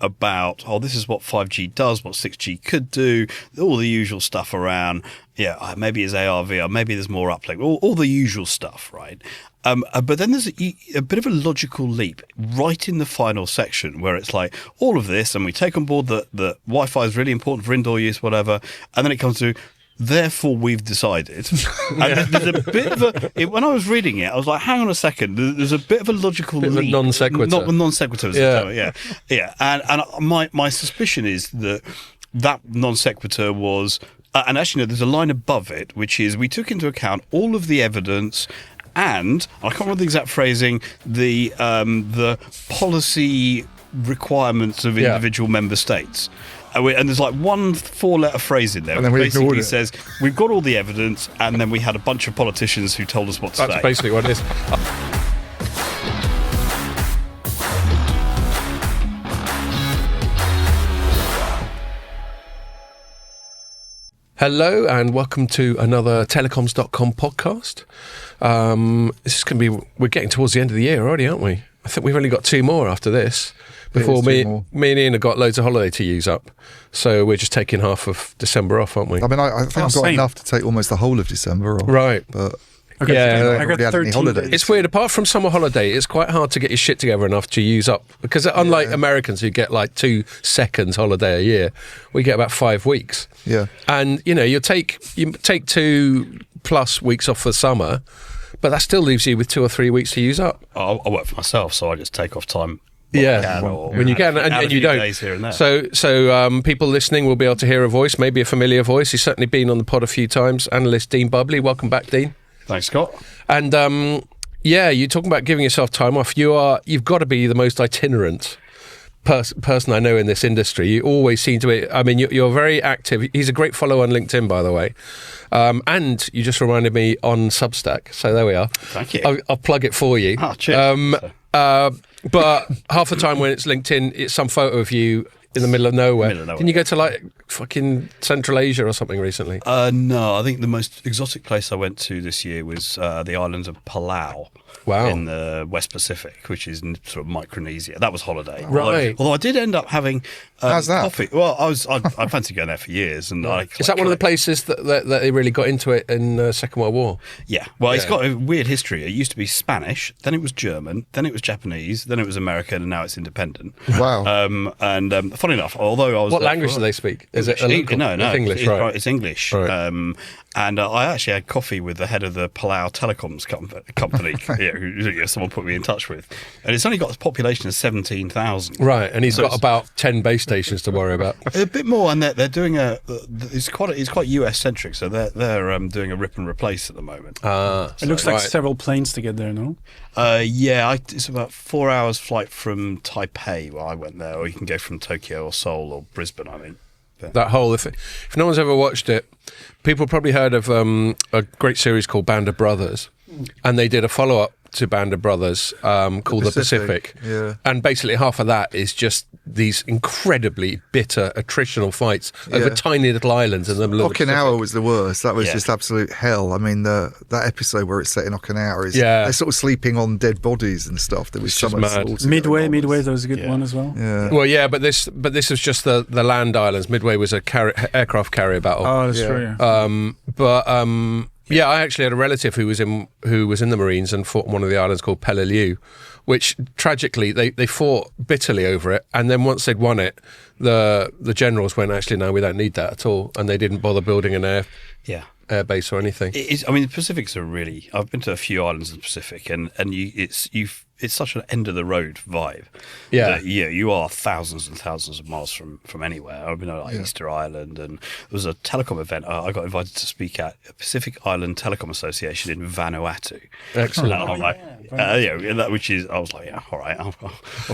about, this is what 5G does, what 6G could do, all the usual stuff around, maybe it's AR, VR, maybe there's more uplink, all the usual stuff, right? But then there's a bit of a logical leap right in the final section where it's like all of this, and we take on board that Wi-Fi is really important for indoor use, whatever, and then it comes to, therefore we've decided. And there's a bit of when I was reading it, I was like, hang on a second, there's a bit of a logical leap. Of a non sequitur. Not non sequitur. Yeah. And my suspicion is that non sequitur was, and actually no, there's a line above it, which is we took into account all of the evidence. And I can't remember the exact phrasing, the policy requirements of individual member states. And there's like one 4-letter phrase in there. And then we basically says, we've got all the evidence, and then we had a bunch of politicians who told us what to say. That's basically what it is. Hello and welcome to another Telecoms.com podcast. This is going to be, we're getting towards the end of the year already, aren't we? I think we've only got 2 more after this before me and Ian have got loads of holiday to use up. So we're just taking half of December off, aren't we? I mean, I think I've got enough to take almost the whole of December off. Right. But I got 13 holidays. It's weird. Apart from summer holiday, it's quite hard to get your shit together enough to use up. Because unlike Americans who get like 2 seconds holiday a year, we get about 5 weeks. Yeah. And you take 2+ weeks off for summer, but that still leaves you with 2 or 3 weeks to use up. I work for myself, so I just take off time. When you can, and you don't. Days here and there. So people listening will be able to hear a voice, maybe a familiar voice. He's certainly been on the pod a few times. Analyst Dean Bubley, welcome back, Dean. Thanks, Scott. And you're talking about giving yourself time off. You've got to be the most itinerant person I know in this industry. You always seem to be. I mean, you're very active. He's a great follow on LinkedIn, by the way. And you just reminded me on Substack. So there we are. Thank you. I'll plug it for you. Oh, cheers. But half the time when it's LinkedIn, it's some photo of you in the middle of nowhere. Didn't you go to like fucking Central Asia or something recently? No, I think the most exotic place I went to this year was the islands of Palau. Wow. In the West Pacific, which is in sort of Micronesia. That was holiday. Right. Although I did end up having How's that? coffee. Well, I fancied going there for years. And is that one of the places that they really got into it in the Second World War? Yeah. Well, it's got a weird history. It used to be Spanish, then it was German, then it was Japanese, then it was American, and now it's independent. Wow. And funny enough, although I was what language do they speak? Is it a local? No, it's English, right? It's English. Right. And I actually had coffee with the head of the Palau Telecoms company, who someone put me in touch with. And it's only got a population of 17,000. Right, and he's got about 10 base stations to worry about. A bit more, and they're doing it's quite US centric, so they're doing a rip and replace at the moment. It looks like several planes to get there, no? It's about 4 hours flight from Taipei where I went there, or you can go from Tokyo or Seoul or Brisbane, I mean. That whole, if no one's ever watched it, people probably heard of a great series called Band of Brothers, and they did a follow-up to Band of Brothers called The Pacific. Yeah. And basically half of that is just these incredibly bitter attritional fights over tiny little islands in the middle of the Pacific. Okinawa was the worst. That was just absolute hell. I mean, that episode where it's set in Okinawa is they're sort of sleeping on dead bodies and stuff. There was so much slaughter. Midway, that was a good one as well. Yeah. Well, yeah, but this was just the land islands. Midway was a aircraft carrier battle. Oh, that's true. Yeah. I actually had a relative who was in the Marines and fought on one of the islands called Peleliu, which tragically they fought bitterly over it, and then once they'd won it, the generals went, actually no, we don't need that at all, and they didn't bother building an air base or anything. The Pacifics are really. I've been to a few islands in the Pacific, and it's such an end of the road vibe. Yeah, you are thousands and thousands of miles from anywhere. I've been to Easter Island, and there was a telecom event I got invited to speak at, Pacific Island Telecom Association in Vanuatu. Excellent. And I'm like, which is, I was like, yeah, all right, of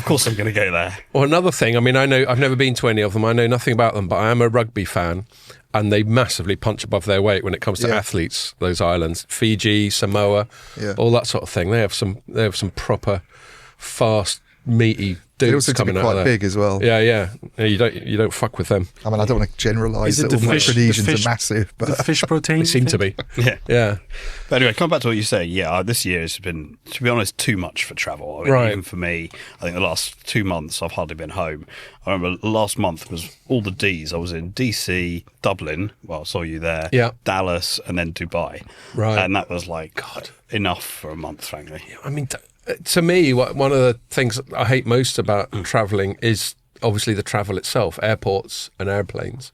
course I'm going to go there. Well, another thing, I mean, I know I've never been to any of them. I know nothing about them, but I am a rugby fan. And they massively punch above their weight when it comes to athletes. Those islands, Fiji, Samoa, all that sort of thing. They have some proper fast meaty dudes they also coming be out quite of there. big as well. Yeah. You don't fuck with them. I mean, I don't want to generalise that all Micronesians are massive, but the fish protein. They seem to be. Yeah. But anyway, come back to what you say. Yeah, this year has been, to be honest, too much for travel. I mean, Right. Even for me, I think the last 2 months I've hardly been home. I remember last month was all the Ds. I was in DC, Dublin. Well, I saw you there. Yeah. Dallas, and then Dubai. Right. And that was like enough for a month, frankly. I mean, to me, one of the things I hate most about travelling is obviously the travel itself, airports and airplanes.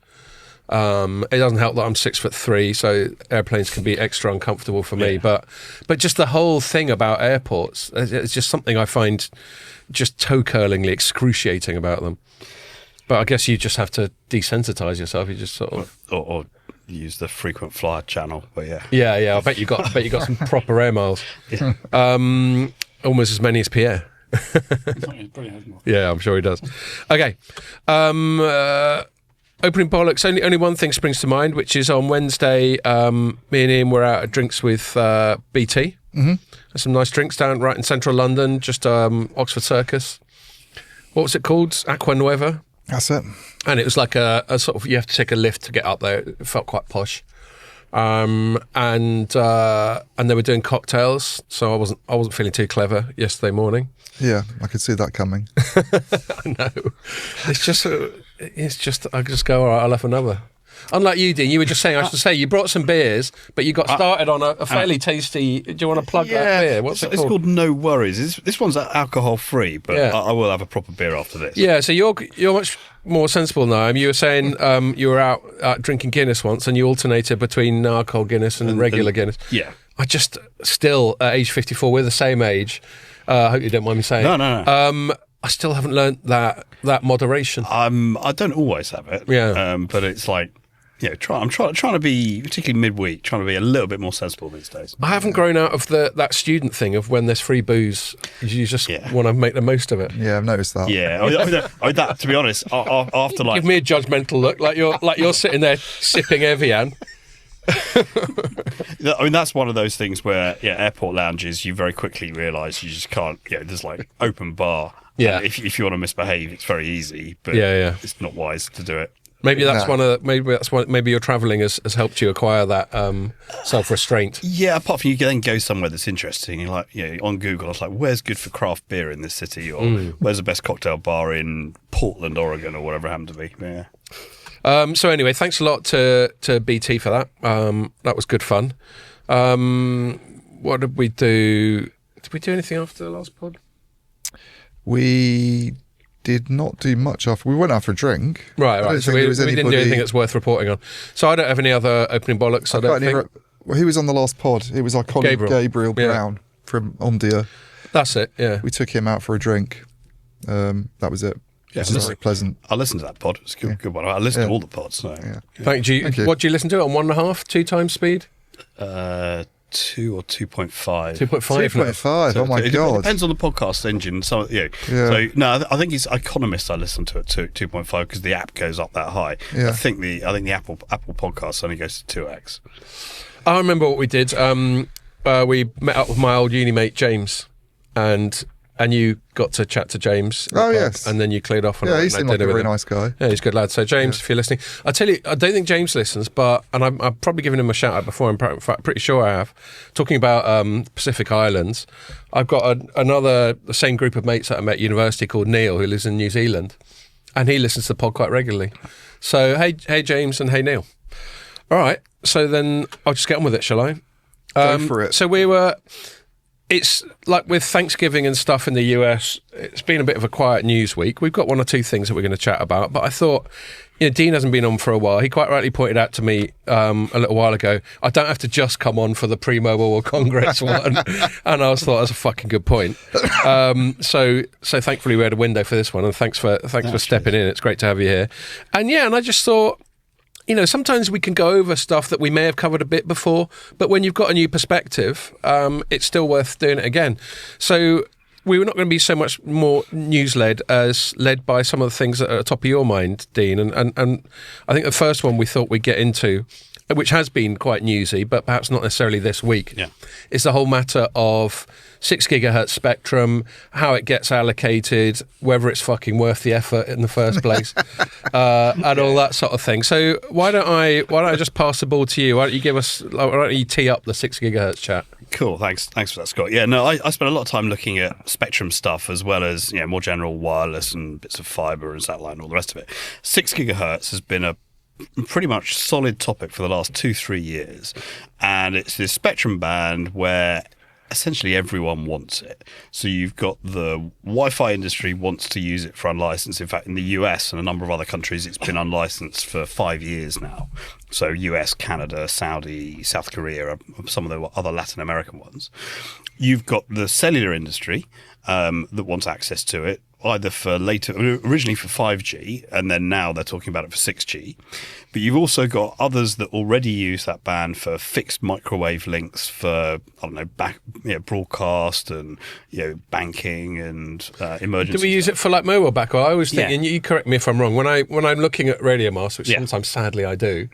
It doesn't help that I'm 6'3", so airplanes can be extra uncomfortable for me. But just the whole thing about airports, it's just something I find just toe-curlingly excruciating about them. But I guess you just have to desensitise yourself. You just sort of Or use the frequent flyer channel. But yeah. I bet you got some proper air miles. Yeah. Almost as many as Pierre. Yeah, I'm sure he does. Okay. Opening bollocks. Only one thing springs to mind, which is on Wednesday, me and Ian were out at drinks with BT. Mm-hmm. There's some nice drinks down right in central London, just Oxford Circus. What was it called? Aqua Nueva. That's it. And it was like a sort of, you have to take a lift to get up there. It felt quite posh. And they were doing cocktails, so I wasn't feeling too clever yesterday morning. Yeah, I could see that coming. I know. It's just I just go, all right, I'll have another. Unlike you, Dean, you were just saying, I should say, you brought some beers, but you got started on a fairly tasty. Do you want to plug that beer? What's it called? It's called No Worries. This one's alcohol free, but I will have a proper beer after this. Yeah, so you're much more sensible now. You were saying you were out drinking Guinness once, and you alternated between alcohol Guinness and regular Guinness. Yeah. I just still at age 54, we're the same age. I hope you don't mind me saying. No. I still haven't learnt that moderation. I don't always have it. Yeah. But it's like, I'm trying to be, particularly midweek, trying to be a little bit more sensible these days. I haven't grown out of that student thing of when there's free booze, you just want to make the most of it. Yeah, I've noticed that. Yeah, that, to be honest, after like... Give me a judgmental look, like you're sitting there sipping Evian. I mean, that's one of those things where, airport lounges, you very quickly realise you just can't, there's like open bar. Yeah. If you want to misbehave, it's very easy, but it's not wise to do it. Maybe that's maybe your travelling has helped you acquire that self-restraint. Yeah, apart from you can then go somewhere that's interesting. You're like, on Google, I was like, where's good for craft beer in this city? Or where's the best cocktail bar in Portland, Oregon, or whatever it happened to be. Yeah. So anyway, thanks a lot to BT for that. That was good fun. What did we do? Did we do anything after the last pod? We did not do much after. We went out for a drink. Right. So we didn't do anything that's worth reporting on. So I don't have any other opening bollocks. I don't think. Well, he was on the last pod. It was our colleague Gabriel Brown from Omdia. That's it. Yeah. We took him out for a drink. That was it. Yeah, it was very pleasant. I listened to that pod. It's a good one. I listened to all the pods. So. Yeah. Thank you. What do you listen to it on 1.5, 2 times speed? 2 or 2.5. 2.5. 2.5. Oh my god! It depends on the podcast engine. So So no, I think it's Economist. I listen to at 2.5 because the app goes up that high. Yeah. I think the Apple podcast only goes to 2x. I remember what we did. We met up with my old uni mate James, and you got to chat to James. Oh yes, and then you cleared off. He seemed like a very nice guy. Yeah, he's a good lad. So James, if you're listening, I tell you, I don't think James listens, but I've probably given him a shout out before. In fact, pretty sure I have. Talking about Pacific Islands, I've got the same group of mates that I met at university called Neil, who lives in New Zealand, and he listens to the pod quite regularly. So hey James and hey Neil. All right, so then I'll just get on with it, shall I? Go for it. So it's like with Thanksgiving and stuff in the US, it's been a bit of a quiet news week. We've got 1 or 2 things that we're going to chat about, but I thought, Dean hasn't been on for a while. He quite rightly pointed out to me a little while ago, I don't have to just come on for the pre-Mobile World Congress one. And I thought that's a fucking good point. So thankfully we had a window for this one, and thanks for stepping in. It's great to have you here. And I just thought, sometimes we can go over stuff that we may have covered a bit before, but when you've got a new perspective, it's still worth doing it again. So we were not going to be so much more news-led as led by some of the things that are at the top of your mind, Dean. And I think the first one we thought we'd get into which has been quite newsy, but perhaps not necessarily this week, is the whole matter of 6 gigahertz spectrum, how it gets allocated, whether it's fucking worth the effort in the first place, and all that sort of thing. So why don't I just pass the ball to you? Why don't you tee up the 6 gigahertz chat? Cool, thanks for that, Scott. Yeah, no, I spent a lot of time looking at spectrum stuff as well as more general wireless and bits of fibre and satellite and all the rest of it. 6 gigahertz has been a pretty much solid topic for the last 2-3 years, and it's this spectrum band where essentially everyone wants it. So you've got the Wi-Fi industry wants to use it for unlicensed. In fact, in the US and a number of other countries, it's been unlicensed for 5 years now. So US, Canada, Saudi, South Korea are some of the other Latin American ones. You've got the cellular industry that wants access to it, either originally for 5G, and then now they're talking about it for 6G. But you've also got others that already use that band for fixed microwave links for, broadcast and, banking and emergency. Do we use it for like mobile backhaul? I always think, and you correct me if I'm wrong, when I'm looking at Radio Master, which sometimes sadly I do,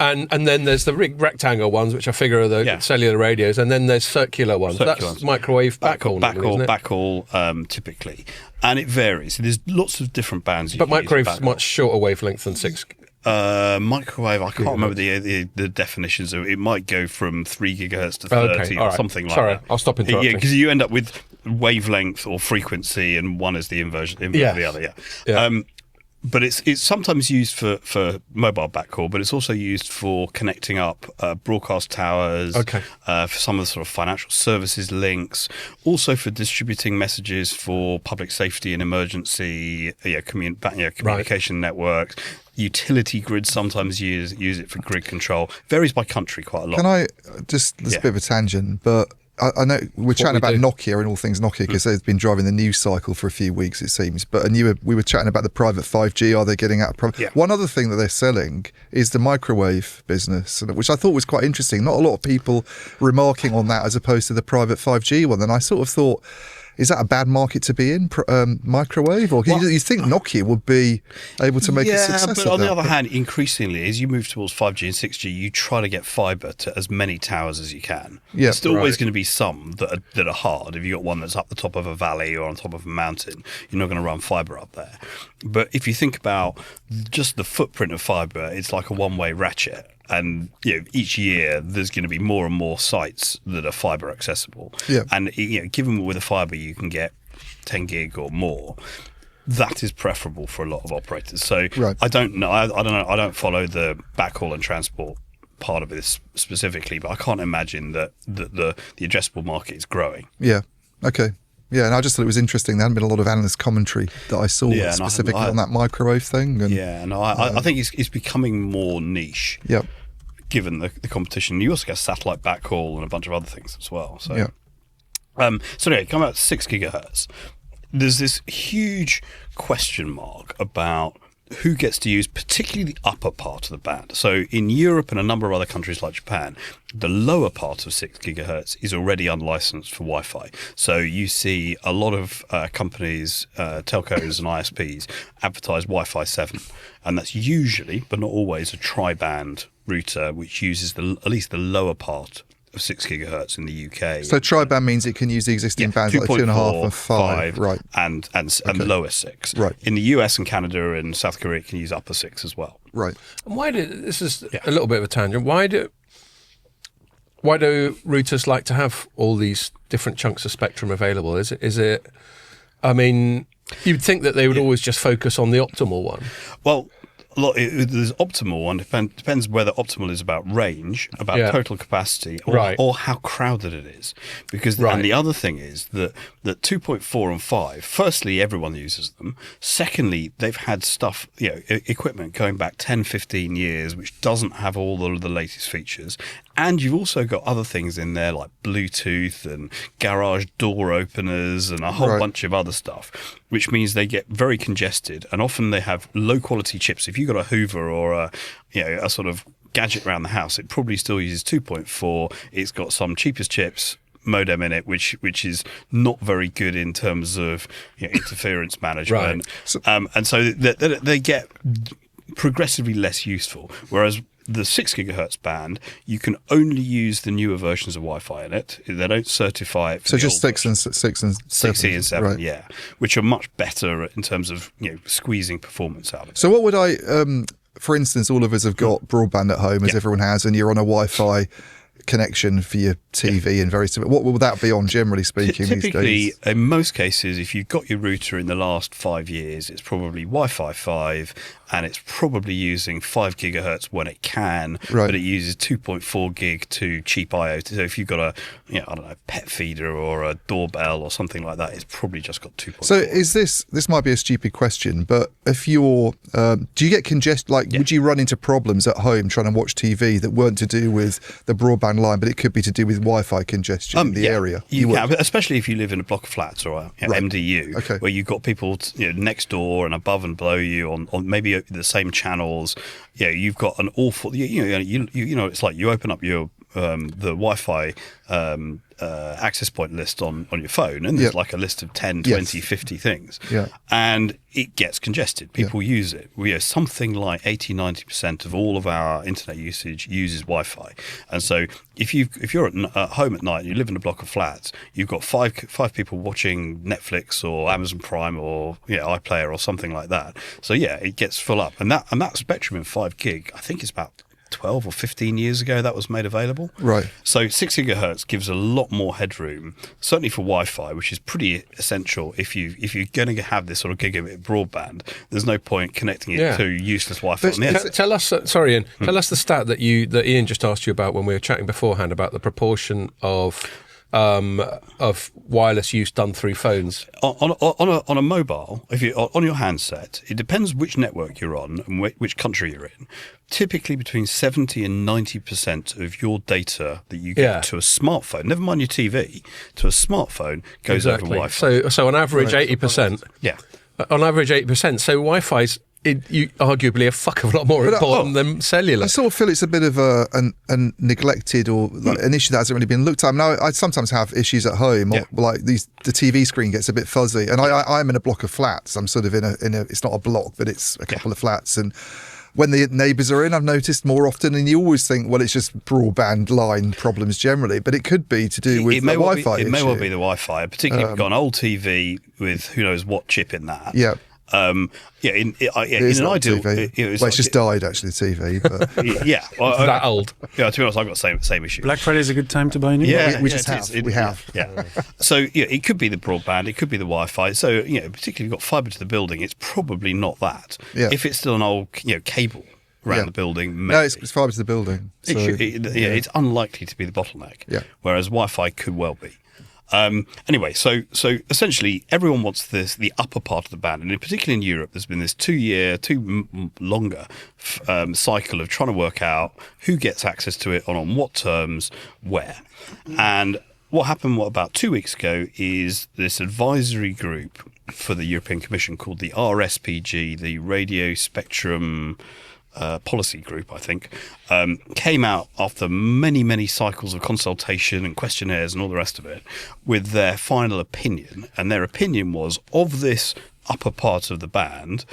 and then there's the rectangle ones, which I figure are the cellular radios, and then there's circular ones. That's microwave backhaul, typically. And it varies. There's lots of different bands. But microwave's much shorter wavelength than 6. Microwave, I can't remember the definitions of it. It might go from 3 gigahertz to 30 or something like that. Sorry, I'll stop interrupting. Yeah, because you end up with wavelength or frequency, and one is the inversion of the other. Yeah. But it's sometimes used for mobile backhaul, but it's also used for connecting up broadcast towers, for some of the sort of financial services links, also for distributing messages for public safety and emergency communication networks. Utility grids sometimes use it for grid control. Varies by country quite a lot. Can I just, there's a bit of a tangent, but I know we're chatting about Nokia and all things Nokia because they've been driving the news cycle for a few weeks, it seems. But we were chatting about the private 5G. Are they getting out of private? Yeah. One other thing that they're selling is the microwave business, which I thought was quite interesting. Not a lot of people remarking on that as opposed to the private 5G one. And I sort of thought, is that a bad market to be in, microwave? Or you think Nokia would be able to make a success of that? Yeah, but on the other hand, increasingly, as you move towards 5G and 6G, you try to get fibre to as many towers as you can. Yeah, there's still always going to be some that are hard. If you've got one that's up the top of a valley or on top of a mountain, you're not going to run fibre up there. But if you think about just the footprint of fibre, it's like a one-way ratchet. And each year there's going to be more and more sites that are fibre accessible. Yeah. And given with a fibre you can get 10 gig or more, that is preferable for a lot of operators. So I don't know. I don't know. I don't follow the backhaul and transport part of this specifically, but I can't imagine that the addressable market is growing. Yeah. Okay. Yeah, and I just thought it was interesting. There hadn't been a lot of analyst commentary that I saw specifically on that microwave thing. And, I think it's becoming more niche. Yep. Given the competition, you also get satellite backhaul and a bunch of other things as well. So, so anyway, come out 6 gigahertz. There's this huge question mark about who gets to use particularly the upper part of the band. So in Europe and a number of other countries like Japan, the lower part of 6 gigahertz is already unlicensed for Wi-Fi. So you see a lot of companies, telcos and ISPs advertise Wi-Fi 7. And that's usually, but not always, a tri-band router which uses at least the lower part of 6 gigahertz in the UK. So tri-band means it can use the existing bands like 2.5 and 5, right? And lower 6. Right. In the US and Canada and South Korea, it can use upper 6 as well. Right. And this is a little bit of a tangent. Why do routers like to have all these different chunks of spectrum available? Is it? I mean, you'd think that they would always just focus on the optimal one. Well, there's optimal one. Depends whether optimal is about range, about total capacity, or how crowded it is. Because and the other thing is that 2.4 and 5. Firstly, everyone uses them. Secondly, they've had stuff, equipment going back 10, 15 years, which doesn't have all the latest features. And you've also got other things in there like Bluetooth and garage door openers and a whole bunch of other stuff, which means they get very congested. And often they have low quality chips. If you've got a Hoover or a sort of gadget around the house, it probably still uses 2.4. It's got some cheapest chips modem in it, which is not very good in terms of interference management. And so they get progressively less useful. Whereas the 6 gigahertz band, you can only use the newer versions of Wi-Fi in it. They don't certify it for so the just old 6 and 6E and 7, right. yeah, which are much better in terms of squeezing performance out of it. So what would I, for instance, all of us have got broadband at home, as everyone has, and you're on a Wi-Fi connection for your TV and very similar. What will that be on, generally speaking, Typically, these days? in most cases, if you've got your router in the last 5 years, it's probably Wi-Fi 5, and it's probably using 5 gigahertz when it can, but it uses 2.4 gig to cheap IoT. So if you've got a, I don't know, pet feeder or a doorbell or something like that, it's probably just got 2.4. So is this might be a stupid question, but if you're, do you get congestion? Like, would you run into problems at home trying to watch TV that weren't to do with the broadband line, but it could be to do with Wi-Fi congestion in the area? You can, especially if you live in a block of flats or a MDU, where you've got people next door and above and below you on maybe the same channels. You've got an awful. It's like you open up your the Wi-Fi access point list on your phone, and there's like a list of 10, 20, 50 things, and it gets congested. People use it. Something like 80-90% of all of our internet usage uses Wi-Fi, and so if you're at home at night and you live in a block of flats, you've got five people watching Netflix or Amazon Prime or iPlayer or something like that. So it gets full up, and that spectrum in 5 gig, I think, is about 12 or 15 years ago that was made available. Right. So 6 gigahertz gives a lot more headroom, certainly for Wi-Fi, which is pretty essential. If you're going to have this sort of gigabit broadband, there's no point connecting it to useless Wi-Fi on the end. Tell us, sorry, Ian. Tell us the stat that Ian just asked you about when we were chatting beforehand about the proportion of wireless use done through phones. On a mobile, if you on your handset, it depends which network you're on and which country you're in. Typically, between 70 and 90% of your data that you get to a smartphone, never mind your TV, to a smartphone goes over Wi-Fi. So on average, 80%. Yeah. On average, 80%. So Wi-Fi's arguably a fuck of a lot more important than cellular. I sort of feel it's a bit of a neglected or like an issue that hasn't really been looked at. Now, I sometimes have issues at home, or like the TV screen gets a bit fuzzy, and I'm in a block of flats. I'm sort of in a it's not a block, but it's a couple of flats, and when the neighbours are in, I've noticed more often, and you always think, well, it's just broadband line problems generally, but it could be to do with the Wi-Fi issue. It may well be the Wi-Fi, particularly if you've got an old TV with who knows what chip in that. Yeah. In an ideal, it's just died actually. The TV, but that old. Yeah, to be honest, I've got the same issue. Black Friday is a good time to buy new. We have. So it could be the broadband, it could be the Wi-Fi. So particularly if you've got fibre to the building, it's probably not that. Yeah. If it's still an old cable around the building, maybe. No, it's fibre to the building. So, it's unlikely to be the bottleneck. Yeah. Whereas Wi-Fi could well be. Anyway, so essentially everyone wants the upper part of the band, and particularly in Europe, there's been this 2 longer cycle of trying to work out who gets access to it and on what terms, where. And what happened about 2 weeks ago is this advisory group for the European Commission called the RSPG, the Radio Spectrum Policy Group, I think, came out after many, many cycles of consultation and questionnaires and all the rest of it with their final opinion. And their opinion was, of this upper part of the band,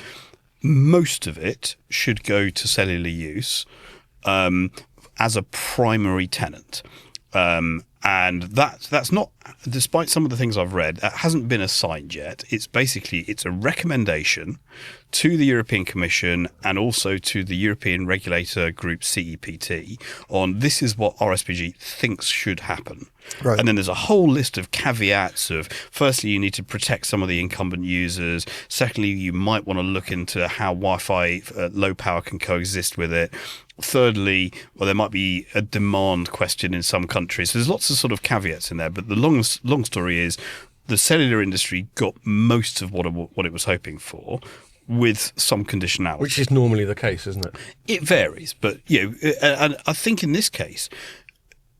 most of it should go to cellular use as a primary tenant. And that's not, despite some of the things I've read, that hasn't been assigned yet. It's a recommendation to the European Commission and also to the European regulator group CEPT on this is what RSPG thinks should happen. Right. And then there's a whole list of caveats of, firstly, you need to protect some of the incumbent users. Secondly, you might want to look into how Wi-Fi low power can coexist with it. Thirdly, there might be a demand question in some countries. So there's lots of sort of caveats in there. But the long story is the cellular industry got most of what it was hoping for, with some conditionality. Which is normally the case, isn't it? It varies. But, and I think in this case,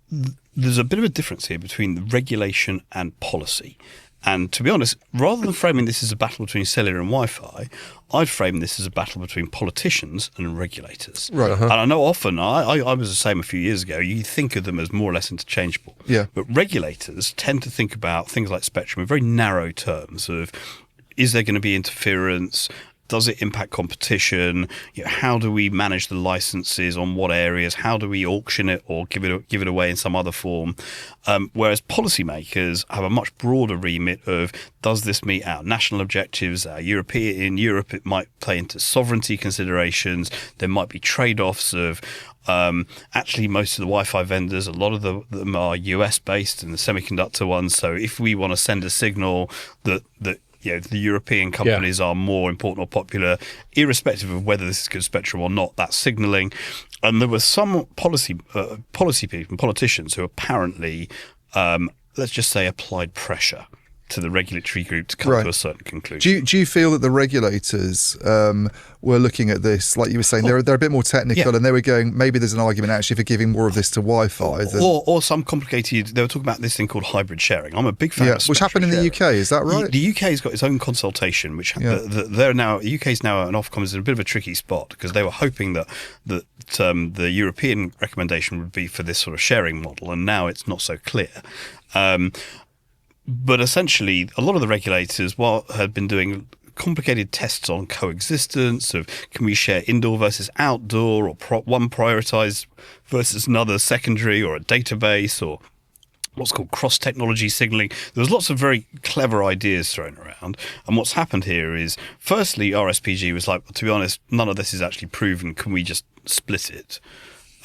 there's a bit of a difference here between regulation and policy. And to be honest, rather than framing this as a battle between cellular and Wi-Fi, I'd frame this as a battle between politicians and regulators. Right. And I know often, I was the same a few years ago, you think of them as more or less interchangeable. Yeah. But regulators tend to think about things like spectrum in very narrow terms of, is there going to be interference? Does it impact competition? How do we manage the licenses on what areas? How do we auction it or give it away in some other form? Whereas policymakers have a much broader remit of, does this meet our national objectives? In Europe, it might play into sovereignty considerations. There might be trade-offs of actually most of the Wi-Fi vendors, a lot of them are US based and the semiconductor ones. So if we want to send a signal that the European companies are more important or popular, irrespective of whether this is good spectrum or not, that's signalling. And there were some policy people, politicians, who apparently, let's just say, applied pressure to the regulatory group to come to a certain conclusion. Do you feel that the regulators were looking at this, like you were saying, they're a bit more technical, and they were going, maybe there's an argument actually for giving more of this to Wi-Fi. Or some complicated, they were talking about this thing called hybrid sharing. I'm a big fan of which happened in the UK, is that right? The UK's got its own consultation, which the UK's now, and Ofcom is in a bit of a tricky spot because they were hoping that the European recommendation would be for this sort of sharing model, and now it's not so clear. But essentially, a lot of the regulators had been doing complicated tests on coexistence of, can we share indoor versus outdoor, or one prioritized versus another secondary, or a database, or what's called cross-technology signaling. There was lots of very clever ideas thrown around. And what's happened here is, firstly, RSPG was like, well, to be honest, none of this is actually proven. Can we just split it?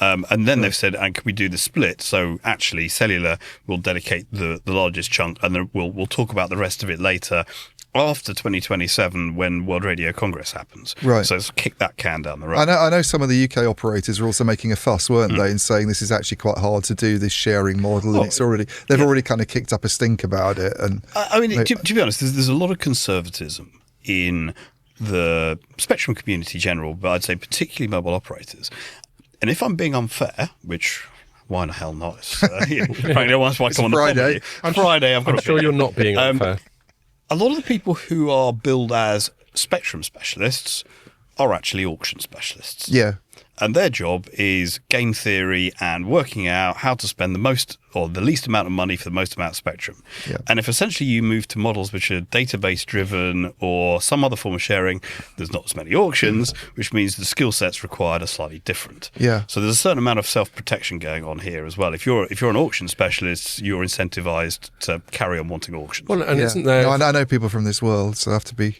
And then they've said, and can we do the split? So actually, cellular will dedicate the largest chunk, and then we'll talk about the rest of it later, after 2027, when World Radio Congress happens. Right. So let's kick that can down the road. I know some of the UK operators are also making a fuss, weren't they, in saying this is actually quite hard to do, this sharing model, and they've already kind of kicked up a stink about it. And to be honest, there's a lot of conservatism in the spectrum community general, but I'd say particularly mobile operators. And if I'm being unfair, which why the hell not? Frankly, once I come on Friday. Friday, I'm sure you're not being unfair. A lot of the people who are billed as spectrum specialists are actually auction specialists. Yeah. And their job is game theory and working out how to spend the most or the least amount of money for the most amount of spectrum. Yeah. And if essentially you move to models which are database driven or some other form of sharing, there's not as many auctions, which means the skill sets required are slightly different. Yeah. So there's a certain amount of self-protection going on here as well. If you're an auction specialist, you're incentivized to carry on wanting auctions. Well, and isn't there... No, I know people from this world, so I have to be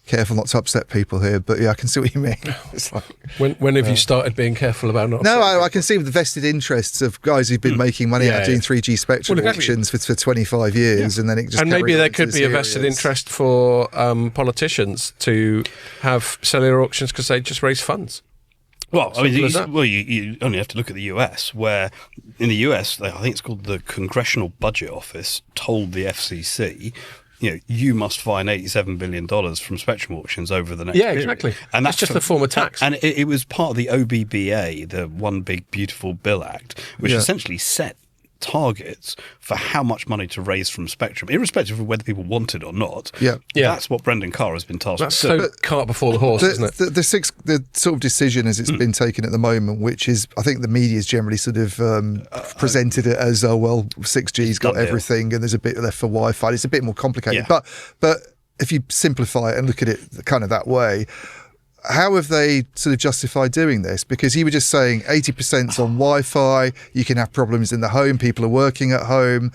careful not to upset people here, but I can see what you mean. It's like, when have you started being careful about not... No, I can see the vested interests of guys who've been making money out of doing 3G spectrum auctions for 25 years, and then it just... And maybe there could be a vested interest for politicians to have cellular auctions because they just raise funds. Well, you only have to look at the US, where in the US, I think it's called the Congressional Budget Office, told the FCC, you must fine $87 billion from spectrum auctions over the next period. Exactly. And that's just a form of tax. And it was part of the OBBA, the One Big Beautiful Bill Act, which essentially set targets for how much money to raise from spectrum, irrespective of whether people want it or not. Yeah. That's what Brendan Carr has been tasked with. That's so cart before the horse, isn't it? The sort of decision as it's been taken at the moment, which is, I think the media's generally sort of presented it as, 6G's got everything and there's a bit left for Wi-Fi. It's a bit more complicated. Yeah. But if you simplify it and look at it kind of that way, how have they sort of justified doing this? Because you were just saying 80%'s on Wi-Fi, you can have problems in the home, people are working at home,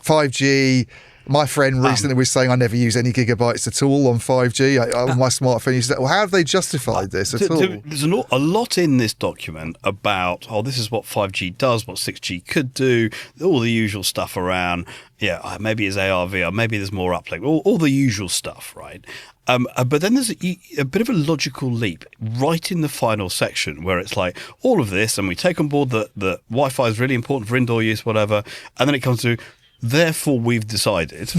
5G. My friend recently was saying I never use any gigabytes at all on 5G. On my smartphone, how have they justified this at all? There's a lot in this document about, this is what 5G does, what 6G could do, all the usual stuff around, maybe it's AR, VR, maybe there's more uplink, all the usual stuff, right? But then there's a bit of a logical leap right in the final section where it's like all of this, and we take on board that Wi-Fi is really important for indoor use, whatever, and then it comes to, therefore we've decided.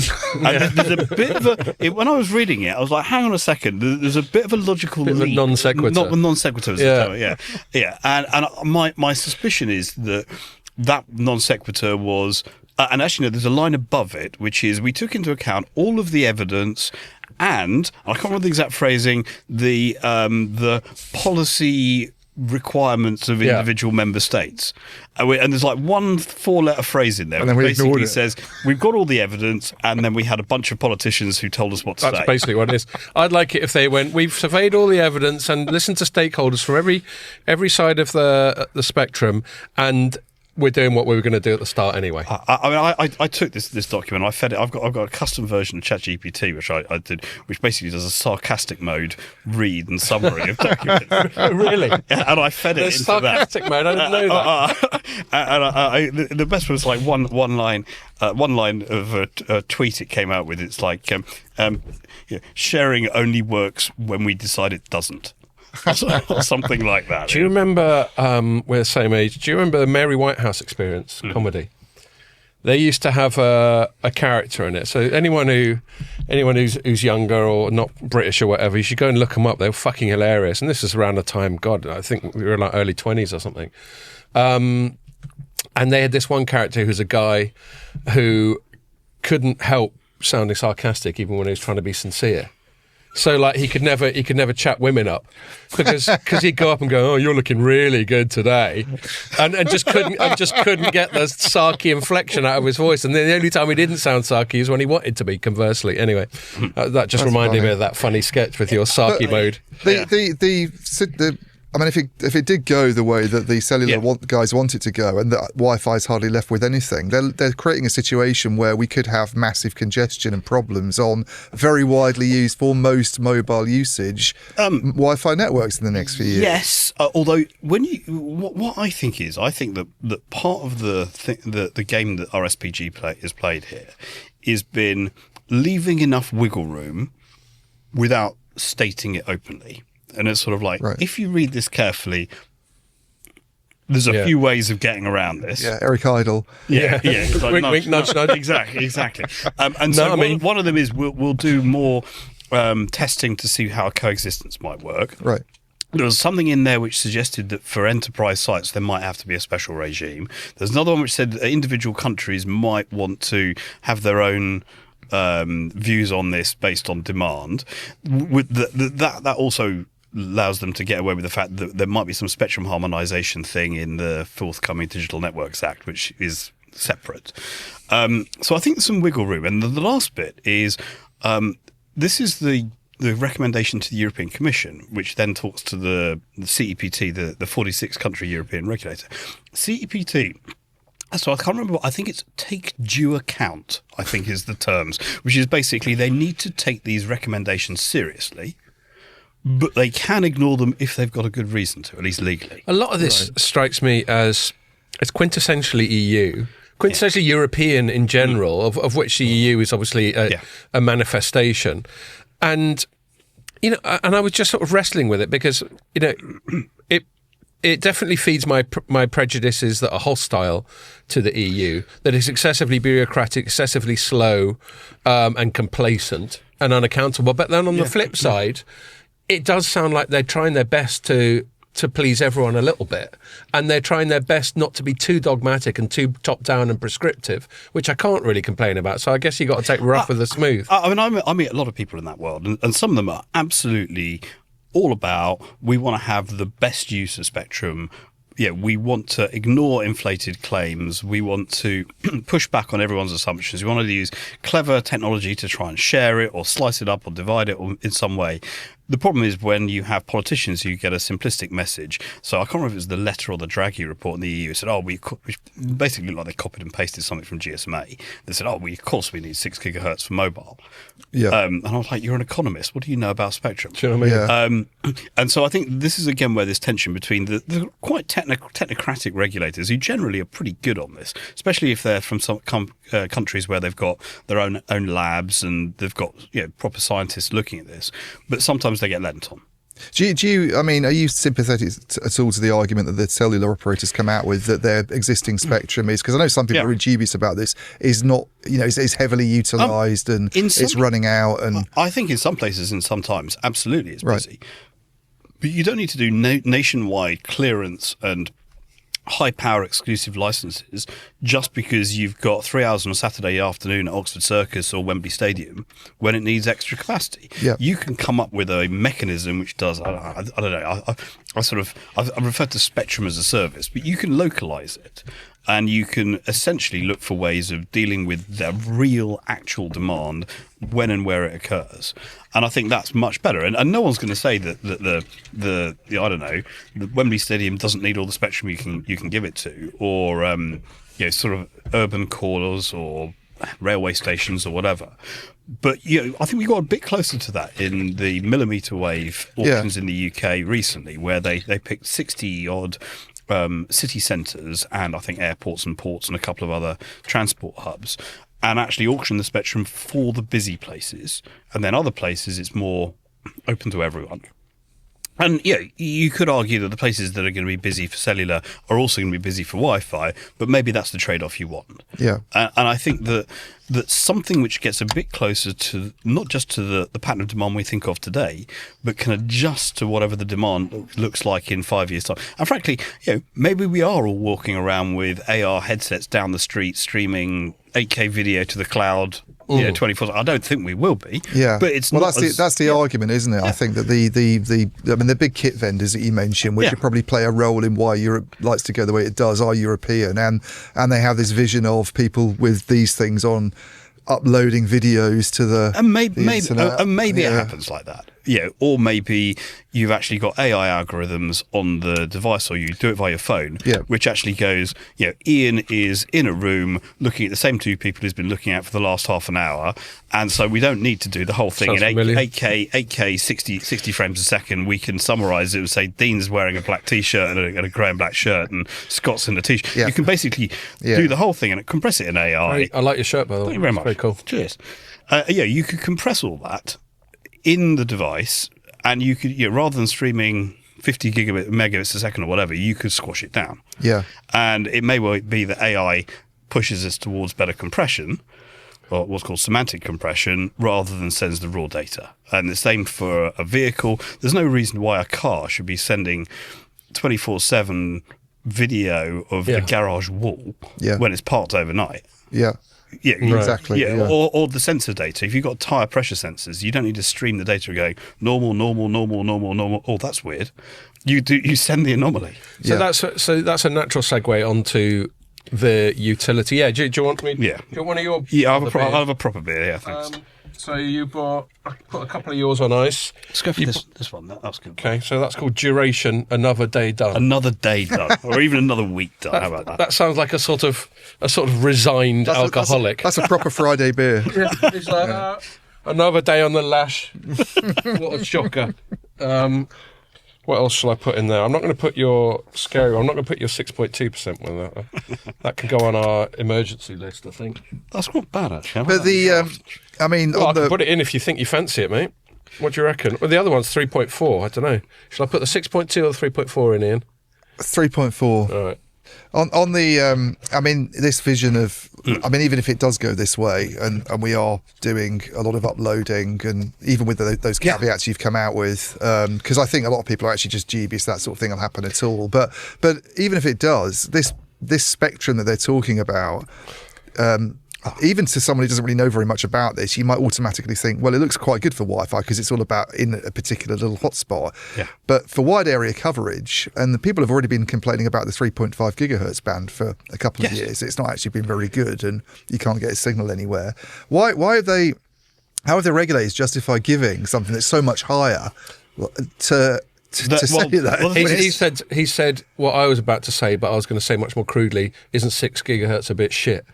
And there's a bit of when I was reading it, I was like, hang on a second, there's a bit of a logical leap. Of a non sequitur. Not non sequitur. Yeah. And my suspicion is that non sequitur was, and actually no, there's a line above it, which is, we took into account all of the evidence. And I can't remember the exact phrasing, the policy requirements of individual member states. And there's like one 4-letter phrase in there, and which basically says, we've got all the evidence, and then we had a bunch of politicians who told us what to say. That's basically what it is. I'd like it if they went, we've surveyed all the evidence and listened to stakeholders from every side of the spectrum, and we're doing what we were going to do at the start anyway. I took this document, I fed it. I've got a custom version of ChatGPT, which I did, which basically does a sarcastic mode read and summary of documents. Really? And I fed it into sarcastic mode. I didn't know that. The best was like one line of a tweet it came out with. It's like sharing only works when we decide it doesn't. Or something like that. Do you remember, we're the same age, do you remember the Mary Whitehouse Experience comedy? They used to have a character in it. So anyone who's younger or not British or whatever, you should go and look them up. They were fucking hilarious. And this is around the time, God, I think we were in like early 20s or something. And they had this one character who's a guy who couldn't help sounding sarcastic even when he was trying to be sincere. So like he could never chat women up because he'd go up and go, oh, you're looking really good today, and just couldn't get the sarky inflection out of his voice. And then the only time he didn't sound sarky is when he wanted to be. Conversely, anyway, that just reminded me of that funny sketch with your sarky mode. I mean, if it did go the way that the cellular guys want it to go, and that Wi-Fi is hardly left with anything, they're creating a situation where we could have massive congestion and problems on very widely used for most mobile usage Wi-Fi networks in the next few years. Yes, although what I think that part of the game that RSPG is played here is been leaving enough wiggle room without stating it openly. And it's sort of like, if you read this carefully, there's a few ways of getting around this. Yeah, Eric Idle. Yeah. It's like wink, nudge. Exactly. And so one of them is we'll do more testing to see how coexistence might work. Right. There was something in there which suggested that for enterprise sites there might have to be a special regime. There's another one which said that individual countries might want to have their own views on this based on demand. With that also allows them to get away with the fact that there might be some spectrum harmonization thing in the forthcoming Digital Networks Act, which is separate. So I think there's some wiggle room. And the last bit is this is the recommendation to the European Commission, which then talks to the CEPT, the 46-country European regulator. CEPT... So I can't remember. I think it's take due account, I think is the terms, which is basically they need to take these recommendations seriously, but they can ignore them if they've got a good reason to, at least legally. A lot of this strikes me as it's quintessentially EU, quintessentially European in general, of which the EU is obviously a manifestation. And, and I was just sort of wrestling with it because, it definitely feeds my prejudices that are hostile to the EU, that is excessively bureaucratic, excessively slow, and complacent and unaccountable. But then on the flip side, it does sound like they're trying their best to please everyone a little bit, and they're trying their best not to be too dogmatic and too top-down and prescriptive, which I can't really complain about. So I guess you got to take rough with the smooth. I mean, I meet a lot of people in that world, and some of them are absolutely all about, we want to have the best use of spectrum. We want to ignore inflated claims. We want to push back on everyone's assumptions. We want to use clever technology to try and share it or slice it up or divide it in some way. The problem is when you have politicians who get a simplistic message. So I can't remember if it was the Letter or the Draghi report in the EU. It said, we basically looked like they copied and pasted something from GSMA. They said, of course we need 6 gigahertz for mobile. Yeah. And I was like, you're an economist. What do you know about spectrum? Do you know what I mean? And so I think this is, again, where this tension between the quite technocratic regulators who generally are pretty good on this, especially if they're from some countries where they've got their own labs and they've got proper scientists looking at this. But sometimes they get lent on. Do you? I mean, are you sympathetic at all to the argument that the cellular operators come out with that their existing spectrum is? Because I know some people are dubious about this. Is not, is heavily utilised and it's running out. And I think in some places and sometimes, absolutely, it's busy. But you don't need to do nationwide clearance and high power exclusive licenses just because you've got 3 hours on a Saturday afternoon at Oxford Circus or Wembley Stadium when it needs extra capacity. Yeah. You can come up with a mechanism which does, I don't know, I've referred to spectrum as a service, but you can localize it. And you can essentially look for ways of dealing with the real, actual demand when and where it occurs. And I think that's much better. And no one's going to say that the I don't know, the Wembley Stadium doesn't need all the spectrum you can give it to, or sort of urban cores or railway stations or whatever. But I think we got a bit closer to that in the millimetre wave auctions in the UK recently, where they picked 60 odd city centres and I think airports and ports and a couple of other transport hubs, and actually auction the spectrum for the busy places, and then other places it's more open to everyone. And you could argue that the places that are going to be busy for cellular are also going to be busy for Wi-Fi, but maybe that's the trade-off you want. Yeah. And I think that something which gets a bit closer to not just to the pattern of demand we think of today, but can adjust to whatever the demand looks like in 5 years' time. And frankly, maybe we are all walking around with AR headsets down the street streaming 8K video to the cloud 24. I don't think we will be. Yeah, but it's that's the argument, isn't it? Yeah. I think that the big kit vendors that you mentioned, which would probably play a role in why Europe likes to go the way it does, are European, and they have this vision of people with these things on uploading videos to the maybe it happens like that. Or maybe you've actually got AI algorithms on the device, or you do it via your phone, which actually goes, Ian is in a room looking at the same two people he's been looking at for the last half an hour, and so we don't need to do the whole thing in 8K 60 frames a second. We can summarise it and say Dean's wearing a black t-shirt and a grey and black shirt, and Scott's in a t-shirt. You can basically do the whole thing and compress it in AI. I like your shirt, by the way. Thank you very much. Very cool. Cheers. You could compress all that in the device, and you could, rather than streaming 50 megabits a second or whatever, you could squash it down. Yeah. And it may well be that AI pushes us towards better compression, or what's called semantic compression, rather than sends the raw data. And the same for a vehicle. There's no reason why a car should be sending 24/7 video of the garage wall when it's parked overnight. Yeah. Yeah, exactly. Yeah. Or the sensor data. If you've got tire pressure sensors, you don't need to stream the data going normal. Oh, that's weird. You send the anomaly. So that's a natural segue onto the utility. Yeah. Do you want me? Yeah. Do you want one of your? Yeah, I'll have a proper beer. Yeah, thanks. So you put a couple of yours on ice. Let's go for this one. That's good. Okay, so that's called Duration, Another Day Done. Another day done, or even another week done. How about that? That sounds like a sort of resigned alcoholic. That's a proper Friday beer. It's like another day on the lash. What a shocker. What else shall I put in there? I'm not going to put your scary one. I'm not going to put your 6.2% one. That can go on our emergency list, I think. That's not bad, actually. But I can put it in if you think you fancy it, mate. What do you reckon? Well, the other one's 3.4. I don't know. Shall I put the 6.2 or the 3.4 in, Ian? 3.4. All right. On the, this vision of, even if it does go this way, and we are doing a lot of uploading, and even with those caveats you've come out with, because I think a lot of people are actually just dubious that sort of thing will happen at all. But even if it does, this spectrum that they're talking about, even to someone who doesn't really know very much about this, you might automatically think, well, it looks quite good for Wi-Fi because it's all about in a particular little hotspot. Yeah. But for wide area coverage, and the people have already been complaining about the 3.5 gigahertz band for a couple of years. It's not actually been very good, and you can't get a signal anywhere. How have the regulators justified giving something that's so much higher to say that? Well, he said what I was about to say, but I was going to say much more crudely. Isn't 6 gigahertz a bit shit?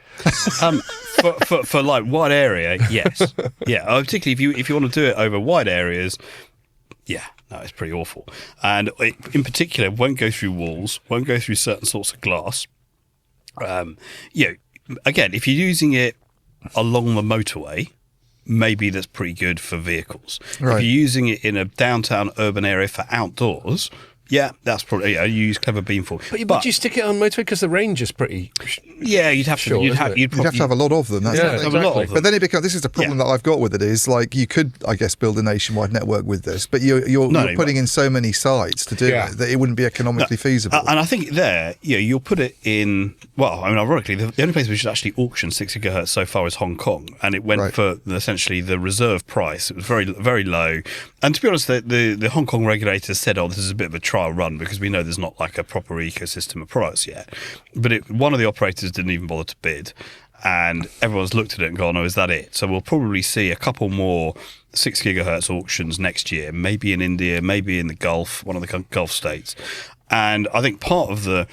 For like wide area, yes, yeah. Particularly if you want to do it over wide areas, it's pretty awful. And in particular, won't go through walls, won't go through certain sorts of glass. Again, if you're using it along the motorway, maybe that's pretty good for vehicles. Right. If you're using it in a downtown urban area for outdoors, Yeah, that's probably you use clever beamforming. But you stick it on motorway because the range is pretty. Yeah, you'd have to. Short, You'd isn't have, it? you'd You'd have to have a lot of them. That's Yeah, the thing. have a lot of them. But then it becomes, this is the problem that I've got with it, is like you could, I guess, build a nationwide network with this, but you're putting in so many sites to do it that it wouldn't be economically feasible. And I think there, you'll put it in, well, I mean, ironically, the only place which has actually auctioned 6 gigahertz so far is Hong Kong, and it went for essentially the reserve price. It was very, very low. And to be honest, the Hong Kong regulators said, this is a bit of a trial run because we know there's not like a proper ecosystem of products yet. But one of the operators didn't even bother to bid, and everyone's looked at it and gone, is that it? So we'll probably see a couple more 6 gigahertz auctions next year, maybe in India, maybe in the Gulf, one of the Gulf states. And I think part of the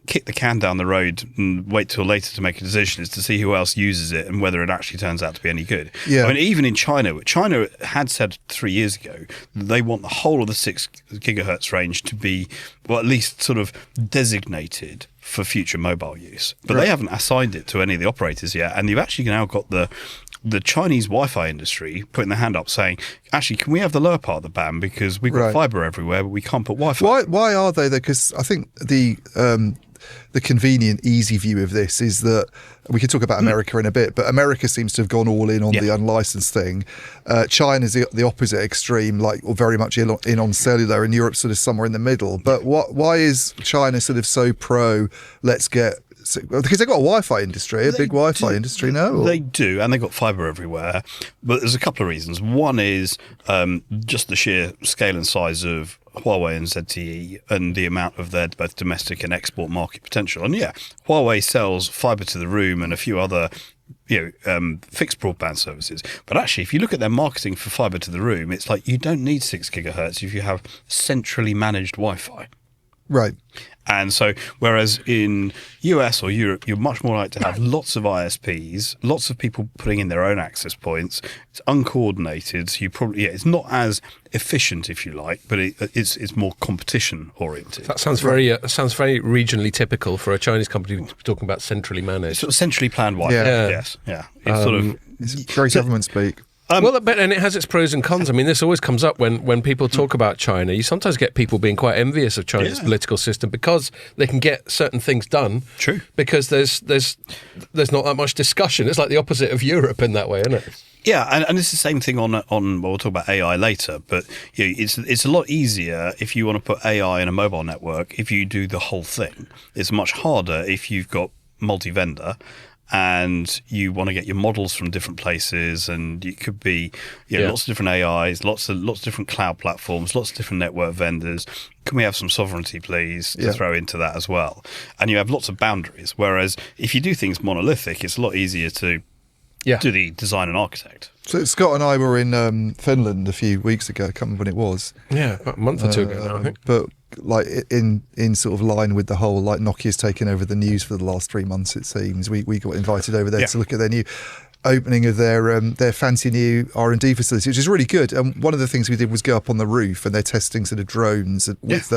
kick the can down the road and wait till later to make a decision is to see who else uses it and whether it actually turns out to be any good. Yeah. I mean, even in China had said 3 years ago that they want the whole of the 6 gigahertz range to be, well, at least sort of designated for future mobile use. But they haven't assigned it to any of the operators yet. And you've actually now got the Chinese Wi-Fi industry putting their hand up saying, actually, can we have the lower part of the band because we've got fibre everywhere, but we can't put Wi-Fi. Why are they there? Because I think the convenient, easy view of this is that we could talk about America in a bit, but America seems to have gone all in on the unlicensed thing. China's the opposite extreme, or very much in on cellular, and Europe's sort of somewhere in the middle. But why is China sort of so pro? Let's get. Because they've got a Wi-Fi industry, big Wi-Fi industry now. They do, and they've got fibre everywhere. But there's a couple of reasons. One is just the sheer scale and size of Huawei and ZTE and the amount of their both domestic and export market potential. And Huawei sells fibre to the room and a few other fixed broadband services. But actually, if you look at their marketing for fibre to the room, it's like you don't need 6 gigahertz if you have centrally managed Wi-Fi. Right. And so, whereas in US or Europe, you're much more likely to have lots of ISPs, lots of people putting in their own access points. It's uncoordinated. So you probably, it's not as efficient, if you like, but it's more competition oriented. That sounds very regionally typical for a Chinese company talking about centrally managed. Sort of centrally planned Wi-Fi. Yeah. Yes. Yeah. It's it's very government speak. And it has its pros and cons. I mean, this always comes up when people talk about China. You sometimes get people being quite envious of China's political system because they can get certain things done. True. Because there's not that much discussion. It's like the opposite of Europe in that way, isn't it? Yeah, and it's the same thing on we'll talk about AI later, but it's a lot easier if you want to put AI in a mobile network if you do the whole thing. It's much harder if you've got multi-vendor and you want to get your models from different places, and it could be lots of different AIs, lots of different cloud platforms, lots of different network vendors. Can we have some sovereignty, please, to throw into that as well? And you have lots of boundaries. Whereas if you do things monolithic, it's a lot easier to do the design and architect. So Scott and I were in Finland a few weeks ago. I can't remember when it was. Yeah, about a month or two ago now, I think. But like in sort of line with the whole, like Nokia's taken over the news for the last 3 months, it seems. We got invited over there to look at their new opening of their fancy new R&D facility, which is really good. And one of the things we did was go up on the roof, and they're testing sort of drones with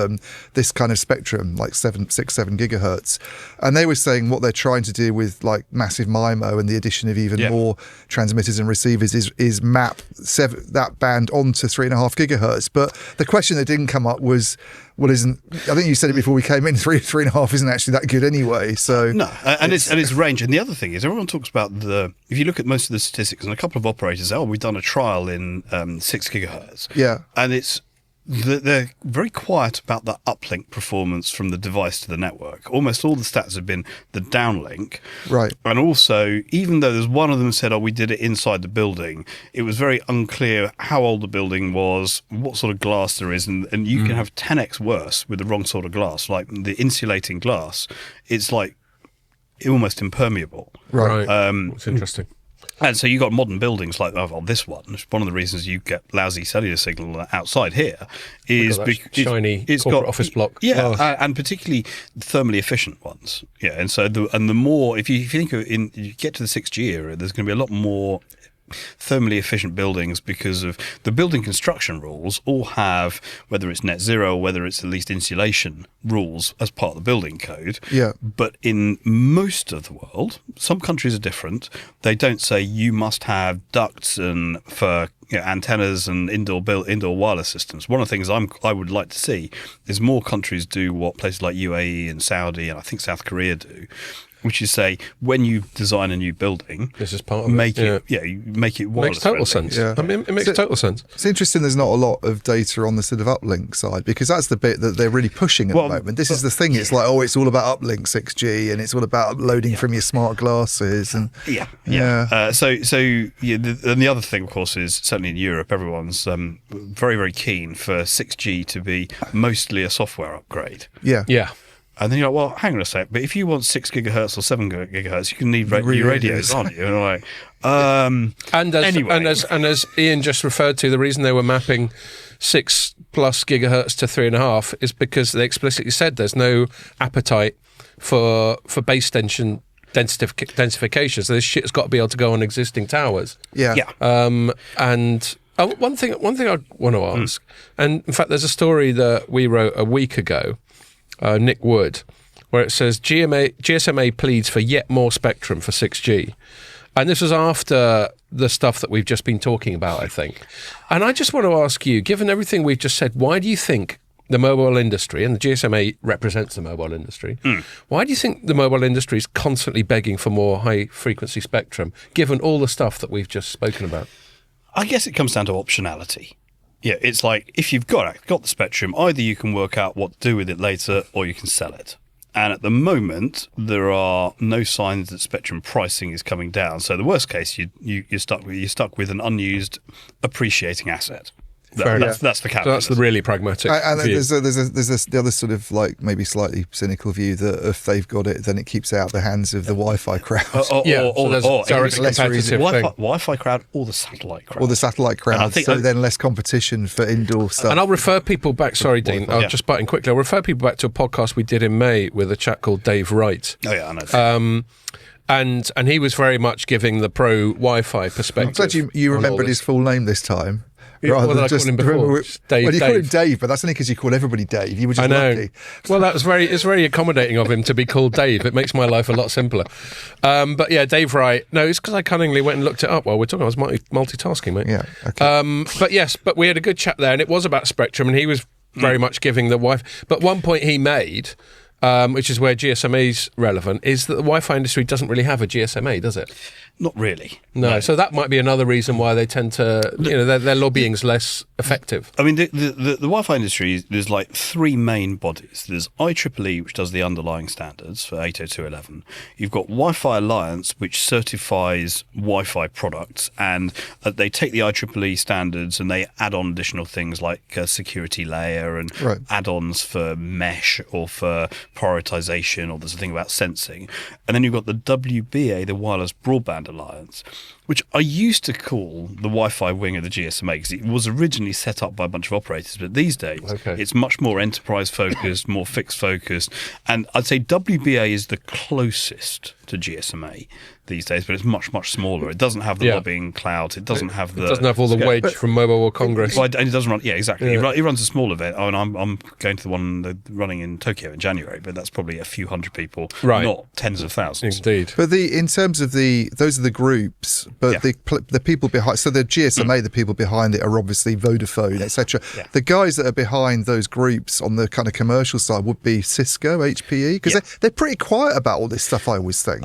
this kind of spectrum, like 7 gigahertz. And they were saying what they're trying to do with like massive MIMO and the addition of even more transmitters and receivers is map that band onto 3.5 gigahertz. But the question that didn't come up was, well, I think you said it before we came in, 3.5 isn't actually that good anyway. So no, and it's range. And the other thing is, everyone talks about if you look at most of the statistics, and a couple of operators, we've done a trial in 6 gigahertz. Yeah, and they're very quiet about the uplink performance from the device to the network. Almost all the stats have been the downlink. Right. And also, even though there's one of them said, we did it inside the building, it was very unclear how old the building was, what sort of glass there is, and you can have 10x worse with the wrong sort of glass. Like the insulating glass, it's like almost impermeable. Right. That's interesting. And so you got modern buildings like this one. One of the reasons you get lousy cellular signal outside here is because shiny corporate office block. Yeah, and particularly thermally efficient ones. Yeah, and so the more if you think of you get to the 6G era, there's going to be a lot more thermally efficient buildings because of the building construction rules all have, whether it's net zero or whether it's at least insulation rules as part of the building code. Yeah. But in most of the world, some countries are different. They don't say you must have ducts and for antennas and indoor wireless systems. One of the things I would like to see is more countries do what places like UAE and Saudi and I think South Korea do, which is say when you design a new building, this is part of make it. you make it wireless Makes total friendly. sense. Yeah. I mean, it makes total sense. It's interesting there's not a lot of data on the sort of uplink side because that's the bit that they're really pushing at the moment. This is the thing. It's like, it's all about uplink 6G and it's all about loading from your smart glasses. And and the other thing, of course, is certainly in Europe, everyone's very, very keen for 6G to be mostly a software upgrade. Yeah. And then you're like, well, hang on a sec, but if you want 6 gigahertz or 7 gigahertz, you can need new radios, aren't you? And I'm like, and as Ian just referred to, the reason they were mapping 6+ gigahertz to 3.5 is because they explicitly said there's no appetite for base station densification. So this shit's got to be able to go on existing towers. Yeah. And one thing I want to ask, and in fact, there's a story that we wrote a week ago. Nick Wood, where it says GSMA pleads for yet more spectrum for 6G. And this was after the stuff that we've just been talking about, I think. And I just want to ask you, given everything we've just said, why do you think the mobile industry, and the GSMA represents the mobile industry, why do you think the mobile industry is constantly begging for more high-frequency spectrum, given all the stuff that we've just spoken about? I guess it comes down to optionality. Yeah, it's like if you've got the spectrum, either you can work out what to do with it later or you can sell it. And at the moment, there are no signs that spectrum pricing is coming down. So the worst case, you're stuck with an unused appreciating asset. That's the cap. So that's the really pragmatic and view. There's the other sort of like maybe slightly cynical view that if they've got it, then it keeps it out of the hands of the Wi-Fi crowd. Wi-Fi crowd or the satellite crowd. Or the satellite crowd. Then less competition for indoor stuff. And I'll refer people back, sorry, Dean, I'll just butt in quickly. I'll refer people back to a podcast we did in May with a chap called Dave Wright. Oh, yeah, I know. And he was very much giving the pro Wi-Fi perspective. I'm glad you remembered his full name this time. Rather than just call him before. Dave. Well, you call him Dave, but that's only because you call everybody Dave. You were just lucky. Well, it's very accommodating of him to be called Dave. It makes my life a lot simpler. But yeah, Dave Wright. No, it's because I cunningly went and looked it up while we're talking. I was multitasking, mate. Yeah. Okay. But we had a good chat there, and it was about spectrum, and he was very much giving the Wi-Fi. But one point he made, which is where GSMA is relevant, is that the Wi-Fi industry doesn't really have a GSMA, does it? Not really. No. So that might be another reason why they tend to, their lobbying's less effective. I mean, the Wi-Fi industry, there's like 3 main bodies. There's IEEE, which does the underlying standards for 802.11. You've got Wi-Fi Alliance, which certifies Wi-Fi products, and they take the IEEE standards and they add on additional things like a security layer and add-ons for mesh or for prioritization, or there's a thing about sensing. And then you've got the WBA, the Wireless Broadband Alliance, which I used to call the Wi-Fi wing of the GSMA because it was originally set up by a bunch of operators, but these days it's much more enterprise focused, more fixed focused, and I'd say WBA is the closest to GSMA these days, but it's much, much smaller. It doesn't have the lobbying clout. It doesn't have all the wedge from Mobile World Congress. Well, it doesn't run. Yeah, exactly. Yeah. It runs a small event. Oh, and I'm going to the one they're running in Tokyo in January, but that's probably a few hundred people, not tens of thousands. Indeed. But in terms of those are the groups, but the people behind. So the GSMA, the people behind it are obviously Vodafone, etc. Yeah. The guys that are behind those groups on the kind of commercial side would be Cisco, HPE, because they're pretty quiet about all this stuff. I always think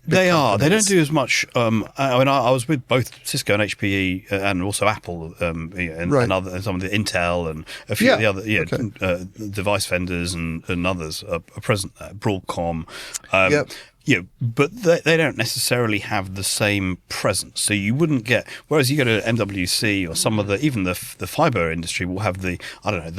they are. They don't do as much. I mean, I was with both Cisco and HPE and also Apple and some of the Intel and a few of the other device vendors and others are present there. Broadcom. But they don't necessarily have the same presence. So you wouldn't get, whereas you go to MWC or some of even the fiber industry will have the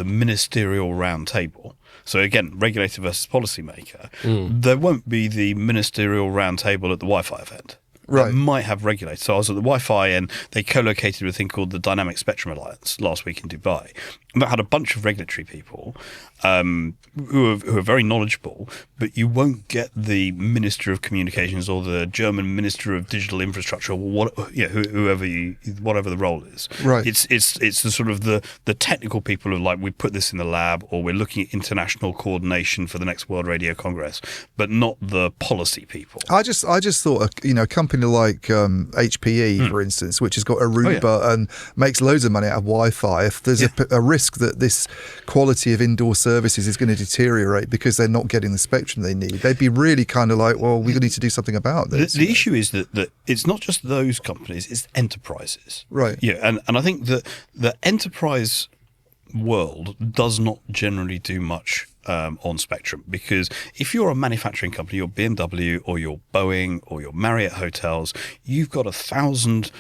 ministerial round table. So again, regulator versus policymaker. There won't be the ministerial round table at the Wi-Fi event. Right. that might have regulators. So I was at the Wi-Fi, and they co-located with a thing called the Dynamic Spectrum Alliance last week in Dubai. And that had a bunch of regulatory people who are very knowledgeable, but you won't get the Minister of Communications or the German Minister of Digital Infrastructure or whatever the role is. Right. It's the sort of the technical people who are like, we put this in the lab, or we're looking at international coordination for the next World Radio Congress, but not the policy people. I just thought, a company like HPE, for instance, which has got Aruba and makes loads of money out of Wi-Fi, if there's a risk that this quality of indoor services is going to deteriorate because they're not getting the spectrum they need, they'd be really kind of like, well, we need to do something about this. The issue is that it's not just those companies, it's enterprises. Right. Yeah, and I think that the enterprise world does not generally do much on spectrum, because if you're a manufacturing company, you're BMW or you're Boeing or you're Marriott Hotels, you've got 1,000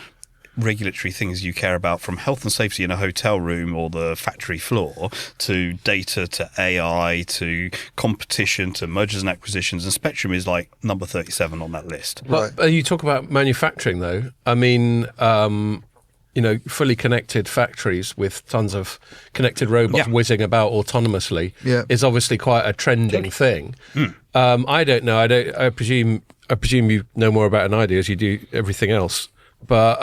regulatory things you care about, from health and safety in a hotel room or the factory floor to data to AI to competition to mergers and acquisitions, and spectrum is like number 37 on that list. But you talk about manufacturing though. I mean, fully connected factories with tons of connected robots whizzing about autonomously is obviously quite a trending thing. I don't know. I presume you know more about it than I do, as you do everything else. But,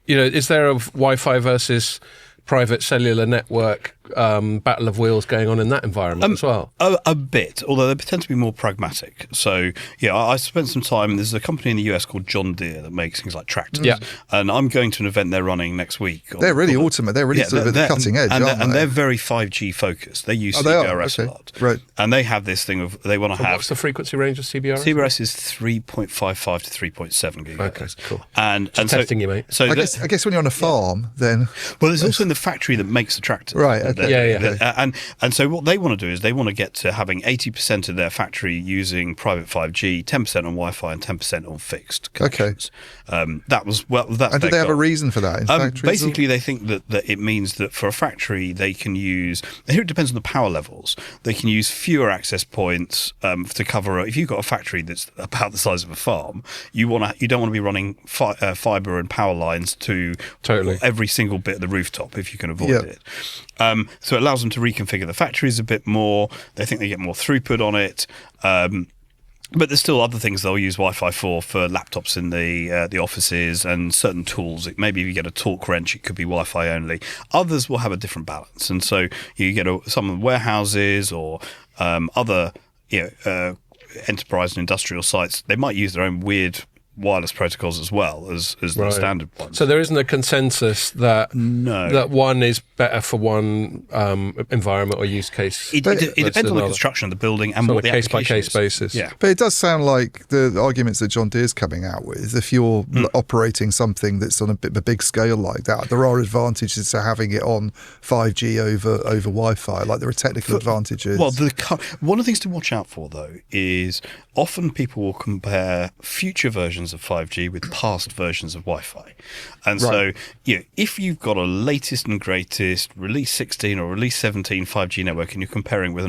is there a Wi-Fi versus private cellular network battle of wheels going on in that environment as well? A bit, although they tend to be more pragmatic. So, I spent some time. There's a company in the US called John Deere that makes things like tractors. Yeah. And I'm going to an event they're running next week. They're really ultimate. They're really sort of the cutting edge, aren't they? And they're very 5G focused. They use CBRS a lot. Right. And they have this thing of, they want to have... What's the frequency range of CBRS? CBRS is 3.55 to 3.7 gigahertz. Okay, cool. And testing you, mate. So I guess when you're on a farm, then... Well, there's also in the factory that makes the tractors. Right, okay. And so what they want to do is they want to get to having 80% of their factory using private 5G, 10% on Wi-Fi, and 10% on fixed connections. Okay. That's and do they have a reason for that in factories? Basically, they think that it means that for a factory, they can use... Here it depends on the power levels. They can use fewer access points to cover... If you've got a factory that's about the size of a farm, you don't want to be running fibre and power lines to every single bit of the rooftop if you can avoid it. So it allows them to reconfigure the factories a bit more. They think they get more throughput on it. But there's still other things they'll use Wi-Fi for laptops in the offices and certain tools. Maybe if you get a torque wrench, it could be Wi-Fi only. Others will have a different balance. And so you get some of the warehouses or other enterprise and industrial sites, they might use their own weird wireless protocols as well as the standard ones. So there isn't a consensus that one is better for one environment or use case. It depends on the construction of the building and what the application is. Case-by-case basis. Yeah. But it does sound like the arguments that John Deere's coming out with, if you're operating something that's on a bit of a big scale like that, there are advantages to having it on 5G over Wi-Fi. Like there are technical advantages. Well, one of the things to watch out for, though, is often people will compare future versions of 5G with past versions of Wi-Fi. And so, if you've got a latest and greatest release 16 or release 17 5G network and you're comparing with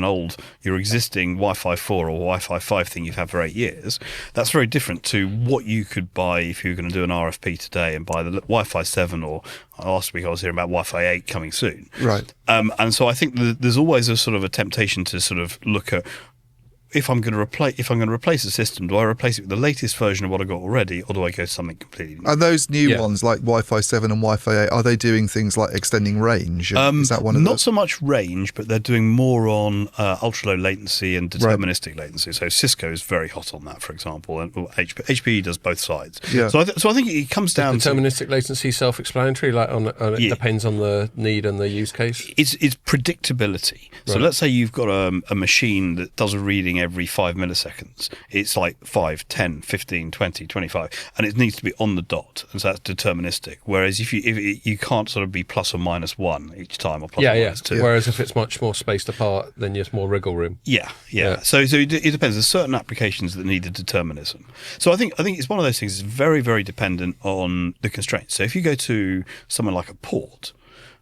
your existing Wi-Fi 4 or Wi-Fi 5 thing you've had for 8 years, that's very different to what you could buy if you were going to do an RFP today and buy the Wi-Fi 7, or last week I was hearing about Wi-Fi 8 coming soon. Right. And so I think there's always a sort of a temptation to sort of look at, if I'm going to replace a system, do I replace it with the latest version of what I got already, or do I go to something completely new? Are those new ones like Wi-Fi 7 and Wi-Fi 8? Are they doing things like extending range? Is that one of not so much range, but they're doing more on ultra low latency and deterministic latency. So Cisco is very hot on that, for example, and HPE does both sides. Yeah. So I think it comes down to deterministic latency, self-explanatory. Like it depends on the need and the use case. It's predictability. So let's say you've got a machine that does a reading every 5 milliseconds. It's like 5, 10, 15, 20, 25, and it needs to be on the dot, and so that's deterministic. Whereas if you can't sort of be plus or minus 1 each time, or plus or minus 2. Whereas if it's much more spaced apart, then there's more wriggle room. Yeah. So it depends. There's certain applications that need the determinism. So I think it's one of those things. It's very, very dependent on the constraints. So if you go to somewhere like a port,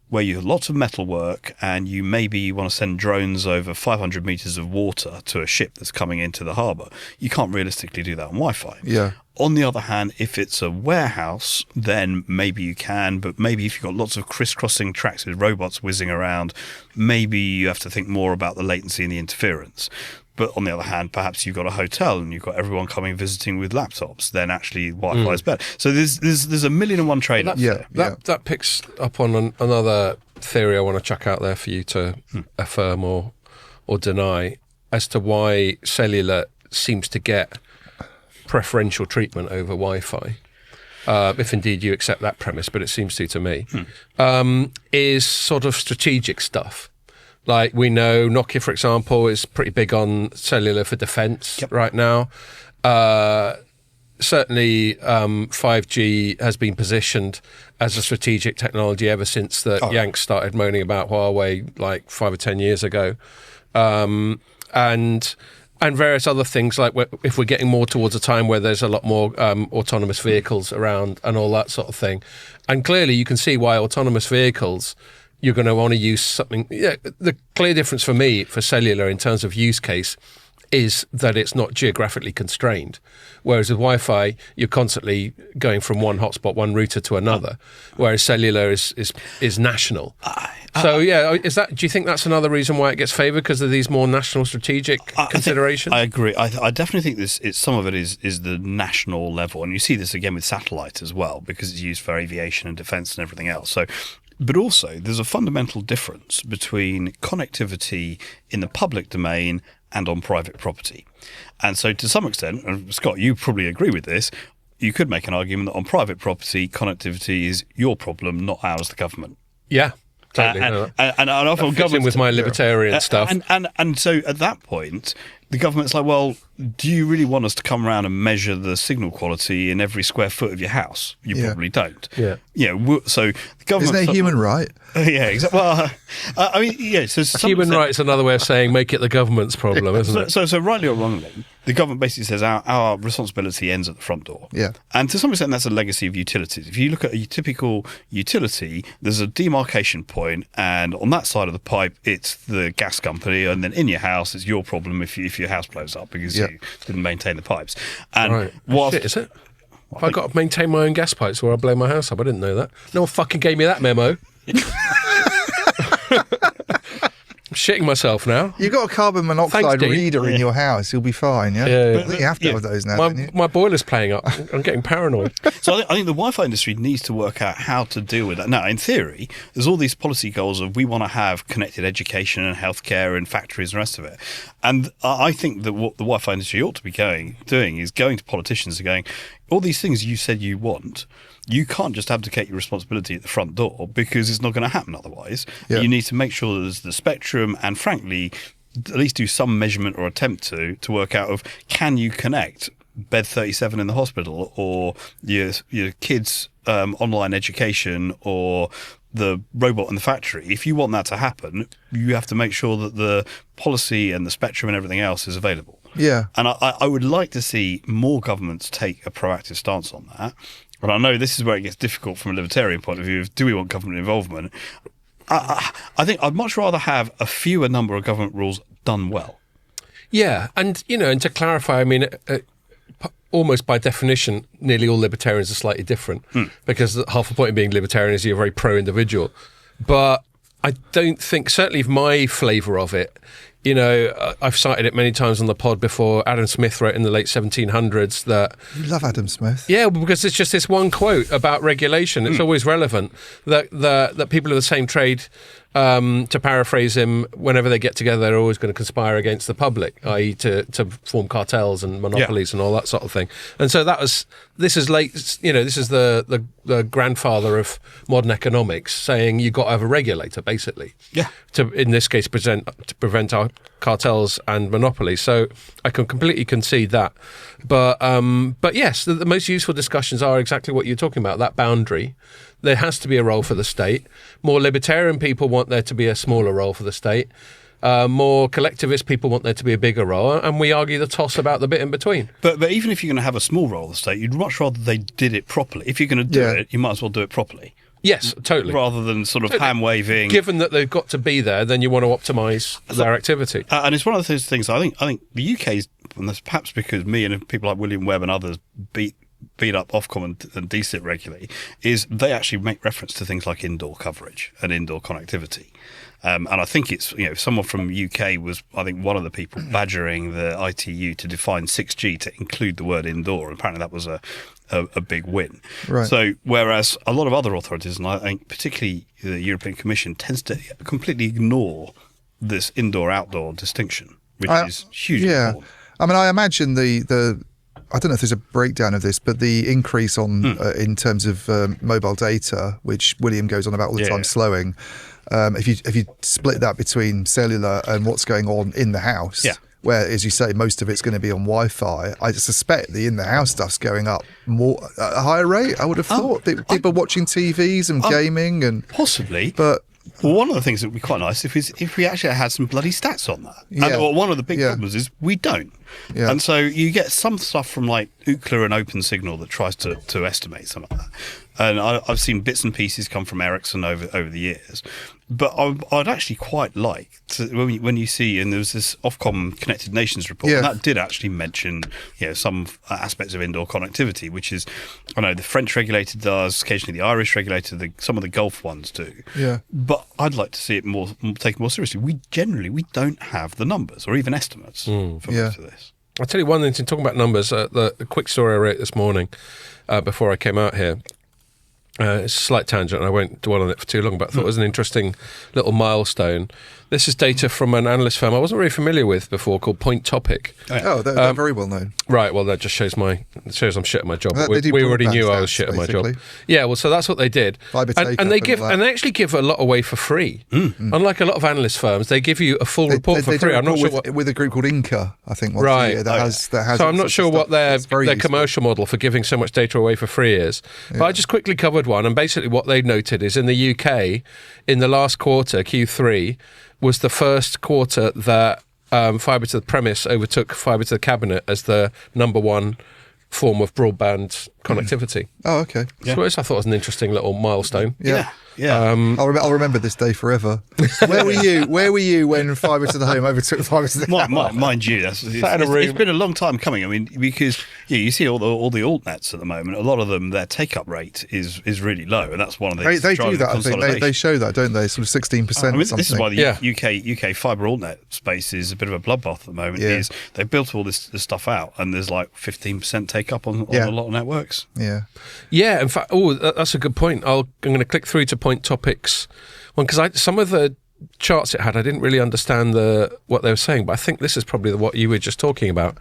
where you have lots of metalwork and you maybe want to send drones over 500 meters of water to a ship that's coming into the harbour, you can't realistically do that on Wi-Fi. Yeah. On the other hand, if it's a warehouse, then maybe you can, but maybe if you've got lots of crisscrossing tracks with robots whizzing around, maybe you have to think more about the latency and the interference. But on the other hand, perhaps you've got a hotel and you've got everyone coming visiting with laptops, then actually Wi-Fi is better. So there's a million and one trade-offs. That picks up on another theory I want to chuck out there for you to affirm or deny as to why cellular seems to get preferential treatment over Wi-Fi, if indeed you accept that premise, but it seems to me, is sort of strategic stuff. Like we know Nokia, for example, is pretty big on cellular for defence right now. Certainly 5G has been positioned as a strategic technology ever since the Yanks started moaning about Huawei like 5 or 10 years ago. And various other things, like if we're getting more towards a time where there's a lot more autonomous vehicles around and all that sort of thing. And clearly you can see why autonomous vehicles, you're going to want to use something. Yeah, the clear difference for me for cellular in terms of use case is that it's not geographically constrained. Whereas with Wi-Fi, you're constantly going from one hotspot, one router to another. Whereas cellular is national. So do you think that's another reason why it gets favoured, because of these more national strategic considerations? I agree. I definitely think some of it is the national level, and you see this again with satellite as well, because it's used for aviation and defence and everything else. So. But also, there's a fundamental difference between connectivity in the public domain and on private property. And so to some extent, and Scott, you probably agree with this, you could make an argument that on private property, connectivity is your problem, not ours, the government. Yeah. Totally. And often government with my libertarian stuff. And so at that point, the government's like, well, do you really want us to come around and measure the signal quality in every square foot of your house? You probably don't. Yeah. So the government. Isn't it a human right? Yeah, exactly. Well, I mean, yeah. So human rights, another way of saying make it the government's problem, isn't it? So rightly or wrongly, the government basically says our responsibility ends at the front door. Yeah. And to some extent, that's a legacy of utilities. If you look at a typical utility, there's a demarcation point, and on that side of the pipe, it's the gas company, and then in your house, it's your problem if your house blows up because you didn't maintain the pipes. And shit, is it? I've got to maintain my own gas pipes or I blow my house up. I didn't know that. No one fucking gave me that memo. I'm shitting myself now. You've got a carbon monoxide reader in your house. You'll be fine, yeah? I think you have to have those now, don't you? My boiler's playing up. I'm getting paranoid. So I think the Wi-Fi industry needs to work out how to deal with that. Now, in theory, there's all these policy goals of we want to have connected education and healthcare and factories and the rest of it. And I think that what the Wi-Fi industry ought to be doing is going to politicians and going, all these things you said you want, you can't just abdicate your responsibility at the front door because it's not going to happen otherwise. Yeah. You need to make sure that there's the spectrum and, frankly, at least do some measurement or attempt to work out of, can you connect bed 37 in the hospital or your kids' online education or the robot in the factory. If you want that to happen, you have to make sure that the policy and the spectrum and everything else is available. Yeah. And I would like to see more governments take a proactive stance on that. And I know this is where it gets difficult from a libertarian point of view of, do we want government involvement? I think I'd much rather have a fewer number of government rules done well. Yeah, and and to clarify, I mean, almost by definition, nearly all libertarians are slightly different because half the point of being libertarian is you're very pro-individual. But I don't think, certainly my flavour of it, I've cited it many times on the pod before. Adam Smith wrote in the late 1700s that... You love Adam Smith. Yeah, because it's just this one quote about regulation. It's always relevant that people of the same trade, to paraphrase him, whenever they get together, they're always going to conspire against the public, i.e. to form cartels and monopolies and all that sort of thing. And so this is the grandfather of modern economics, saying you've got to have a regulator, basically. Yeah. To, in this case, to prevent our cartels and monopolies. So I can completely concede that. But yes, the most useful discussions are exactly what you're talking about, that boundary. There has to be a role for the state. More libertarian people want there to be a smaller role for the state. More collectivist people want there to be a bigger role, and we argue the toss about the bit in between. But even if you're going to have a small role of the state, you'd much rather they did it properly. If you're going to do it, you might as well do it properly. Yes, totally. Rather than sort of hand-waving. Given that they've got to be there, then you want to optimise their activity. And it's one of those things, I think the UK's, and that's perhaps because me and people like William Webb and others beat beat up Ofcom and DSIT regularly is they actually make reference to things like indoor coverage and indoor connectivity. And I think it's, someone from UK was, I think, one of the people badgering the ITU to define 6G to include the word indoor. Apparently that was a big win. Right. So whereas a lot of other authorities, and I think particularly the European Commission, tends to completely ignore this indoor-outdoor distinction, which is hugely important. I mean, I imagine the I don't know if there's a breakdown of this, but the increase on in terms of mobile data, which William goes on about all the time, slowing. If you split that between cellular and what's going on in the house, where, as you say, most of it's going to be on Wi-Fi, I suspect the in-the-house stuff's going up more at a higher rate. I would have thought people watching TVs and gaming and possibly, but. Well, one of the things that would be quite nice if we actually had some bloody stats on that. Yeah. And one of the big problems is we don't. Yeah. And so you get some stuff from like Ookla and OpenSignal that tries to estimate some of that. And I've seen bits and pieces come from Ericsson over the years. But I'd actually quite like to, when you see, and there was this Ofcom Connected Nations report, and that did actually mention some aspects of indoor connectivity, which is, I know the French regulator does, occasionally the Irish regulator, some of the Gulf ones do. Yeah. But I'd like to see it taken more seriously. We don't have the numbers or even estimates for most of this. I'll tell you one thing, talking about numbers, the quick story I wrote this morning before I came out here. It's a slight tangent, and I won't dwell on it for too long, but I thought it was an interesting little milestone. This is data from an analyst firm I wasn't really familiar with before, called Point Topic. Oh, they're very well known. Right, well, that just shows I'm shit at my job. We already knew I was shit at my job. Yeah, well, so that's what they did. And they actually give a lot away for free. Unlike a lot of analyst firms, they give you a full report for free. I'm not sure with a group called Inca, I think. Right. That has so I'm not sure what their commercial model for giving so much data away for free is. But I just quickly covered one, and basically what they noted is in the UK, in the last quarter, Q3, was the first quarter that fibre to the premise overtook fibre to the cabinet as the number one form of broadband connectivity. Oh, okay. So I thought it was an interesting little milestone. Yeah. I'll remember this day forever. Where were you when fibre to the home overtook fibre to the cabinet? Mind you, it's been a long time coming. I mean, because you see all the altnets at the moment. A lot of them, their take-up rate is really low, and that's one of the they do that. I think they show that, don't they? Sort of 16%. I mean, this is why the UK fibre altnet space is a bit of a bloodbath at the moment. Is they built all this stuff out, and there's like 15% take-up on a lot of networks. Yeah. In fact, that's a good point. I'm going to click through to Point Topics one, because some of the charts it had, I didn't really understand what they were saying, but I think this is probably what you were just talking about.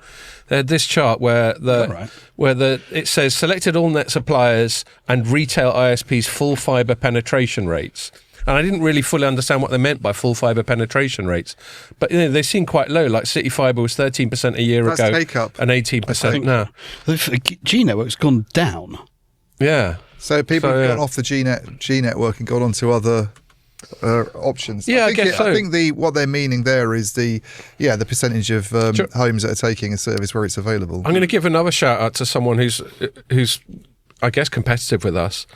They had this chart where it says selected AllNet suppliers and retail ISPs full fibre penetration rates. And I didn't really fully understand what they meant by full fibre penetration rates. But they seem quite low. Like City Fibre was 13% a year ago take-up. And 18% now. G Network's gone down. Yeah. So people have gone off the G network and gone on to other options. Yeah, I guess so. I think what they're meaning there is the percentage of homes that are taking a service where it's available. I'm going to give another shout out to someone who's I guess competitive with us.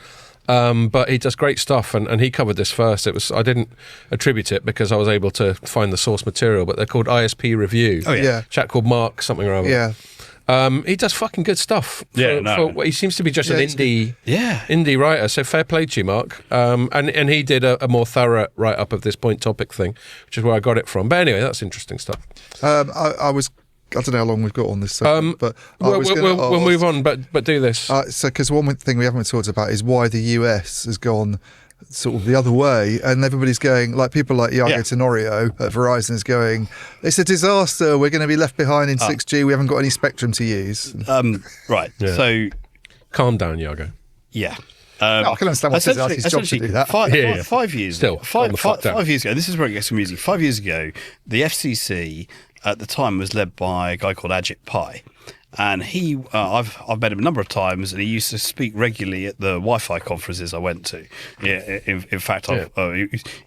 But he does great stuff, and he covered this first. I didn't attribute it because I was able to find the source material, but they're called ISP Review. Oh yeah, chap called Mark something or other. Yeah. He does fucking good stuff. He seems to be just an indie writer. So fair play to you, Mark. And he did a more thorough write up of this Point Topic thing, which is where I got it from. But anyway, that's interesting stuff. I don't know how long we've got on this, but we'll move on. But do this. Because one thing we haven't talked about is why the US has gone sort of the other way, and everybody's going, like people like Iago Tenorio at Verizon is going, it's a disaster, we're going to be left behind in 6G, we haven't got any spectrum to use. Right. Yeah. So calm down, Iago. Yeah. I can understand why it's his job to do that. 5 years ago. 5 years ago, this is where it gets amusing. 5 years ago, the FCC at the time was led by a guy called Ajit Pai. And he, I've met him a number of times, and he used to speak regularly at the Wi-Fi conferences I went to. Yeah, in fact,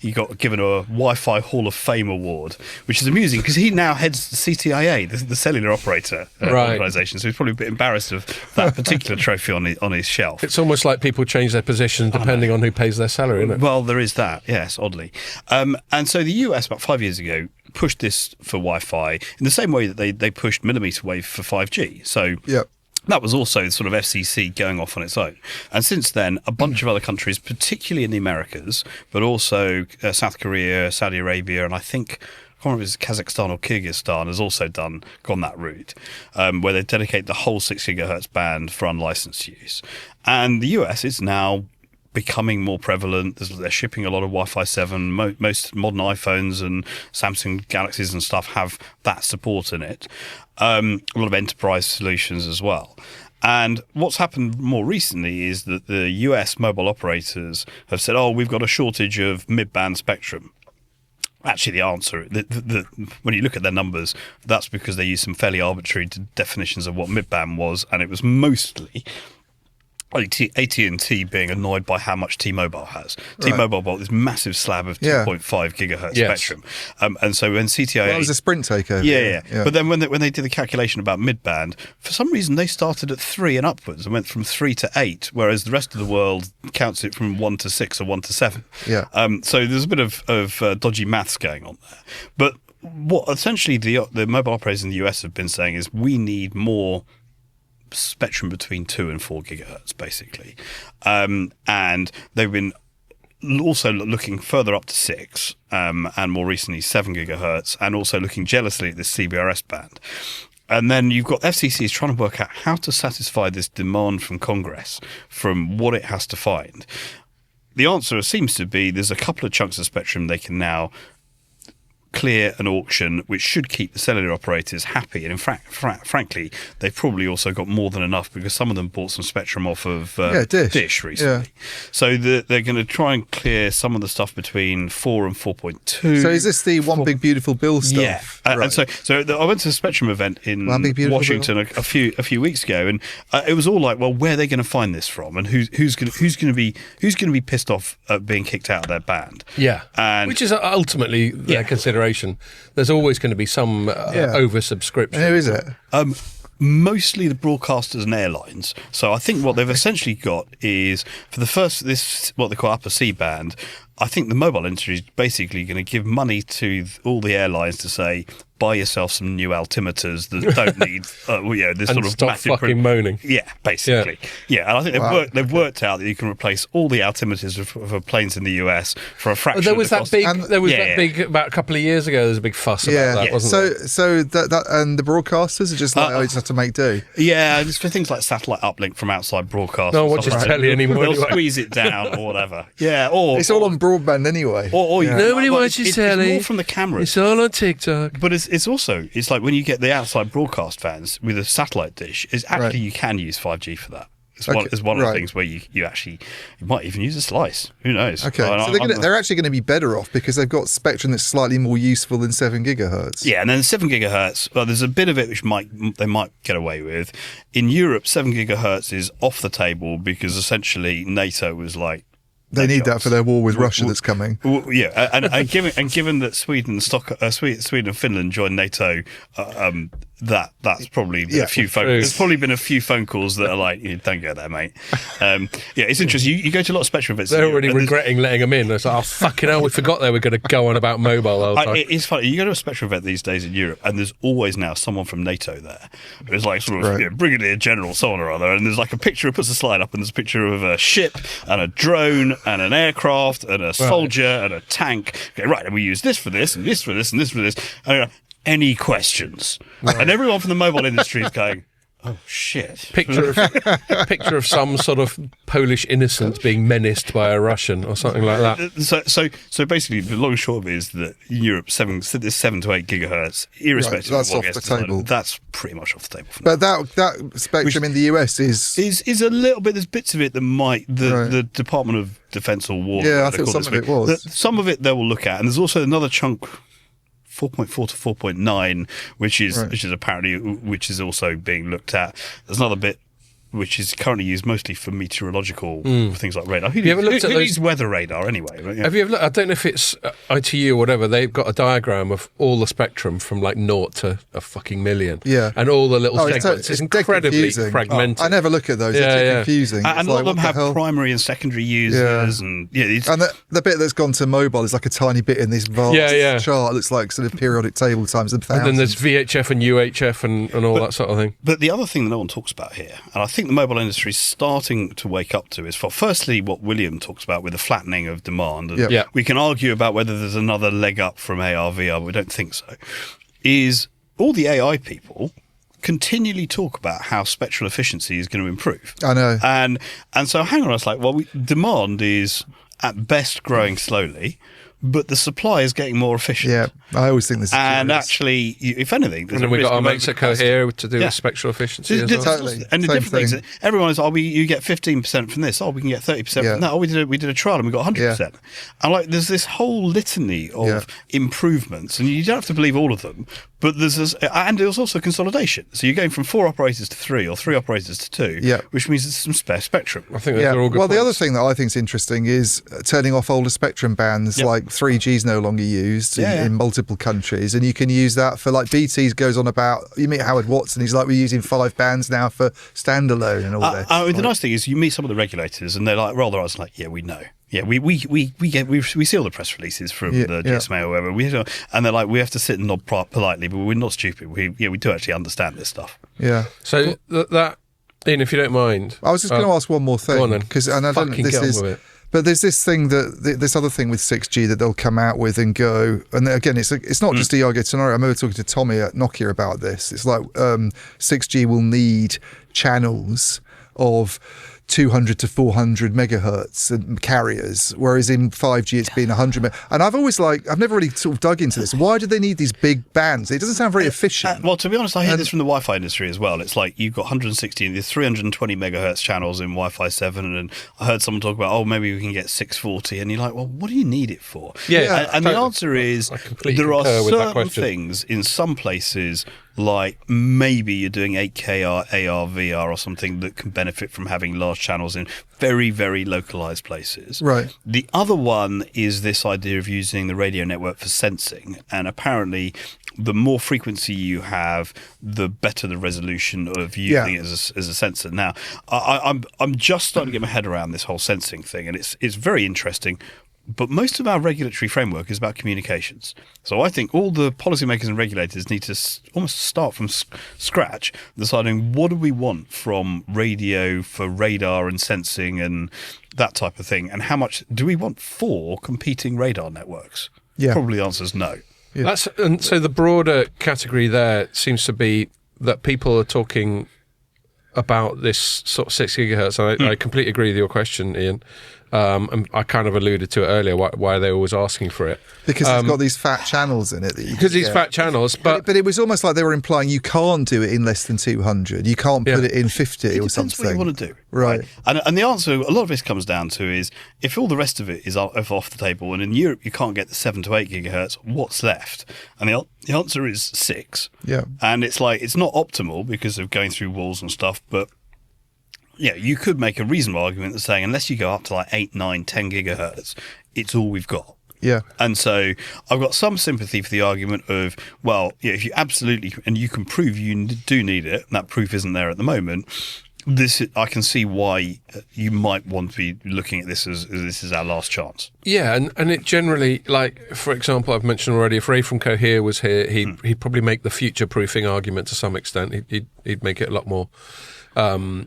he got given a Wi-Fi Hall of Fame award, which is amusing because he now heads the CTIA, the cellular operator organisation. So he's probably a bit embarrassed of that particular trophy on his shelf. It's almost like people change their position depending on who pays their salary, isn't it? Well, there is that, yes, oddly. And so the US about 5 years ago pushed this for Wi-Fi in the same way that they pushed millimeter wave for 5G. So That was also sort of FCC going off on its own. And since then, a bunch of other countries, particularly in the Americas, but also South Korea, Saudi Arabia, and I think, I can't remember if it's Kazakhstan or Kyrgyzstan, has also gone that route, where they dedicate the whole 6 gigahertz band for unlicensed use. And the US is now becoming more prevalent. They're shipping a lot of Wi-Fi 7. Most modern iPhones and Samsung Galaxies and stuff have that support in it. A lot of enterprise solutions as well. And what's happened more recently is that the US mobile operators have said, we've got a shortage of mid-band spectrum. Actually, the answer, when you look at their numbers, that's because they used some fairly arbitrary definitions of what mid-band was, and it was mostly AT&T being annoyed by how much T-Mobile has. Right. T-Mobile bought this massive slab of 2.5 gigahertz spectrum. And so when CTIA... it was a Sprint takeover. Yeah. But then when they did the calculation about mid-band, for some reason they started at 3 and upwards and went from 3 to 8, whereas the rest of the world counts it from 1 to 6 or 1 to 7. Yeah. So there's a bit of dodgy maths going on there. But what essentially the mobile operators in the US have been saying is we need more spectrum between 2 and 4 gigahertz, basically. And they've been also looking further up to 6, and more recently 7 gigahertz, and also looking jealously at this CBRS band. And then you've got FCC is trying to work out how to satisfy this demand from Congress from what it has to find. The answer seems to be there's a couple of chunks of spectrum they can now clear an auction, which should keep the cellular operators happy. And in fact, frankly, they've probably also got more than enough because some of them bought some spectrum off of Dish recently. Yeah. So they're going to try and clear some of the stuff between 4 and 4.2. So is this the One Big Beautiful Bill stuff? Yeah. Right. And so I went to the Spectrum event in Washington a few weeks ago, and it was all like, well, where are they going to find this from, and who's going to be pissed off at being kicked out of their band? Yeah, and which is ultimately their consideration. There's always going to be some oversubscription. Who is it? Mostly the broadcasters and airlines. So I think what they've essentially got is, for the first, what they call upper C band, I think the mobile industry is basically going to give money to all the airlines to say, buy yourself some new altimeters that don't need this and sort of stop massive fucking moaning. Yeah, basically. Yeah, and I think they've worked out that you can replace all the altimeters for planes in the US for a fraction. There was of that the cost. that big about a couple of years ago. There was a big fuss about that, wasn't there? So that and the broadcasters are just like, you just have to make do. Yeah, it's for things like satellite uplink from outside broadcasters. No one watches telly anymore. They'll squeeze it down or whatever. Yeah, or it's all on broadband anyway. Or nobody watches telly. It's more from the camera. It's all on TikTok. But it's also like when you get the outside broadcast fans with a satellite dish, is actually you can use 5G for that. It's one of the things where you might even use a slice. Who knows? Okay, so they're actually going to be better off because they've got spectrum that's slightly more useful than 7 gigahertz. Yeah, and then 7 gigahertz, well, there's a bit of it which they might get away with. In Europe, 7 gigahertz is off the table because essentially NATO was like, they need that for their war with Russia that's coming. Yeah, and given that Sweden and Finland joined NATO, that's probably a few phone. There's probably been a few phone calls that are like, don't go there, mate. It's interesting. You go to a lot of Spectrum events. They're already regretting letting them in. It's like, oh fucking hell, we forgot they were going to go on about mobile the whole time. It's funny. You go to a Spectrum event these days in Europe, and there's always now someone from NATO there. There's like sort of Brigadier General, someone or other, and there's like a picture. It puts a slide up, and there's a picture of a ship and a drone and an aircraft and a soldier and a tank. Okay, right, and we use this for this and this for this and this for this. And any questions? Right. And everyone from the mobile industry is going, oh shit! Picture of some sort of Polish innocent being menaced by a Russian or something like that. So basically, the long and short of it is that in Europe, 7 to 8 gigahertz, irrespective of what gets decided, that's pretty much off the table. But that spectrum in the US is a little bit. There's bits of it that might the Department of Defense or War. Yeah, I think some of it was. Some of it they will look at, and there's also another chunk. 4.4 to 4.9, which is apparently also being looked at. There's another bit which is currently used mostly for meteorological things like radar. Who uses weather radar anyway? Right? Yeah. Have you ever looked? I don't know if it's ITU or whatever. They've got a diagram of all the spectrum from like 0 to a fucking million. Yeah. And all the little segments. It's incredibly fragmented. I never look at those. They're too confusing. And a lot of them have primary and secondary users. And the bit that's gone to mobile is like a tiny bit in this vast chart. It looks like sort of periodic table times 1,000. And then there's VHF and UHF and all that sort of thing. But the other thing that no one talks about here, and I think the mobile industry is starting to wake up to, is firstly what William talks about with the flattening of demand. And we can argue about whether there's another leg up from AR, VR, but we don't think so. Is all the AI people continually talk about how spectral efficiency is going to improve. I know. And so hang on, I was like, well, demand is at best growing slowly, but the supply is getting more efficient. Yeah, I always think this is And curious. Actually, if anything... And then we've got our mates at Cohere to do with spectral efficiency as well. Totally. And the Same different thing. things, everyone is, you get 15% from this, we can get 30% from that, we did a trial and we got 100%. And like, there's this whole litany of improvements, and you don't have to believe all of them, but and there's also consolidation. So you're going from 4 operators to 3 or 3 operators to 2, which means there's some spare spectrum. I think those are all good points. The other thing that I think is interesting is turning off older spectrum bands, like 3G is no longer used in multiple countries, and you can use that for, like, BT goes on about, you meet Howard Watson, he's like, we're using 5 bands now for standalone and all this. The nice thing is you meet some of the regulators and they're like, roll their eyes like, yeah, we know. Yeah, we see all the press releases from the GSMA or whatever, and they're like, we have to sit and nod politely, but we're not stupid. We do actually understand this stuff. Yeah. So that, Ian, if you don't mind, I was just going to ask one more thing. Go on then. Because I don't know Fucking get on with it. But there's this thing this other thing with 6G that they'll come out with and go, and again, it's not just a Yago scenario. I remember talking to Tommy at Nokia about this. It's like 6G will need channels of 200 to 400 megahertz and carriers, whereas in 5G it's been 100 and I've never really sort of dug into this. Why do they need these big bands? It doesn't sound very efficient. Well, to be honest, I hear this from the Wi-Fi industry as well. It's like you've got 160 and there's 320 megahertz channels in Wi-Fi 7, and I heard someone talk about, maybe we can get 640, and you're like, well, what do you need it for? And the answer is there are certain things in some places, like maybe you're doing 8K AR, VR or something that can benefit from having large channels in very, very localized places. Right. The other one is this idea of using the radio network for sensing, and apparently the more frequency you have, the better the resolution of using it as a sensor. Now, I'm just starting to get my head around this whole sensing thing, and it's very interesting. But most of our regulatory framework is about communications. So I think all the policymakers and regulators need to almost start from scratch, deciding what do we want from radio for radar and sensing and that type of thing, and how much do we want for competing radar networks? Yeah. Probably the answer is no. Yeah. And so the broader category there seems to be that people are talking about this sort of 6 gigahertz. And I completely agree with your question, Ian. And I kind of alluded to it earlier, why they're always asking for it. Because it's got these fat channels in it. Because these fat channels. But it was almost like they were implying you can't do it in less than 200. You can't put it in 50 or something. Depends what you want to do. Right. And the answer, a lot of this comes down to is, if all the rest of it is off the table, and in Europe you can't get the 7 to 8 gigahertz, what's left? And the answer is 6. Yeah. And it's like, it's not optimal because of going through walls and stuff, but you could make a reasonable argument that's saying unless you go up to like 8, 9, 10 gigahertz, it's all we've got. Yeah. And so I've got some sympathy for the argument of, if you absolutely, and you can prove you do need it, and that proof isn't there at the moment, I can see why you might want to be looking at this as this is our last chance. Yeah, and it generally, like, for example, I've mentioned already, if Ray from Cohere was here, he'd probably make the future-proofing argument to some extent. He'd make it a lot more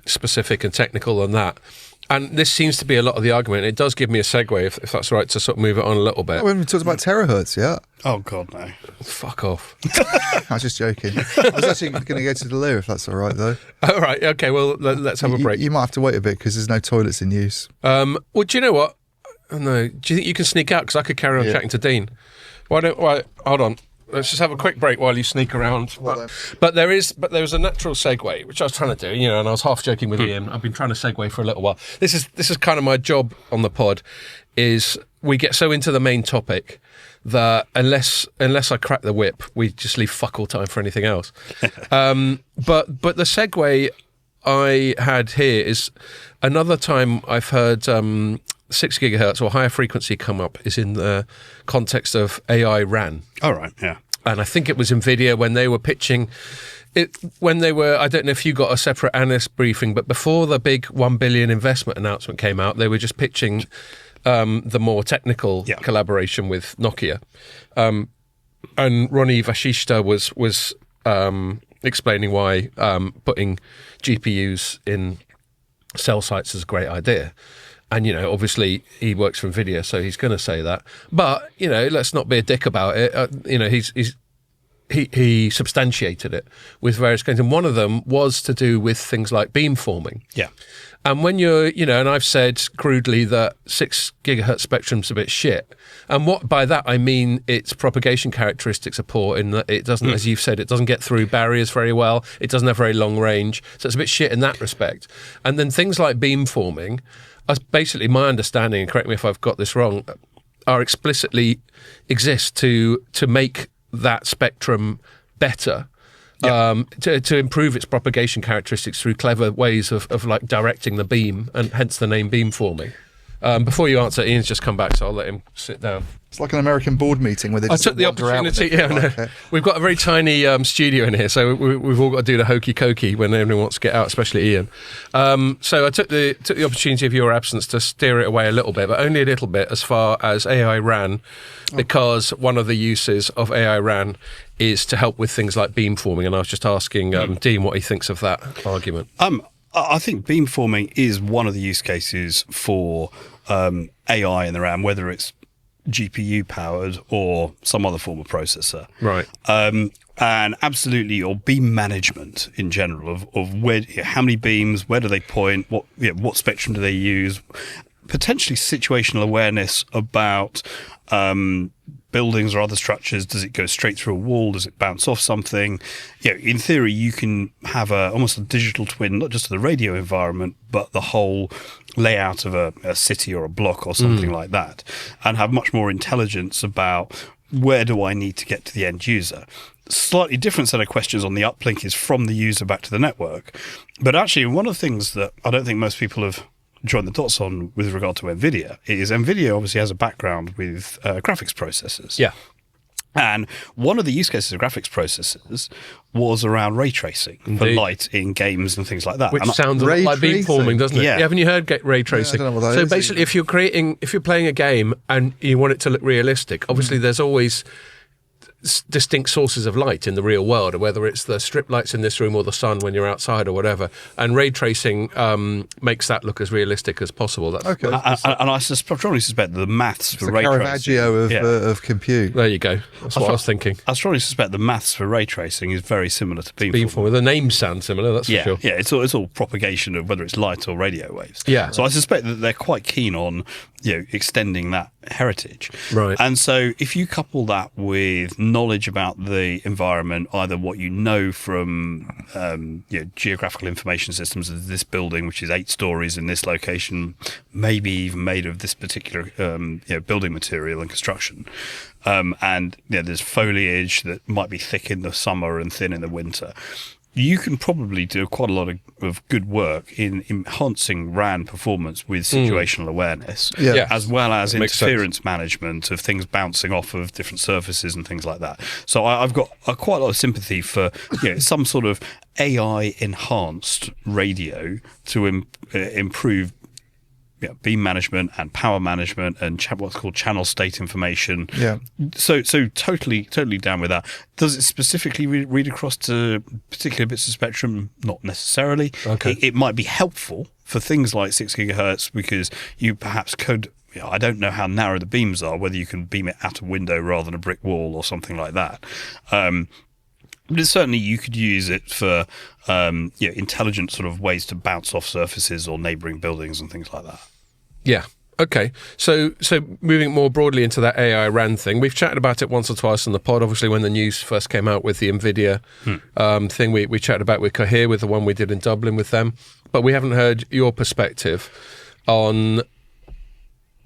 specific and technical than that. And this seems to be a lot of the argument. It does give me a segue, if that's right, to sort of move it on a little bit. We haven't talked about terahertz yet. Oh, God, no. Fuck off. I was just joking. I was actually going to go to the loo, if that's all right, though. All right, okay, well, let's have a break. You might have to wait a bit, because there's no toilets in use. Well, do you know what? No. Do you think you can sneak out? Because I could carry on chatting to Dean. Hold on. Let's just have a quick break while you sneak around. But there was a natural segue, which I was trying to do, and I was half joking with Ian. I've been trying to segue for a little while. This is kind of my job on the pod, is we get so into the main topic that unless I crack the whip, we just leave fuck all time for anything else. But the segue, I had here is another time I've heard 6 gigahertz or higher frequency come up is in the context of AI RAN. All right, yeah. And I think it was NVIDIA when they were pitching it, I don't know if you got a separate analyst briefing, but before the big 1 billion investment announcement came out, they were just pitching the more technical collaboration with Nokia. And Ronnie Vashishta was explaining why putting GPUs in cell sites is a great idea. And, obviously he works for NVIDIA, so he's going to say that. But, let's not be a dick about it. He substantiated it with various kinds. And one of them was to do with things like beamforming. Yeah. And when you're, and I've said crudely that 6 gigahertz spectrum's a bit shit. And what by that I mean its propagation characteristics are poor in that it doesn't, as you've said, it doesn't get through barriers very well. It doesn't have very long range. So it's a bit shit in that respect. And then things like beamforming, basically my understanding, and correct me if I've got this wrong, are explicitly exist to make that spectrum better. To improve its propagation characteristics through clever ways of like directing the beam, and hence the name beamforming. Before you answer, Ian's just come back, so I'll let him sit down. It's like an American board meeting where they just I took the opportunity. We've got a very tiny studio in here, so we've all got to do the hokey cokey when everyone wants to get out, especially Ian. So I took the opportunity of your absence to steer it away a little bit, but only a little bit as far as AI RAN, because one of the uses of AI RAN is to help with things like beamforming, and I was just asking Dean what he thinks of that argument. I think beamforming is one of the use cases for AI in the RAM, whether it's GPU powered or some other form of processor. Right. And absolutely, or beam management in general of where, how many beams, where do they point, what spectrum do they use, potentially situational awareness about buildings or other structures. Does it go straight through a wall? Does it bounce off something? In theory, you can have almost a digital twin, not just of the radio environment, but the whole layout of a city or a block or something like that, and have much more intelligence about where do I need to get to the end user. Slightly different set of questions on the uplink is from the user back to the network. But actually, one of the things that I don't think most people have joined the dots on with regard to NVIDIA is NVIDIA obviously has a background with graphics processors. Yeah. And one of the use cases of graphics processors was around ray tracing for light in games and things like that. Which sounds a lot like beamforming, doesn't it? Yeah. Haven't you heard ray tracing? I don't know what that so is basically, if you're playing a game and you want it to look realistic, obviously there's always distinct sources of light in the real world, whether it's the strip lights in this room or the sun when you're outside or whatever. And ray tracing makes that look as realistic as possible. That's, okay. And I strongly suspect that the maths for ray tracing... Caravaggio of compute. There you go. That's what I was thinking. I strongly suspect the maths for ray tracing is very similar to beamforming. The names sound similar, that's for sure. Yeah, it's all propagation of whether it's light or radio waves. Yeah. So I suspect that they're quite keen on extending that heritage. Right. And so if you couple that with knowledge about the environment, either what you know from geographical information systems of this building, which is 8 stories in this location, maybe even made of this particular building material and construction, and there's foliage that might be thick in the summer and thin in the winter, you can probably do quite a lot of good work in enhancing RAN performance with situational awareness, as well as interference management of things bouncing off of different surfaces and things like that. So I've got quite a lot of sympathy for some sort of AI-enhanced radio to improve beam management and power management and what's called channel state information. Yeah. So totally down with that. Does it specifically read across to particular bits of spectrum? Not necessarily. Okay. It might be helpful for things like 6 gigahertz because you perhaps could. I don't know how narrow the beams are, whether you can beam it at a window rather than a brick wall or something like that. But certainly you could use it for intelligent sort of ways to bounce off surfaces or neighbouring buildings and things like that. Yeah. Okay. So moving more broadly into that AI RAN thing, we've chatted about it once or twice on the pod. Obviously, when the news first came out with the NVIDIA thing, we chatted about with Cohere, with the one we did in Dublin with them. But we haven't heard your perspective on...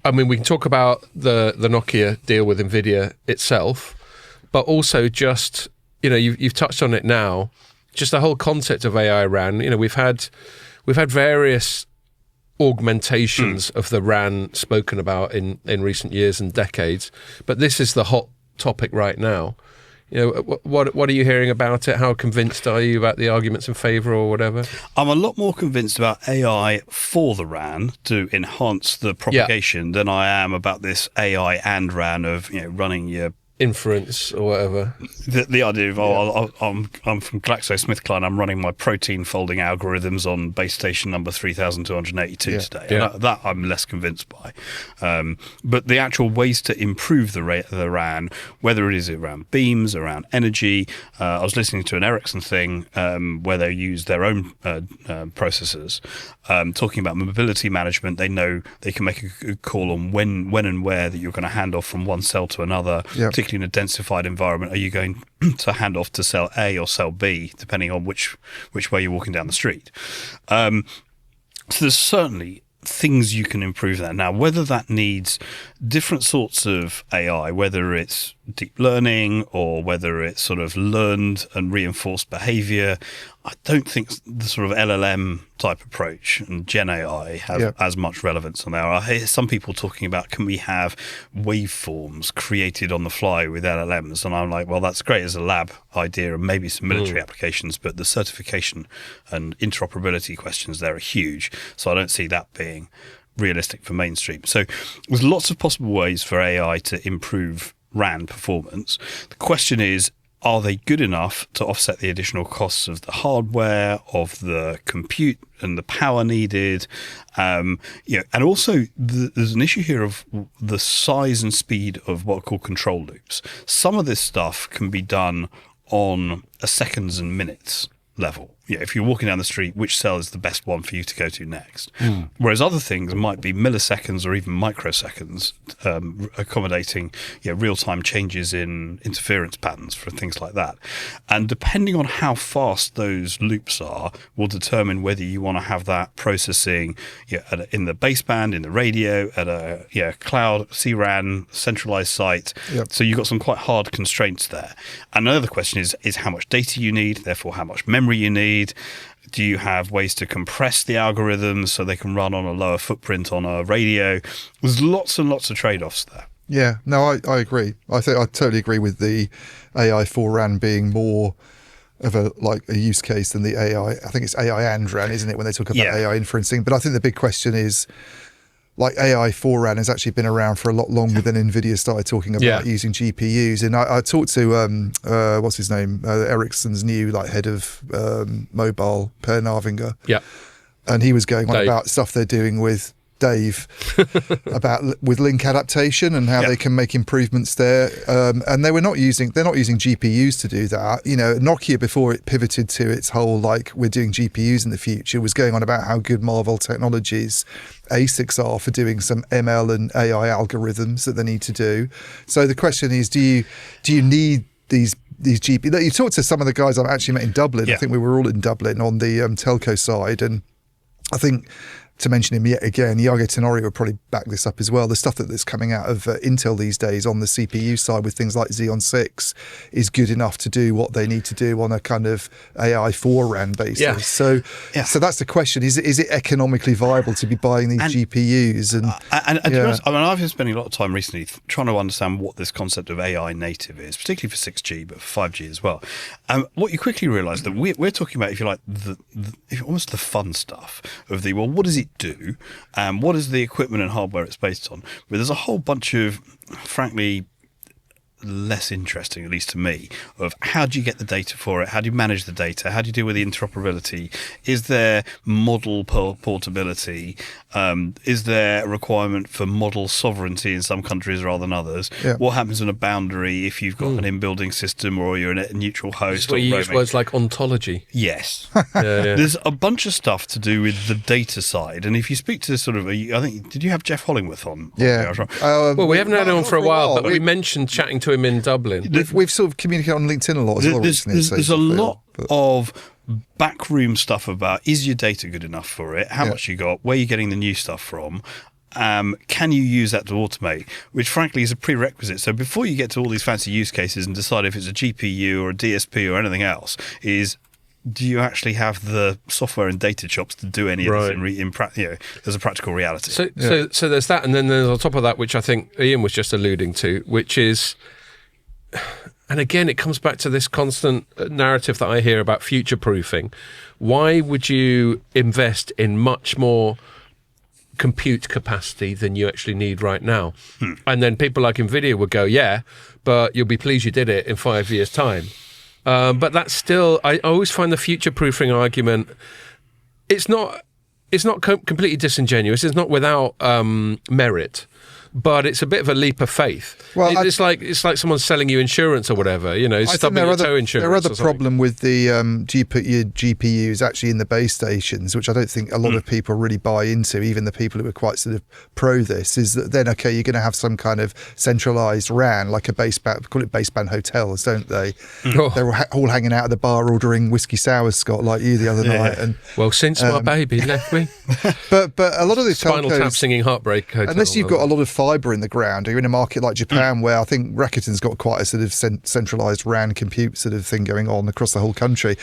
I mean, we can talk about the Nokia deal with NVIDIA itself, but also just... you've touched on it now. just the whole concept of AI RAN. We've had various augmentations of the RAN spoken about in recent years and decades, but this is the hot topic right now. What are you hearing about it? How convinced are you about the arguments in favour or whatever? I'm a lot more convinced about AI for the RAN to enhance the propagation than I am about this AI and RAN of running your inference or whatever. The idea of I'm from GlaxoSmithKline. I'm running my protein folding algorithms on base station number 3282 today. Yeah. That I'm less convinced by. But the actual ways to improve the RAN, whether it is around beams, around energy. I was listening to an Ericsson thing where they use their own processors, talking about mobility management. They know they can make a good call on when and where that you're going to hand off from one cell to another, particularly in a densified environment. Are you going to hand off to cell A or cell B, depending on which way you're walking down the street? So there's certainly things you can improve there. Now, whether that needs different sorts of AI, whether it's deep learning or whether it's sort of learned and reinforced behavior, I don't think the sort of LLM type approach and Gen AI have as much relevance on there. I hear some people talking about, can we have waveforms created on the fly with LLMs? And I'm like, well, that's great as a lab idea and maybe some military applications, but the certification and interoperability questions there are huge. So I don't see that being realistic for mainstream. So there's lots of possible ways for AI to improve RAN performance. The question is, are they good enough to offset the additional costs of the hardware, of the compute and the power needed? And also there's an issue here of the size and speed of what are called control loops. Some of this stuff can be done on a seconds and minutes level. If you're walking down the street, which cell is the best one for you to go to next? Whereas other things might be milliseconds or even microseconds, accommodating real-time changes in interference patterns for things like that. And depending on how fast those loops are will determine whether you want to have that processing in the baseband, in the radio, at a cloud, CRAN, centralized site. So you've got some quite hard constraints there. And another question is how much data you need, therefore how much memory you need. Do you have ways to compress the algorithms so they can run on a lower footprint on a radio? There's lots and lots of trade-offs there. Yeah, no, I agree. I totally agree with the AI for RAN being more of a use case than the AI. I think it's AI and RAN, isn't it, when they talk about AI inferencing? But I think the big question is, AI for RAN has actually been around for a lot longer than NVIDIA started talking about using GPUs. And I talked to, what's his name, Ericsson's new head of mobile, Per Narvinger. Yeah. And he was going on about stuff they're doing with Dave with link adaptation and how they can make improvements there. And they're not using GPUs to do that. Nokia, before it pivoted to its whole we're doing GPUs in the future, was going on about how good Marvell Technologies ASICs are for doing some ML and AI algorithms that they need to do. So the question is, do you need these GPUs? You talked to some of the guys I've actually met in Dublin. I think we were all in Dublin on the telco side, and I think, to mention him yet again, Iago Tenorio would probably back this up as well. The stuff that's coming out of Intel these days on the CPU side with things like Xeon 6 is good enough to do what they need to do on a kind of AI for RAN basis. Yeah. So that's the question. Is it economically viable to be buying these GPUs? And to be honest, I've been spending a lot of time recently trying to understand what this concept of AI native is, particularly for 6G, but for 5G as well. What you quickly realise that we're talking about, if you like, almost the fun stuff of what does it do, what is the equipment and hardware it's based on, but there's a whole bunch of, frankly, less interesting, at least to me, of how do you get the data for it, how do you manage the data, how do you deal with the interoperability, is there model portability, is there a requirement for model sovereignty in some countries rather than others, what happens in a boundary if you've got an in-building system or you're in a neutral host. Where you use words like ontology. Yes. There's a bunch of stuff to do with the data side, and if you speak to I think, did you have Jeff Hollingworth on? Well, we haven't had him on for a while, but we mentioned chatting to him in Dublin. We've sort of communicated on LinkedIn a lot as well recently. There's a lot of backroom stuff about, is your data good enough for it? How much you got? Where are you getting the new stuff from? Can you use that to automate? Which frankly is a prerequisite. So before you get to all these fancy use cases and decide if it's a GPU or a DSP or anything else, is do you actually have the software and data chops to do any of this as a practical reality? So there's that, and then there's on top of that, which I think Ian was just alluding to, which is, and again, it comes back to this constant narrative that I hear about future-proofing. Why would you invest in much more compute capacity than you actually need right now? And then people like NVIDIA would go, yeah, but you'll be pleased you did it in 5 years' time. But that's still, I always find the future-proofing argument, it's not completely disingenuous. It's not without merit, but it's a bit of a leap of faith. Well, it's like someone selling you insurance or whatever, stubbing your toe insurance. There are other problem with the do you put your GPUs actually in the base stations, which I don't think a lot of people really buy into, even the people who are quite sort of pro this, is that then, okay, you're going to have some kind of centralised RAN, like a baseband, call it baseband hotels, don't they? They're all hanging out at the bar ordering whiskey sours, Scott, like you the other night. And well, since my baby left me. But a lot of these Spinal Tap singing Heartbreak Hotel, unless you've got a lot of fibre in the ground, or you're in a market like Japan, where I think Rakuten's got quite a sort of centralised RAN compute sort of thing going on across the whole country.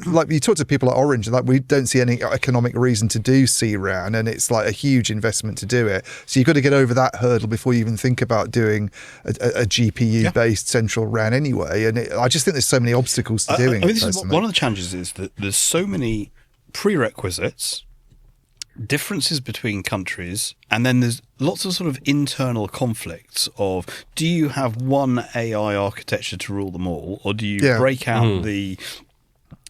Like you talk to people like Orange, like we don't see any economic reason to do C-RAN, and it's like a huge investment to do it. So you've got to get over that hurdle before you even think about doing a GPU-based central RAN anyway. And I just think there's so many obstacles to doing it. One of the challenges is that there's so many prerequisites, differences between countries, and then there's lots of sort of internal conflicts of, do you have one AI architecture to rule them all, or do you break out the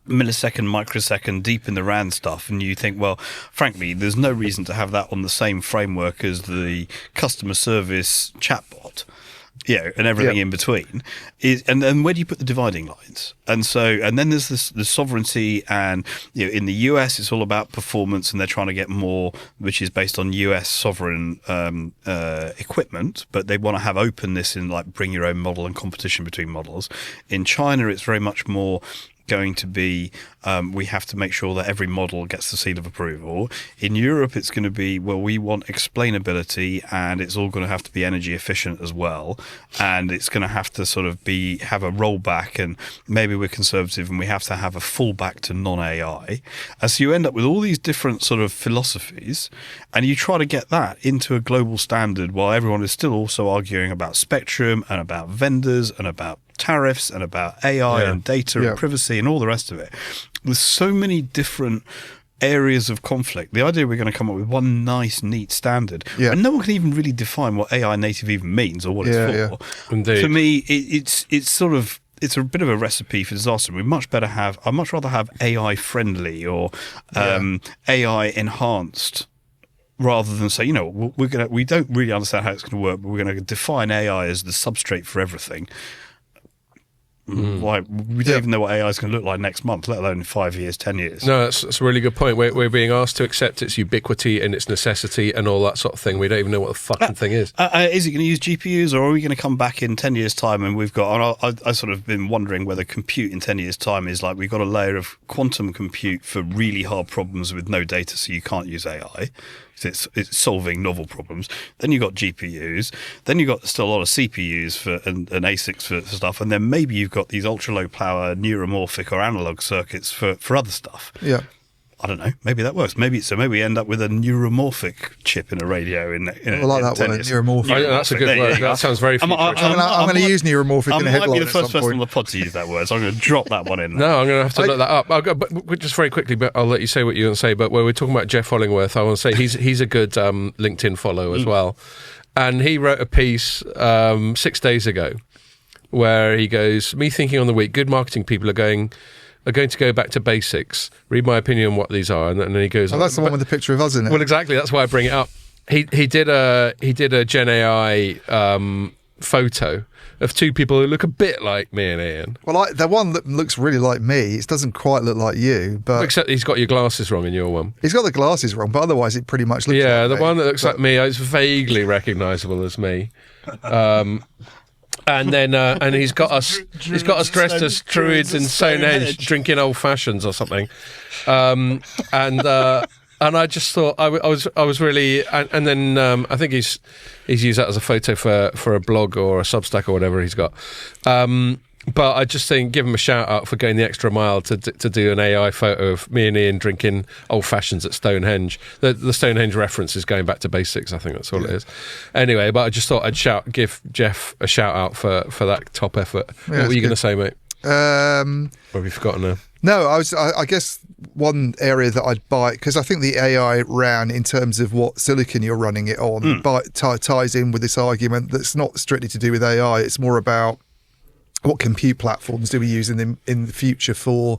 millisecond, microsecond, deep in the RAN stuff, and you think, well, frankly, there's no reason to have that on the same framework as the customer service chatbot. And everything in between and then where do you put the dividing lines? And then there's the sovereignty, and in the US it's all about performance, and they're trying to get more, which is based on US sovereign equipment, but they want to have openness in like bring your own model and competition between models. In China, it's very much more going to be we have to make sure that every model gets the seal of approval. In Europe, it's going to be, well, we want explainability, and it's all going to have to be energy efficient as well, and it's going to have to sort of have a rollback, and maybe we're conservative and we have to have a fallback to non-AI. And so you end up with all these different sort of philosophies, and you try to get that into a global standard while everyone is still also arguing about spectrum and about vendors and about tariffs and about AI and data and privacy and all the rest of it. There's so many different areas of conflict. The idea we're going to come up with one nice, neat standard, and no one can even really define what AI native even means or what it's for. Indeed. For me, it's a bit of a recipe for disaster. I'd much rather have AI friendly or AI enhanced, rather than say, we don't really understand how it's going to work, but we're going to define AI as the substrate for everything. Why we don't even know what AI is going to look like next month, let alone in 5 years, 10 years. No, that's a really good point. We're being asked to accept its ubiquity and its necessity and all that sort of thing. We don't even know what the fucking thing is. Is it going to use GPUs, or are we going to come back in 10 years' time and we've got? I sort of been wondering whether compute in 10 years' time is like we've got a layer of quantum compute for really hard problems with no data, so you can't use AI. It's solving novel problems. Then you've got GPUs. Then you've got still a lot of CPUs and ASICs for stuff. And then maybe you've got these ultra low power neuromorphic or analog circuits for other stuff. Yeah. I don't know. Maybe that works. Maybe we end up with a neuromorphic chip in a radio. I like that one. Neuromorphic. That's a good word. That sounds very futuristic. I'm going to use neuromorphic in a headline. I might be the first person on the pod to use that word, so I'm going to drop that one in. No, I'm going to have to look that up. But just very quickly, but I'll let you say what you want to say. But when we're talking about Jeff Hollingworth, I want to say he's a good LinkedIn follow as well, and he wrote a piece 6 days ago where he goes, "Me thinking on the week, good marketing people are going to go back to basics. Read my opinion on what these are," and then he goes. Oh, that's the one with the picture of us in it. Well, exactly. That's why I bring it up. He did a Gen AI photo of two people who look a bit like me and Ian. Well, the one that looks really like me, it doesn't quite look like you, but except he's got your glasses wrong in your one. He's got the glasses wrong, but otherwise it pretty much looks. Yeah, like the me. one that looks like me is vaguely recognisable as me. And then and he's got us dressed as druids in Stonehenge drinking old fashions or something, and I just thought I was really, and then I think he's used that as a photo for a blog or a Substack or whatever he's got. But I just think give him a shout out for going the extra mile to do an AI photo of me and Ian drinking old fashions at Stonehenge. The Stonehenge reference is going back to basics. I think that's all it is. Anyway, but I just thought I'd give Jeff a shout out for that top effort. Yeah, what were you going to say, mate? Or have you forgotten now? No, I guess one area that I'd buy, because I think the AI ran in terms of what silicon you're running it on, ties in with this argument that's not strictly to do with AI. It's more about what compute platforms do we use in the future for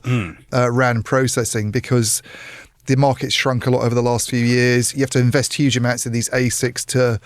RAN processing, because the market's shrunk a lot over the last few years. You have to invest huge amounts in these ASICs to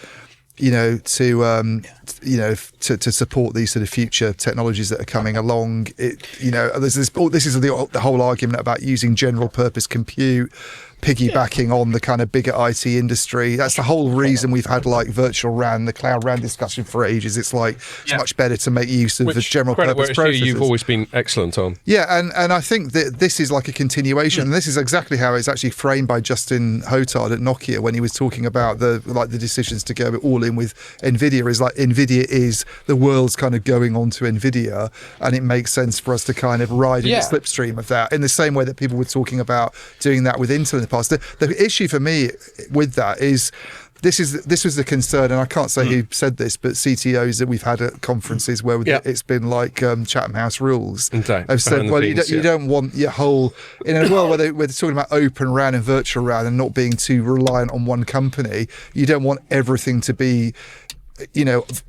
support these sort of future technologies that are coming along. This is the whole argument about using general purpose compute, piggybacking on the kind of bigger IT industry. That's the whole reason we've had like virtual RAN, the cloud RAN discussion for ages. It's like it's much better to make use of the general purpose processors. You've always been excellent on. Yeah, and I think that this is like a continuation. And this is exactly how it's actually framed by Justin Hotard at Nokia when he was talking about the decisions to go all in with NVIDIA. Is like NVIDIA is the world's kind of going on to NVIDIA, and it makes sense for us to kind of ride in the slipstream of that, in the same way that people were talking about doing that with Intel in the past. The issue for me with that is this was the concern, and I can't say who said this, but CTOs that we've had at conferences where it's been like Chatham House rules have said, well, you don't want your whole, in a world where they're talking about open RAN and virtual RAN and not being too reliant on one company, you don't want everything to be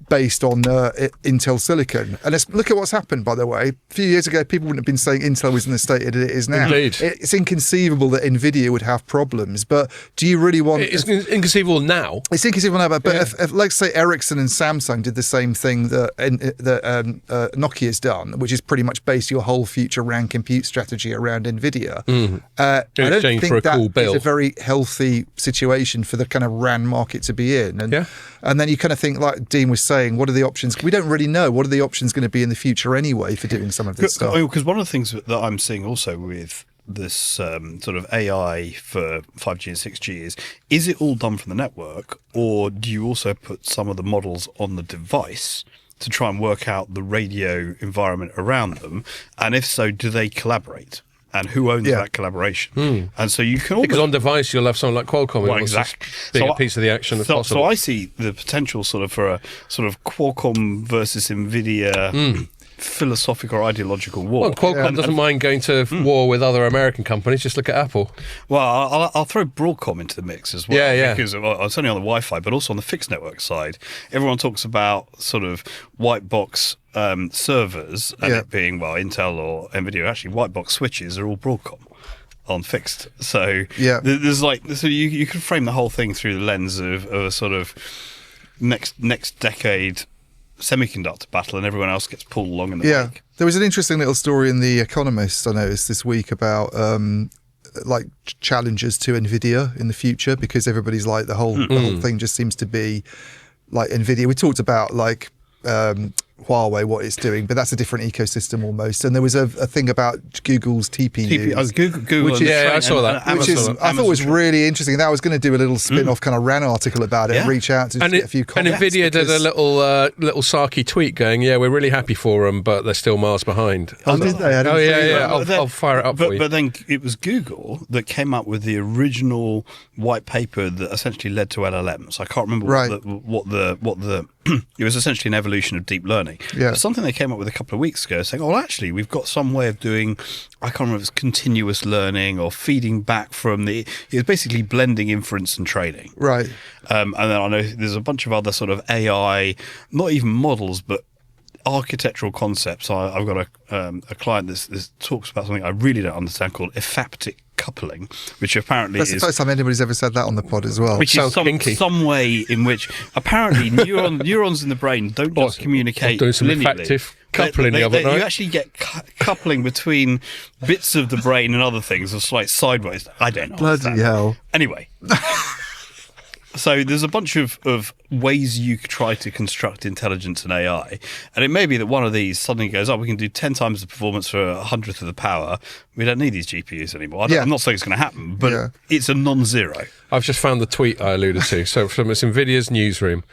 based on Intel silicon. And let's look at what's happened, by the way. A few years ago, people wouldn't have been saying Intel was in the state that it is now. Indeed. It's inconceivable that NVIDIA would have problems, but do you really want... It's inconceivable now. It's inconceivable now, but if let's say Ericsson and Samsung did the same thing that Nokia's done, which is pretty much base your whole future RAN compute strategy around NVIDIA, I don't think for a cool bill. is a very healthy situation for the kind of RAN market to be in. And then you kind of think, like Dean was saying, what are the options? We don't really know. What are the options going to be in the future anyway for doing some of this stuff? Because one of the things that I'm seeing also with this sort of AI for 5G and 6G is it all done from the network, or do you also put some of the models on the device to try and work out the radio environment around them? And if so, do they collaborate? And who owns that collaboration? And so you can... Because on device, you'll have someone like Qualcomm. Well, exactly. Being a piece of the action as possible. So I see the potential sort of for a sort of Qualcomm versus NVIDIA philosophical or ideological war. Well, Qualcomm doesn't mind going to war with other American companies. Just look at Apple. Well, I'll throw Broadcom into the mix as well. Yeah. Because it's only on the Wi-Fi, but also on the fixed network side. Everyone talks about sort of white box servers, and it being, Intel or NVIDIA. Actually, white box switches are all Broadcom on fixed. So there's so you can frame the whole thing through the lens of a sort of next decade semiconductor battle, and everyone else gets pulled along in the wake. There was an interesting little story in The Economist I noticed this week about like challenges to NVIDIA in the future, because everybody's like the whole thing just seems to be like NVIDIA. We talked about like Huawei, what it's doing, but that's a different ecosystem almost. And there was a thing about Google's TPU. Google which is, I saw that. Which is, I thought was really interesting. That I was going to do a little spin-off kind of RAN article about it and reach out to get a few comments. And NVIDIA did a little sarky tweet going, we're really happy for them, but they're still miles behind. Oh, did they? I'll fire it up for you. But then it was Google that came up with the original white paper that essentially led to LLMs. I can't remember what the it was essentially an evolution of deep learning. Something they came up with a couple of weeks ago saying, actually, we've got some way of doing, I can't remember if it's continuous learning or feeding back from it was basically blending inference and training. Right. And then I know there's a bunch of other sort of AI, not even models, but architectural concepts. I've got a client that talks about something I really don't understand called ephaptic coupling, which apparently that's the first time anybody's ever said that on the pod as well. Which is some way in which apparently neurons in the brain don't just communicate doing some linearly. Ephaptic coupling the other night. You actually get coupling between bits of the brain and other things, or like sideways. I don't know. Bloody hell. Anyway. So there's a bunch of ways you could try to construct intelligence and AI, and it may be that one of these suddenly goes, we can do 10 times the performance for 100th of the power. We don't need these GPUs anymore. I'm not saying it's going to happen, but it's a non-zero. I've just found the tweet I alluded to. So from it's NVIDIA's newsroom,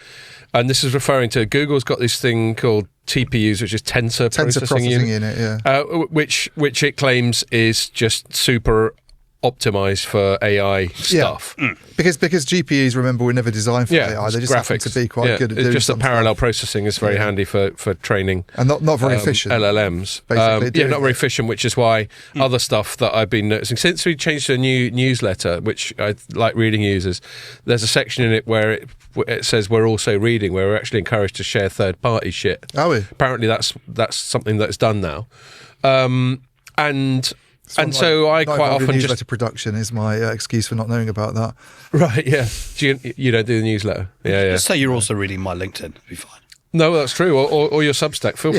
and this is referring to Google's got this thing called TPUs, which is tensor processing unit, yeah. which it claims is just super optimized for AI stuff. Yeah. Because GPUs, remember, were never designed for AI. They just happen to be quite good at doing it's just that parallel stuff. processing is very handy for training. And not very efficient. LLMs. Basically, not very efficient, which is why other stuff that I've been noticing, since we changed to a new newsletter, which I like reading users, there's a section in it where it says we're also reading, where we're actually encouraged to share third-party shit. Are we? Apparently that's something that's done now. So I quite often newsletter production is my excuse for not knowing about that. Right, yeah. You don't do the newsletter? Yeah. Just say you're also reading my LinkedIn. It'll be fine. No, that's true. Or your Substack. Feel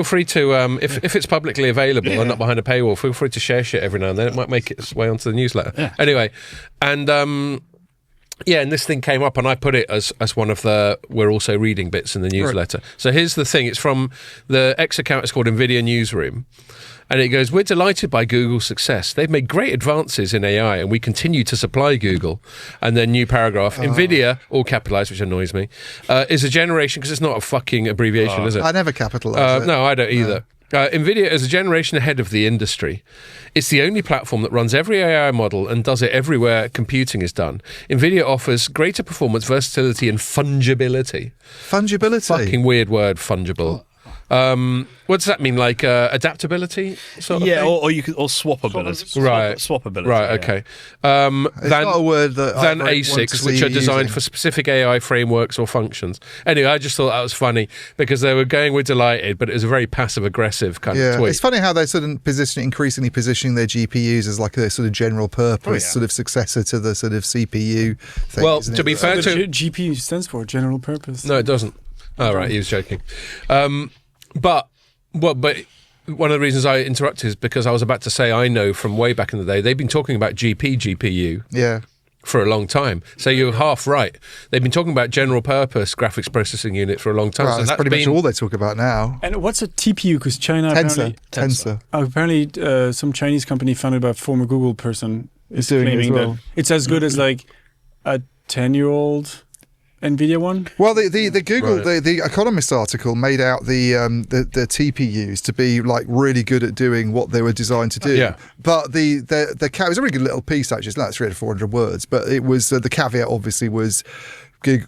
free to if it's publicly available and not behind a paywall, feel free to share shit every now and then. It might make its way onto the newsletter. Yeah. Anyway, and and this thing came up, and I put it as one of the we're also reading bits in the newsletter. Right. So here's the thing: it's from the X account. It's called NVIDIA Newsroom. And it goes, we're delighted by Google's success. They've made great advances in AI, and we continue to supply Google. And then new paragraph, NVIDIA, all capitalized, which annoys me, is a generation, because it's not a fucking abbreviation, is it? I never capitalize it. No, I don't either. NVIDIA is a generation ahead of the industry. It's the only platform that runs every AI model and does it everywhere computing is done. NVIDIA offers greater performance, versatility, and fungibility. Fungibility? Fucking weird word, fungible. What does that mean? Like adaptability, sort of thing? or you could swappability. Right, swappability. Right, okay. It's not a word that than ASICs, which are designed for specific AI frameworks or functions. Anyway, I just thought that was funny because they were going, we're delighted, but it was a very passive aggressive kind of tweet. It's funny how they're sort of increasingly positioning their GPUs as like a sort of general purpose sort of successor to the sort of CPU thing. Well, to be fair, GPU stands for general purpose. No, it doesn't. Oh, right, he was joking. But one of the reasons I interrupted is because I was about to say I know from way back in the day they've been talking about GPU for a long time. So you're half right. They've been talking about general purpose graphics processing unit for a long time. Right, so that's pretty much all they talk about now. And what's a TPU? Because China Tensor. Apparently some Chinese company founded by a former Google person is claiming that it's as good as like a 10-year-old NVIDIA one? Well, the Google the Economist article made out the TPUs to be like really good at doing what they were designed to do. Yeah. But it was a really good little piece actually. It's like 300 or 400 words, but it was the caveat obviously was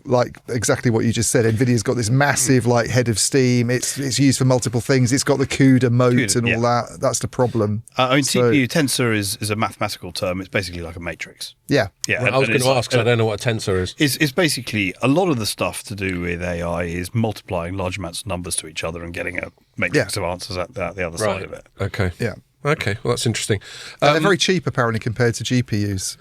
like exactly what you just said. NVIDIA's got this massive like head of steam. It's used for multiple things. It's got the CUDA moat and all that. That's the problem. TPU tensor is a mathematical term. It's basically like a matrix. Yeah. Well, I was going to ask because I don't know what a tensor is. It's basically a lot of the stuff to do with AI is multiplying large amounts of numbers to each other and getting a matrix of answers at the other side of it. Okay. Yeah. Okay, well that's interesting. They're very cheap apparently compared to GPUs.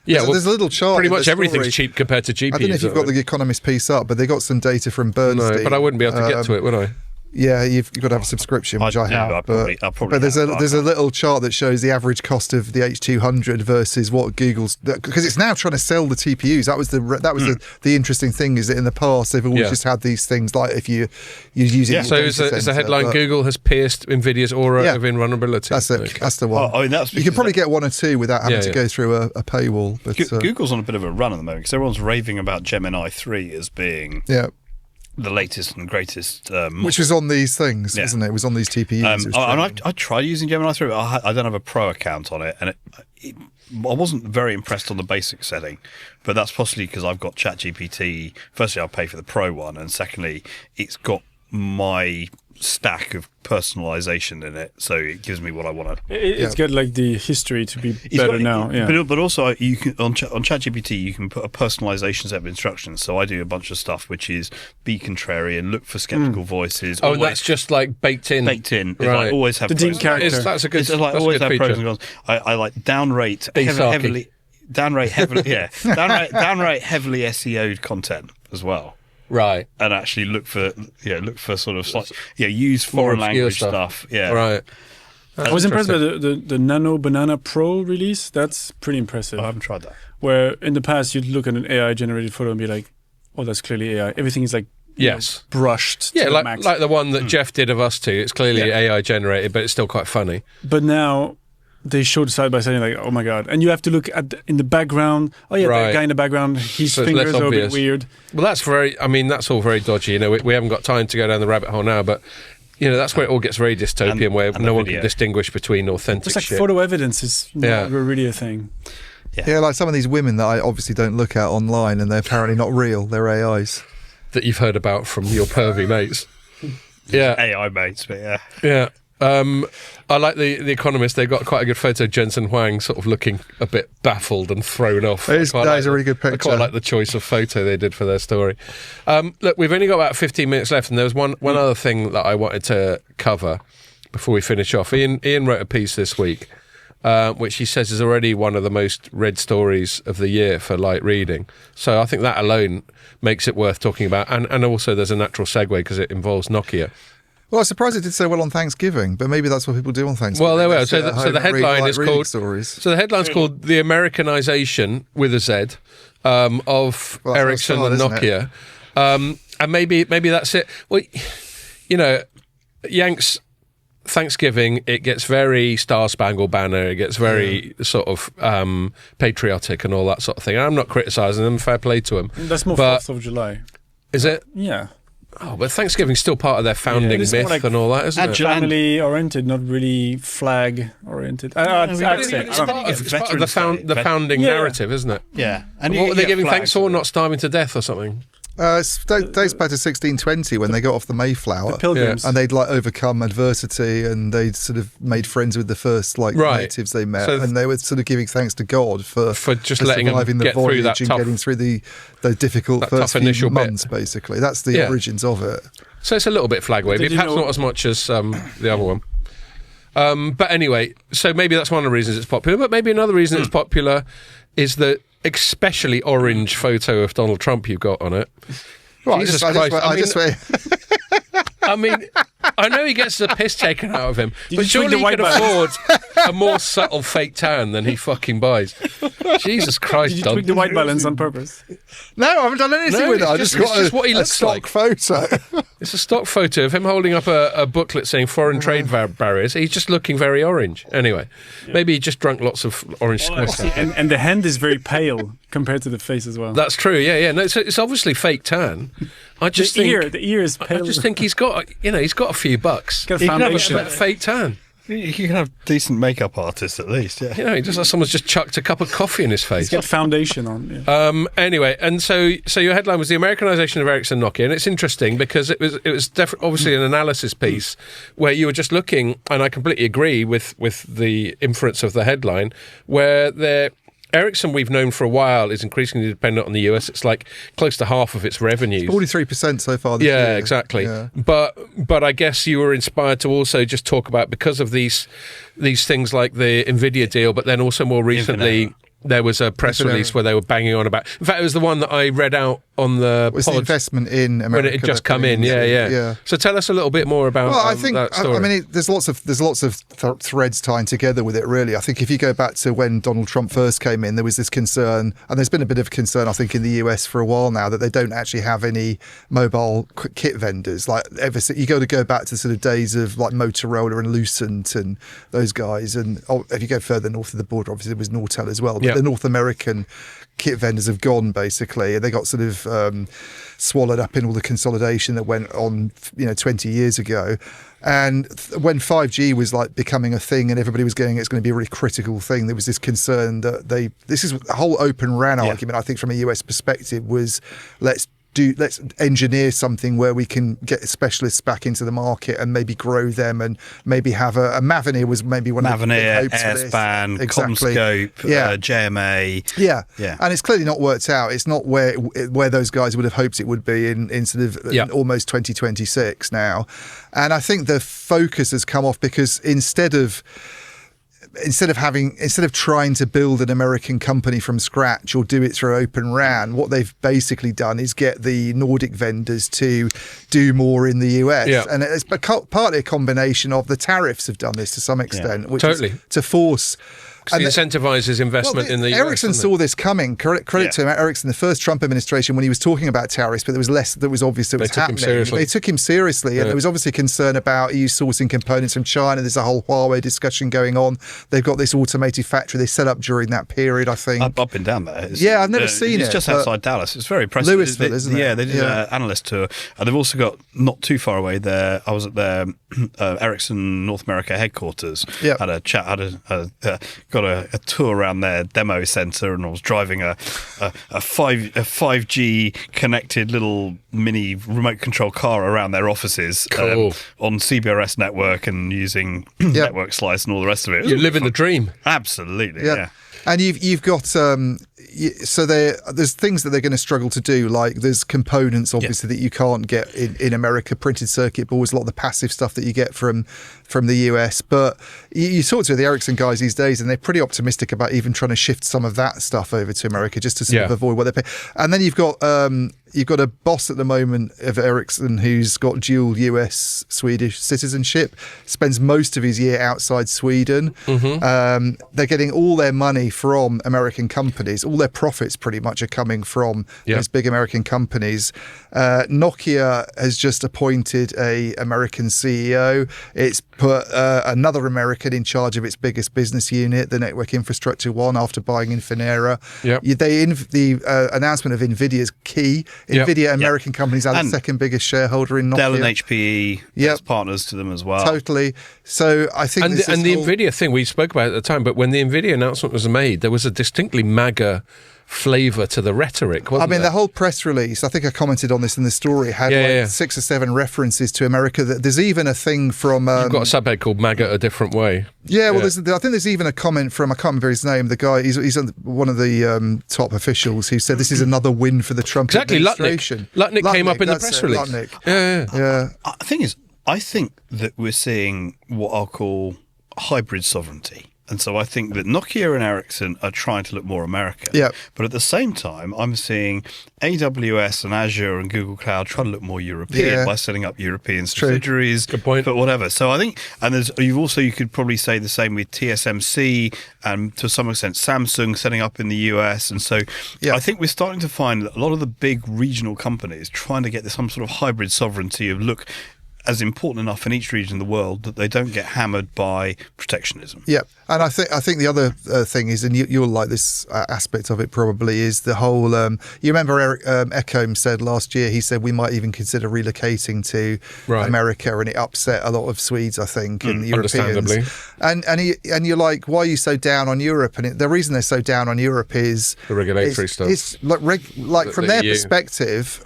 Yeah, there's a little chart. Pretty much everything's cheap compared to GPUs. I don't know if you've got the Economist piece up, but they got some data from Bernstein. No, but I wouldn't be able to get to it, would I? Yeah, you've got to have a subscription, which I have. But there's a little chart that shows the average cost of the H200 versus what Google's, because it's now trying to sell the TPUs. That was the interesting thing, is that in the past they've always just had these things like if you're using. Yeah. So is the headline Google has pierced NVIDIA's aura of invulnerability? That's it. Okay. That's the one. You can probably get one or two without having to go through a paywall. But Google's on a bit of a run at the moment because everyone's raving about Gemini 3 as being the latest and greatest, which was on these things, wasn't it? It was on these TPUs. I tried using Gemini 3, but I don't have a pro account on it, and I wasn't very impressed on the basic setting. But that's possibly because I've got ChatGPT. Firstly, I'll pay for the pro one, and secondly, it's got my stack of personalization in it, so it gives me what I want to. It's got like the history to be better now. Yeah, but also you can on ChatGPT you can put a personalization set of instructions. So I do a bunch of stuff which is be contrarian, look for skeptical voices. Oh, that's just like baked in. Baked in. Right. Like always have the deep character. That's a good. It's like always have pros and cons. I like downrate heavily SEO'd content as well. Right, and actually look for sort of use foreign language stuff. Yeah, right. I was impressed by the Nano Banana Pro release. That's pretty impressive. I haven't tried that. Where in the past you'd look at an AI generated photo and be like, "Oh, that's clearly AI." Everything is like brushed. Yeah, to the max. like the one that Jeff did of us two. It's clearly AI generated, but it's still quite funny. But now they showed side by side, like, oh my god! And you have to look in the background. Oh yeah, that guy in the background, his fingers are a bit weird. Well, that's that's all very dodgy. We haven't got time to go down the rabbit hole now, but that's where it all gets very dystopian, where no one can distinguish between authentic. It's like photo evidence is not really a thing. Yeah, like some of these women that I obviously don't look at online, and they're apparently not real. They're AIs that you've heard about from your pervy mates. Yeah, AI mates, but yeah. Yeah. I like the Economist. They've got quite a good photo of Jensen Huang sort of looking a bit baffled and thrown off. That is a really good picture. I quite like the choice of photo they did for their story. Look, we've only got about 15 minutes left, and there was one other thing that I wanted to cover before we finish off. Ian wrote a piece this week, which he says is already one of the most read stories of the year for light reading. So I think that alone makes it worth talking about. And also there's a natural segue because it involves Nokia. Well, I'm surprised it did so well on Thanksgiving, but maybe that's what people do on Thanksgiving. Well, there we are. So the headline is called. Stories. So the headline's called "The Americanization" with a Z of Ericsson and Nokia, and maybe that's it. Well, Yanks Thanksgiving, it gets very Star Spangled Banner. It gets very sort of patriotic and all that sort of thing. And I'm not criticising them. Fair play to them. That's more 4th of July. Is it? Yeah. Oh, but Thanksgiving's still part of their founding myth and all that, isn't it? Family-oriented, not really flag-oriented. It's part of the founding narrative, isn't it? Yeah. And what were they giving thanks for? Not starving to death or something? It dates back to 1620 when they got off the Mayflower. The Pilgrims. And they'd overcome adversity, and they'd sort of made friends with the first natives they met, and they were sort of giving thanks to God for just letting them get through that and getting through the difficult first few months. Basically, that's the origins of it. So it's a little bit flag wavy, perhaps not as much as the other one. But anyway, so maybe that's one of the reasons it's popular. But maybe another reason it's popular is that especially orange photo of Donald Trump you've got on it. Well, Jesus Christ. I mean, I know he gets the piss taken out of him, but surely he can afford a more subtle fake tan than he fucking buys. Jesus Christ, Did you tweak the white balance on purpose? No, I haven't done anything with it. I just got what he looks stock like. photo. It's a stock photo of him holding up a booklet saying foreign trade barriers. He's just looking very orange. Anyway, maybe he just drunk lots of orange squash. And the hand is very pale compared to the face as well. That's true, yeah. No, it's obviously fake tan. The ear is pale. I just think he's got a few bucks. Got a foundation. He can have a fake tan. You can have decent makeup artists at least, yeah. He just like someone's just chucked a cup of coffee in his face. He's got foundation on. Yeah. Anyway, and so your headline was the Americanization of Ericsson Nokia, and it's interesting because it was obviously an analysis piece where you were just looking, and I completely agree with the inference of the headline, where Ericsson, we've known for a while, is increasingly dependent on the US. It's like close to half of its revenues. 43% so far this year. Yeah, exactly. Yeah. But I guess you were inspired to also just talk about, because of these things like the NVIDIA deal, but then also more recently there was a press release where they were banging on about. In fact, it was the one that I read out on the pod, the investment in America when it had just come in. Yeah. So tell us a little bit more about. Well, I think that story. I mean, there's lots of threads tying together with it. Really, I think if you go back to when Donald Trump first came in, there was this concern, and there's been a bit of concern, I think, in the US for a while now, that they don't actually have any mobile kit vendors. Like you got to go back to sort of days of like Motorola and Lucent and those guys. And if you go further north of the border, obviously there was Nortel as well. But the North American kit vendors have gone, basically. They got sort of swallowed up in all the consolidation that went on 20 years ago. And when 5G was like becoming a thing and everybody was going, it's going to be a really critical thing, there was this concern that this is a whole Open RAN argument, I think, from a US perspective, was let's engineer something where we can get specialists back into the market and maybe grow them, and maybe have a Mavenir was maybe one of the hopes for this. Airspan, Comscope, JMA. Yeah. And it's clearly not worked out. It's not where those guys would have hoped it would be in sort of almost 2026 now. And I think the focus has come off because instead of trying to build an American company from scratch or do it through Open RAN, what they've basically done is get the Nordic vendors to do more in the US. Yeah. And it's partly a combination of the tariffs have done this to some extent, which is to force Because it incentivises investment in the US. Ericsson saw this coming. Credit to him, Ericsson, the first Trump administration, when he was talking about tariffs, but there was less that was obvious that was happening. They took him seriously, and there was obviously concern about EU sourcing components from China. There's a whole Huawei discussion going on. They've got this automated factory they set up during that period, I think. I've been down there. I've never seen it. It's just outside Dallas. It's very impressive. Louisville, isn't it? Yeah, they did an analyst tour. And they've also got, not too far away there, I was at their Ericsson North America headquarters. Yep. Had a chat, got a tour around their demo center, and I was driving a 5G connected little mini remote control car around their offices on CBRS network and using network slice and all the rest of it. You live in the dream. Absolutely, yeah. And you've got so there's things that they're going to struggle to do, like there's components obviously that you can't get in America, printed circuit boards, a lot of the passive stuff that you get from the US. But you talk to the Ericsson guys these days, and they're pretty optimistic about even trying to shift some of that stuff over to America just to sort of avoid what they pay. And then you've got a boss at the moment of Ericsson who's got dual US Swedish citizenship, spends most of his year outside Sweden. They're getting all their money from American companies. All their profits pretty much are coming from those big American companies. Nokia has just appointed a American CEO. It's put another American in charge of its biggest business unit, the network infrastructure one, after buying Infinera. The announcement of NVIDIA is key. NVIDIA, American companies, are the second biggest shareholder in Nokia. Dell and HPE as partners to them as well. Totally. So I think the NVIDIA thing we spoke about at the time, but when the NVIDIA announcement was made, there was a distinctly MAGA flavour to the rhetoric, wasn't there? The whole press release, I think I commented on this in the story, had 6 or 7 references to America. There's even a thing from... You've got a subhead called MAGA a different way. Yeah, well, I think there's even a comment from, I can't remember his name, the guy, he's one of the top officials who said this is another win for the Trump administration. Lutnick came up in the press release. Lutnick. Yeah. The thing is, I think that we're seeing what I'll call hybrid sovereignty. And so I think that Nokia and Ericsson are trying to look more American. Yeah. But at the same time, I'm seeing AWS and Azure and Google Cloud try to look more European by setting up European subsidiaries. Good point. But whatever. So I think, and you could probably say the same with TSMC and to some extent Samsung setting up in the US. And so I think we're starting to find that a lot of the big regional companies trying to get some sort of hybrid sovereignty of look as important enough in each region of the world that they don't get hammered by protectionism. Yeah, and I think the other thing is, and you'll like this aspect of it probably, is the whole. You remember Eric Ekholm said last year, he said we might even consider relocating to America, and it upset a lot of Swedes, I think, and Europeans. And you're like, why are you so down on Europe? And the reason they're so down on Europe is the regulatory stuff. It's like from their perspective.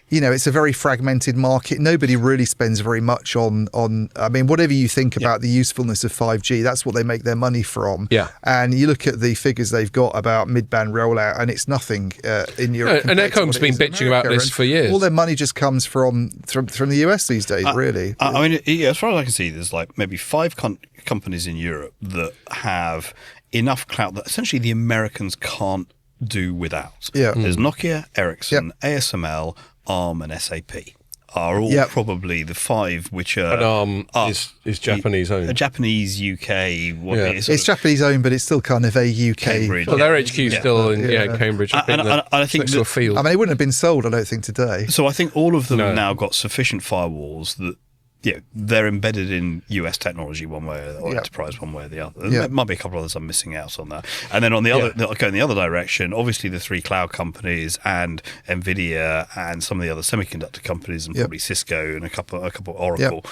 It's a very fragmented market. Nobody really spends very much on I mean, whatever you think about the usefulness of 5G, that's what they make their money from. Yeah. And you look at the figures they've got about mid-band rollout, and it's nothing in Europe. And Ekholm's been bitching about this for years. All their money just comes from the US these days, really. I mean, as far as I can see, there's like maybe 5 companies in Europe that have enough clout that essentially the Americans can't do without. Yeah. There's Nokia, Ericsson, ASML, ARM and SAP are all probably the 5 which are... And ARM is Japanese owned. A Japanese, UK... It's Japanese owned, but it's still kind of a UK... Cambridge. Well, their HQ is still in Cambridge. And I think to a field. I mean, it wouldn't have been sold, I don't think, today. So I think all of them have now got sufficient firewalls that they're embedded in US technology one way or enterprise one way or the other. There might be a couple of others I'm missing out on that. And then on the other, going the other direction, obviously the 3 cloud companies and NVIDIA and some of the other semiconductor companies and probably Cisco and a couple Oracle.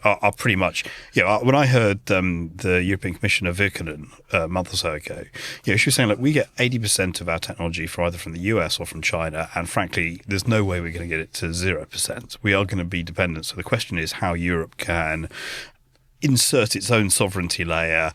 Are pretty much, when I heard the European Commissioner Virkkunen a month or so ago, she was saying, look, we get 80% of our technology either from the US or from China, and frankly, there's no way we're going to get it to 0%. We are going to be dependent. So the question is how Europe can insert its own sovereignty layer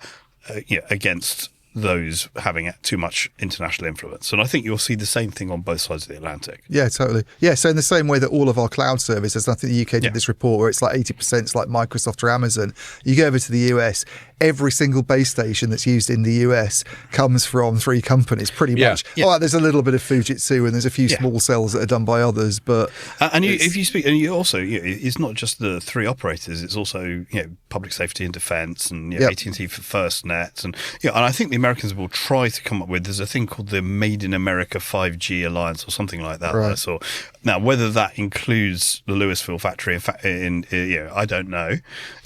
against those having too much international influence. And I think you'll see the same thing on both sides of the Atlantic. Yeah, totally. Yeah, so in the same way that all of our cloud services, I think the UK did this report where it's like 80% is like Microsoft or Amazon. You go over to the US, every single base station that's used in the US comes from 3 companies, pretty much. Yeah. Oh, there's a little bit of Fujitsu and there's a few small cells that are done by others, but if you speak, and you also, it's not just the 3 operators; it's also public safety and defence, and AT&T for FirstNet, and and I think the Americans will try to come up with. There's a thing called the Made in America 5G Alliance or something like that. Right. I saw. Now, whether that includes the Louisville factory, I don't know.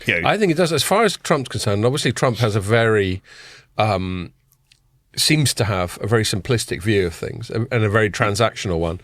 I think it does. As far as Trump's concerned, obviously Trump has a very seems to have a very simplistic view of things and a very transactional one.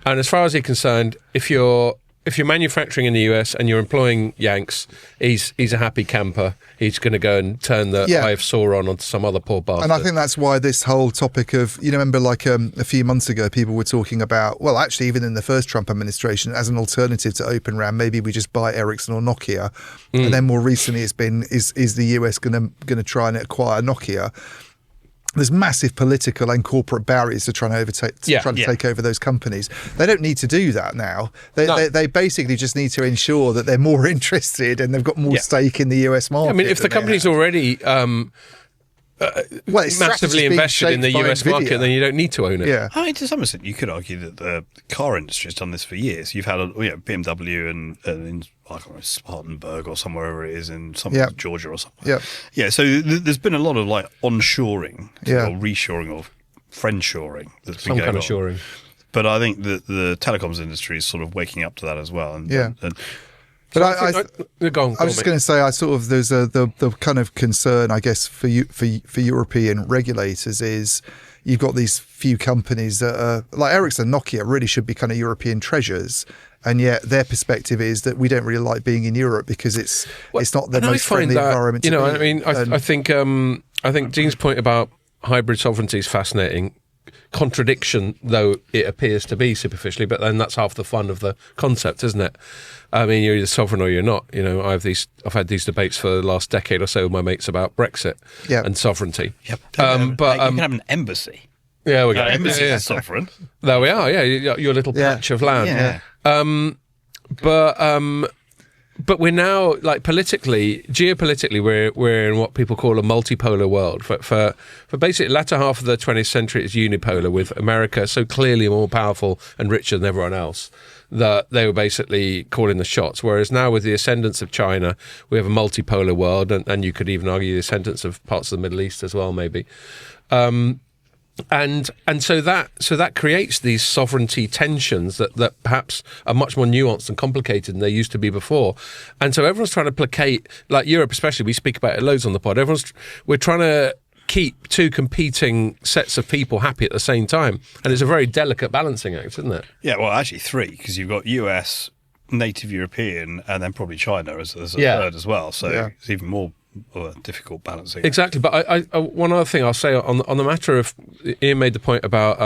And as far as he's concerned, if you're manufacturing in the US and you're employing Yanks, he's a happy camper. He's going to go and turn the Eye of Sauron onto some other poor bastard. And I think that's why this whole topic of, remember like a few months ago, people were talking about, well, actually, even in the first Trump administration, as an alternative to Open RAN, maybe we just buy Ericsson or Nokia. And then more recently, it's been, is the US going to try and acquire Nokia? There's massive political and corporate barriers to trying to take over those companies. They don't need to do that now. They basically just need to ensure that they're more interested and they've got more stake in the US market. I mean, if the company's already massively invested in the US market, then you don't need to own it. Yeah. I mean, to some extent, you could argue that the car industry has done this for years. You've had BMW and in I can't remember, Spartanburg or somewhere it is in Georgia or something. Yeah. So there's been a lot of like onshoring or reshoring or friendshoring that's been going on. Some kind of shoring. But I think that the telecoms industry is sort of waking up to that as well. But I was just going to say, there's the kind of concern, I guess, for European regulators is you've got these few companies that are like Ericsson, Nokia really should be kind of European treasures. And yet their perspective is that we don't really like being in Europe because it's not the most friendly environment. I think Dean's point about hybrid sovereignty is fascinating. Contradiction, though it appears to be superficially, but then that's half the fun of the concept, isn't it? I mean, you're either sovereign or you're not. I've had these debates for the last decade or so with my mates about Brexit and sovereignty. Yep. But you can have an embassy. Yeah, we got embassy is sovereign. There we are. Yeah, your little patch of land. Yeah. But we're now, like, geopolitically, we're in what people call a multipolar world. For basically the latter half of the 20th century, it's unipolar, with America so clearly more powerful and richer than everyone else that they were basically calling the shots. Whereas now, with the ascendance of China, we have a multipolar world, and you could even argue the ascendance of parts of the Middle East as well, maybe. And so that creates these sovereignty tensions that perhaps are much more nuanced and complicated than they used to be before. And so everyone's trying to placate, like Europe especially, we speak about it loads on the pod, we're trying to keep 2 competing sets of people happy at the same time. And it's a very delicate balancing act, isn't it? Yeah, well, actually 3, because you've got US, native European, and then probably China as a third as well. So it's even more difficult balancing. Exactly, but I one other thing I'll say on the matter of, Ian made the point about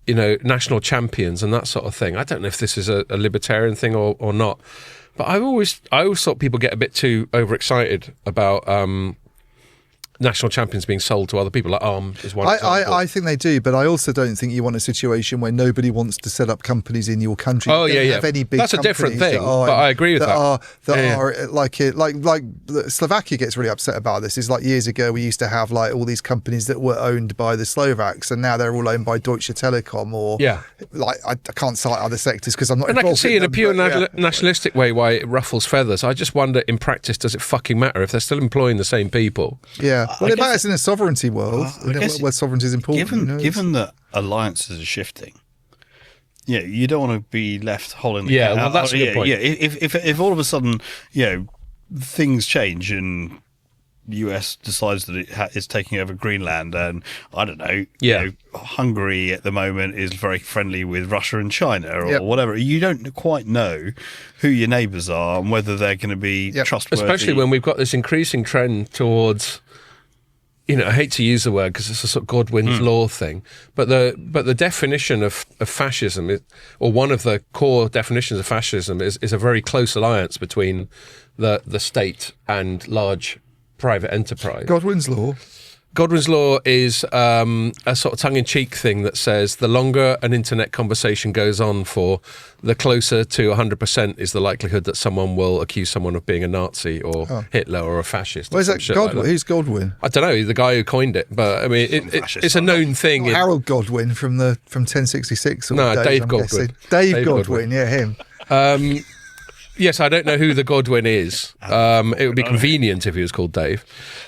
national champions and that sort of thing. I don't know if this is a libertarian thing or not, but I always thought people get a bit too overexcited about national champions being sold to other people, like Arm is one example. I think they do, but I also don't think you want a situation where nobody wants to set up companies in your country. Oh, have any big that's a different thing, but I agree with that. Are like Slovakia gets really upset about this. It's like years ago we used to have like all these companies that were owned by the Slovaks, and now they're all owned by Deutsche Telekom, or like I can't cite other sectors because I'm not. And I can see in a pure nationalistic way why it ruffles feathers. I just wonder, in practice, does it fucking matter if they're still employing the same people? Yeah. Well, it matters in a sovereignty world, where sovereignty is important. Given that alliances are shifting, you don't want to be left holding the cat. Well, that's a good point. Yeah, if all of a sudden, things change and US decides that it's taking over Greenland, and I don't know, Hungary at the moment is very friendly with Russia and China or whatever. You don't quite know who your neighbours are and whether they're going to be trustworthy. Especially when we've got this increasing trend towards, I hate to use the word because it's a sort of Godwin's law thing, but the definition of fascism, or one of the core definitions of fascism, is a very close alliance between the state and large private enterprise. Godwin's law. Godwin's law is a sort of tongue-in-cheek thing that says the longer an internet conversation goes on for, the closer to 100% is the likelihood that someone will accuse someone of being a Nazi or Hitler or a fascist. Where's that Godwin? Like that. Who's Godwin? I don't know, the guy who coined it, but I mean, it's a known thing. Harold Godwin from 1066. No, Dave Godwin. Dave Godwin, yeah, him. Yes, I don't know who the Godwin is. It would be convenient if he was called Dave,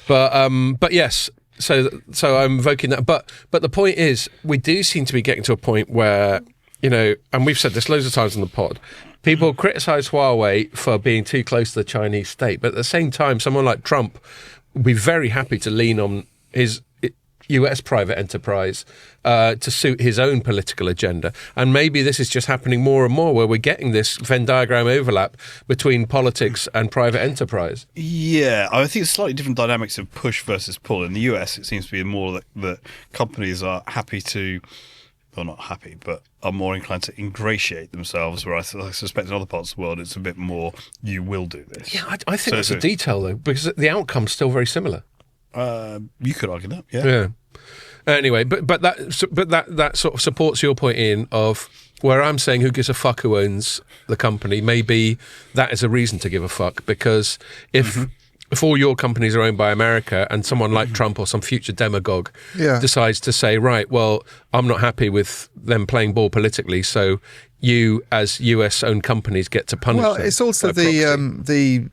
but yes. So I'm invoking that. But the point is, we do seem to be getting to a point where, and we've said this loads of times on the pod, people criticise Huawei for being too close to the Chinese state. But at the same time, someone like Trump would be very happy to lean on his US private enterprise to suit his own political agenda. And maybe this is just happening more and more, where we're getting this Venn diagram overlap between politics and private enterprise. Yeah, I think it's slightly different dynamics of push versus pull. In the US, it seems to be more that companies are happy to, well, not happy, but are more inclined to ingratiate themselves, where I suspect in other parts of the world it's a bit more, you will do this. Yeah, I think that's a detail, though, because the outcome's still very similar. You could argue that, yeah. Yeah. Anyway, but that sort of supports your point in of where I'm saying who gives a fuck who owns the company. Maybe that is a reason to give a fuck, because if all your companies are owned by America and someone like Trump or some future demagogue decides to say, right, well, I'm not happy with them playing ball politically, so you as US-owned companies get to punish them. Well, it's also the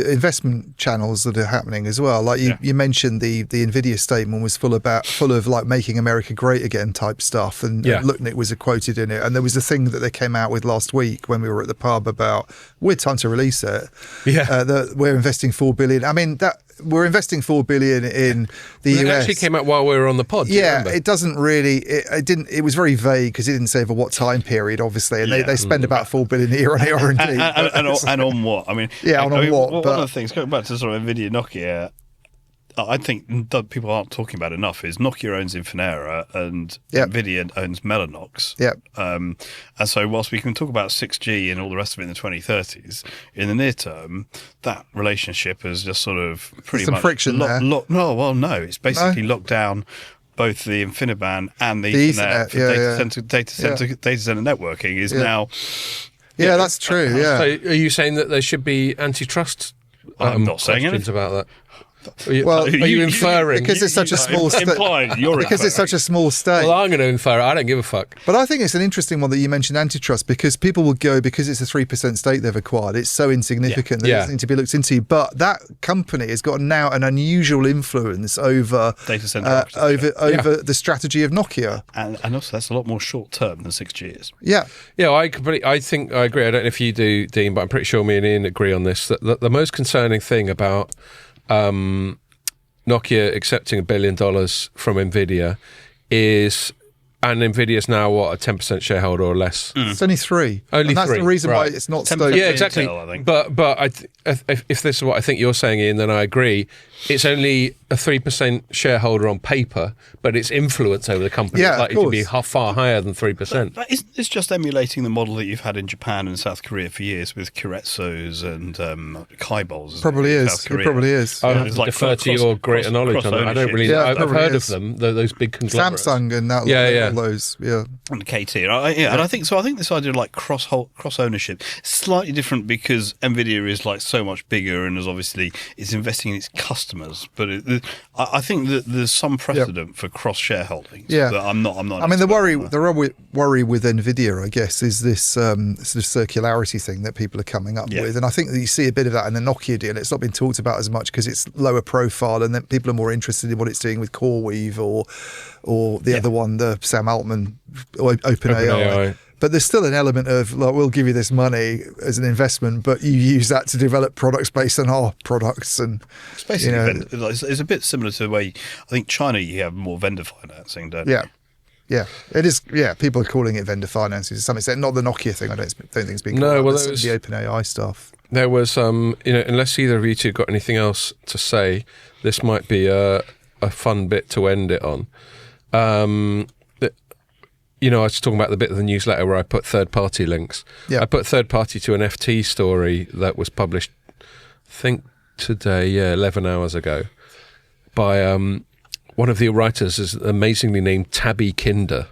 investment channels that are happening as well. Like you mentioned, the Nvidia statement was full of like making America great again type stuff, and Lutnick was quoted in it. And there was a thing that they came out with last week when we were at the pub about we're time to release it. Yeah, that we're investing $4 billion. I mean that. We're investing $4 billion in the US. It actually came out while we were on the pod. Yeah, it doesn't really. It didn't. It was very vague because it didn't say over what time period, obviously, and they spend about $4 billion a year on R&D. And on what? I mean, on what? One of the things, going back to sort of Nvidia, Nokia, I think that people aren't talking about enough is Nokia owns Infinera and Nvidia owns Mellanox. Yep. And so whilst we can talk about 6G and all the rest of it in the 2030s, in the near term, that relationship has just sort of pretty much... Some friction there. No, it's basically locked down both the InfiniBand and the Ethernet for data center networking is now... Yeah, that's true, So are you saying that there should be antitrust I'm not saying anything about that? Are you inferring because it's such a small state? Because it's such a small state. Well, I'm going to infer. I don't give a fuck. But I think it's an interesting one that you mentioned antitrust, because people will go because it's a 3% stake they've acquired. It's so insignificant that it doesn't need to be looked into. But that company has got now an unusual influence over data center over the strategy of Nokia, and also that's a lot more short term than 6G is. Yeah. I think I agree. I don't know if you do, Dean, but I'm pretty sure me and Ian agree on this. That the most concerning thing about Nokia accepting $1 billion from Nvidia is, and Nvidia's now what, a 10% shareholder or less? It's only 3. Only and that's 3. the reason why it's not stoked. Yeah, exactly. Intel, I think. But if this is what I think you're saying, Ian, then I agree. It's only a 3% shareholder on paper, but its influence over the company is likely to be far higher than 3%. It's just emulating the model that you've had in Japan and South Korea for years with Kuretsos and Kaibols. Probably is. It probably is. I defer to your greater knowledge on it. I don't really know. I've heard of them, those big conglomerates. Samsung and that. All those, and KT. And I think this idea of like cross ownership is slightly different because Nvidia is like so much bigger and is investing in its customers. But I think that there's some precedent for cross shareholding. Yeah, but I'm not. I mean, the worry with Nvidia, I guess, is this sort of circularity thing that people are coming up with, and I think that you see a bit of that in the Nokia deal. It's not been talked about as much because it's lower profile, and then people are more interested in what it's doing with CoreWeave or the other one, the Sam Altman OpenAI. But there's still an element of, like, we'll give you this money as an investment, but you use that to develop products based on our products. And it's basically it's a bit similar to the way I think China, you have more vendor financing, don't you? Yeah, it is. Yeah, people are calling it vendor financing to some extent. Not the Nokia thing. I don't think it's been called. The OpenAI stuff. There was, unless either of you two got anything else to say, this might be a fun bit to end it on. I was talking about the bit of the newsletter where I put third-party links. Yeah. I put third-party to an FT story that was published, I think today, 11 hours ago, by one of the writers is amazingly named Tabby Kinder.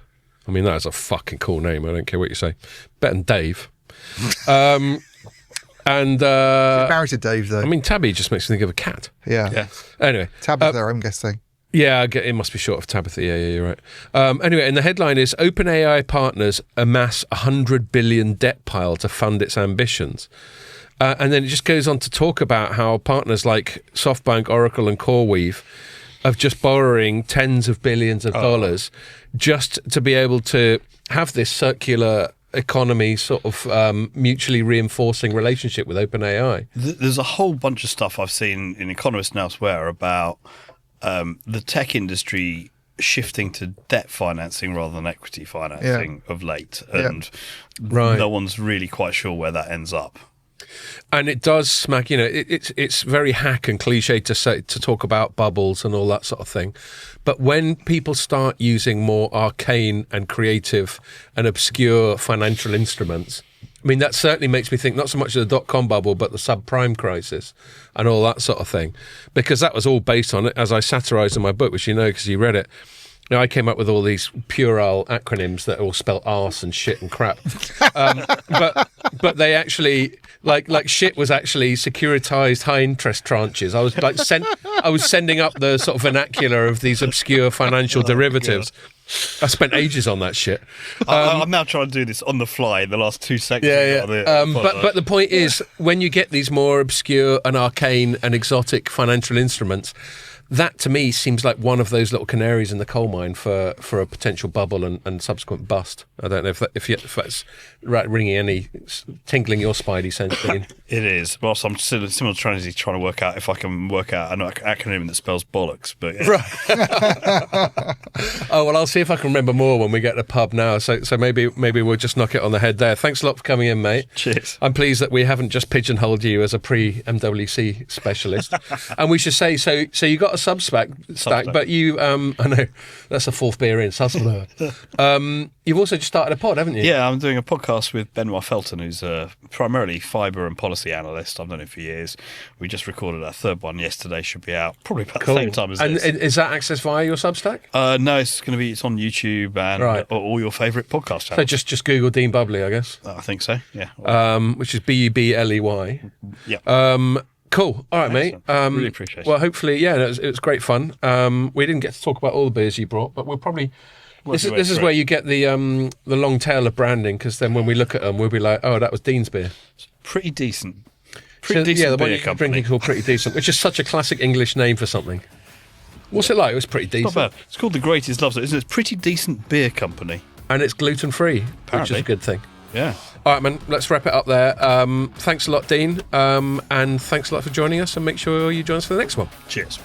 I mean, that is a fucking cool name. I don't care what you say. Better than Dave. And married to Dave, though. I mean, Tabby just makes me think of a cat. Yeah. Anyway. Tabitha, I'm guessing. Yeah, it must be short of Tabitha. Yeah, you're right. Anyway, and the headline is OpenAI partners amass $100 billion debt pile to fund its ambitions. And then it just goes on to talk about how partners like SoftBank, Oracle, and CoreWeave are just borrowing tens of billions of dollars just to be able to have this circular economy sort of mutually reinforcing relationship with OpenAI. There's a whole bunch of stuff I've seen in Economist and elsewhere about the tech industry shifting to debt financing rather than equity financing of late. And no one's really quite sure where that ends up. And it does smack, it's very hack and cliche to talk about bubbles and all that sort of thing. But when people start using more arcane and creative and obscure financial instruments, I mean, that certainly makes me think not so much of the dot-com bubble, but the subprime crisis and all that sort of thing. Because that was all based on it, as I satirised in my book, which you know because you read it. I came up with all these puerile acronyms that all spell arse and shit and crap. But they actually, like shit was actually securitized high interest tranches. I was like I was sending up the sort of vernacular of these obscure financial derivatives. God. I spent ages on that shit. I'm now trying to do this on the fly in the last 2 seconds. But the point is, when you get these more obscure and arcane and exotic financial instruments, that to me seems like one of those little canaries in the coal mine for a potential bubble and subsequent bust. I don't know if that's ringing any, tinkling your spidey sense, Dean. It is. Whilst I'm simultaneously trying to work out if I can work out an acronym that spells bollocks. But yeah. Right. Oh well, I'll see if I can remember more when we get to the pub now. So maybe we'll just knock it on the head there. Thanks a lot for coming in, mate. Cheers. I'm pleased that we haven't just pigeonholed you as a pre-MWC specialist. And we should say, so you got a Substack, but you, I know that's a fourth beer in. You've also just started a pod, haven't you? Yeah, I'm doing a podcast with Benoit Felton, who's primarily fibre and policy analyst. I've known him for years. We just recorded our third one yesterday. Should be out probably about the same time as this. And is that accessed via your Substack? No, it's on YouTube and all your favourite podcast channels. So just Google Dean Bubley, I guess. I think so. Yeah. Which is Bubley. Yeah. Cool. All right, mate. Really appreciate it. Well, hopefully, it was great fun. We didn't get to talk about all the beers you brought, but we'll probably. This is where you get the long tail of branding, because then when we look at them, we'll be like, oh, that was Dean's beer. It's pretty decent. The one you're drinking called Pretty Decent, which is such a classic English name for something. What's it like? It was pretty decent. Not bad. It's called The Greatest Love Story, isn't it? It's Pretty Decent Beer Company. And it's gluten-free, which is a good thing. Yeah. All right, man, let's wrap it up there. Thanks a lot, Dean. And thanks a lot for joining us, and make sure you join us for the next one. Cheers.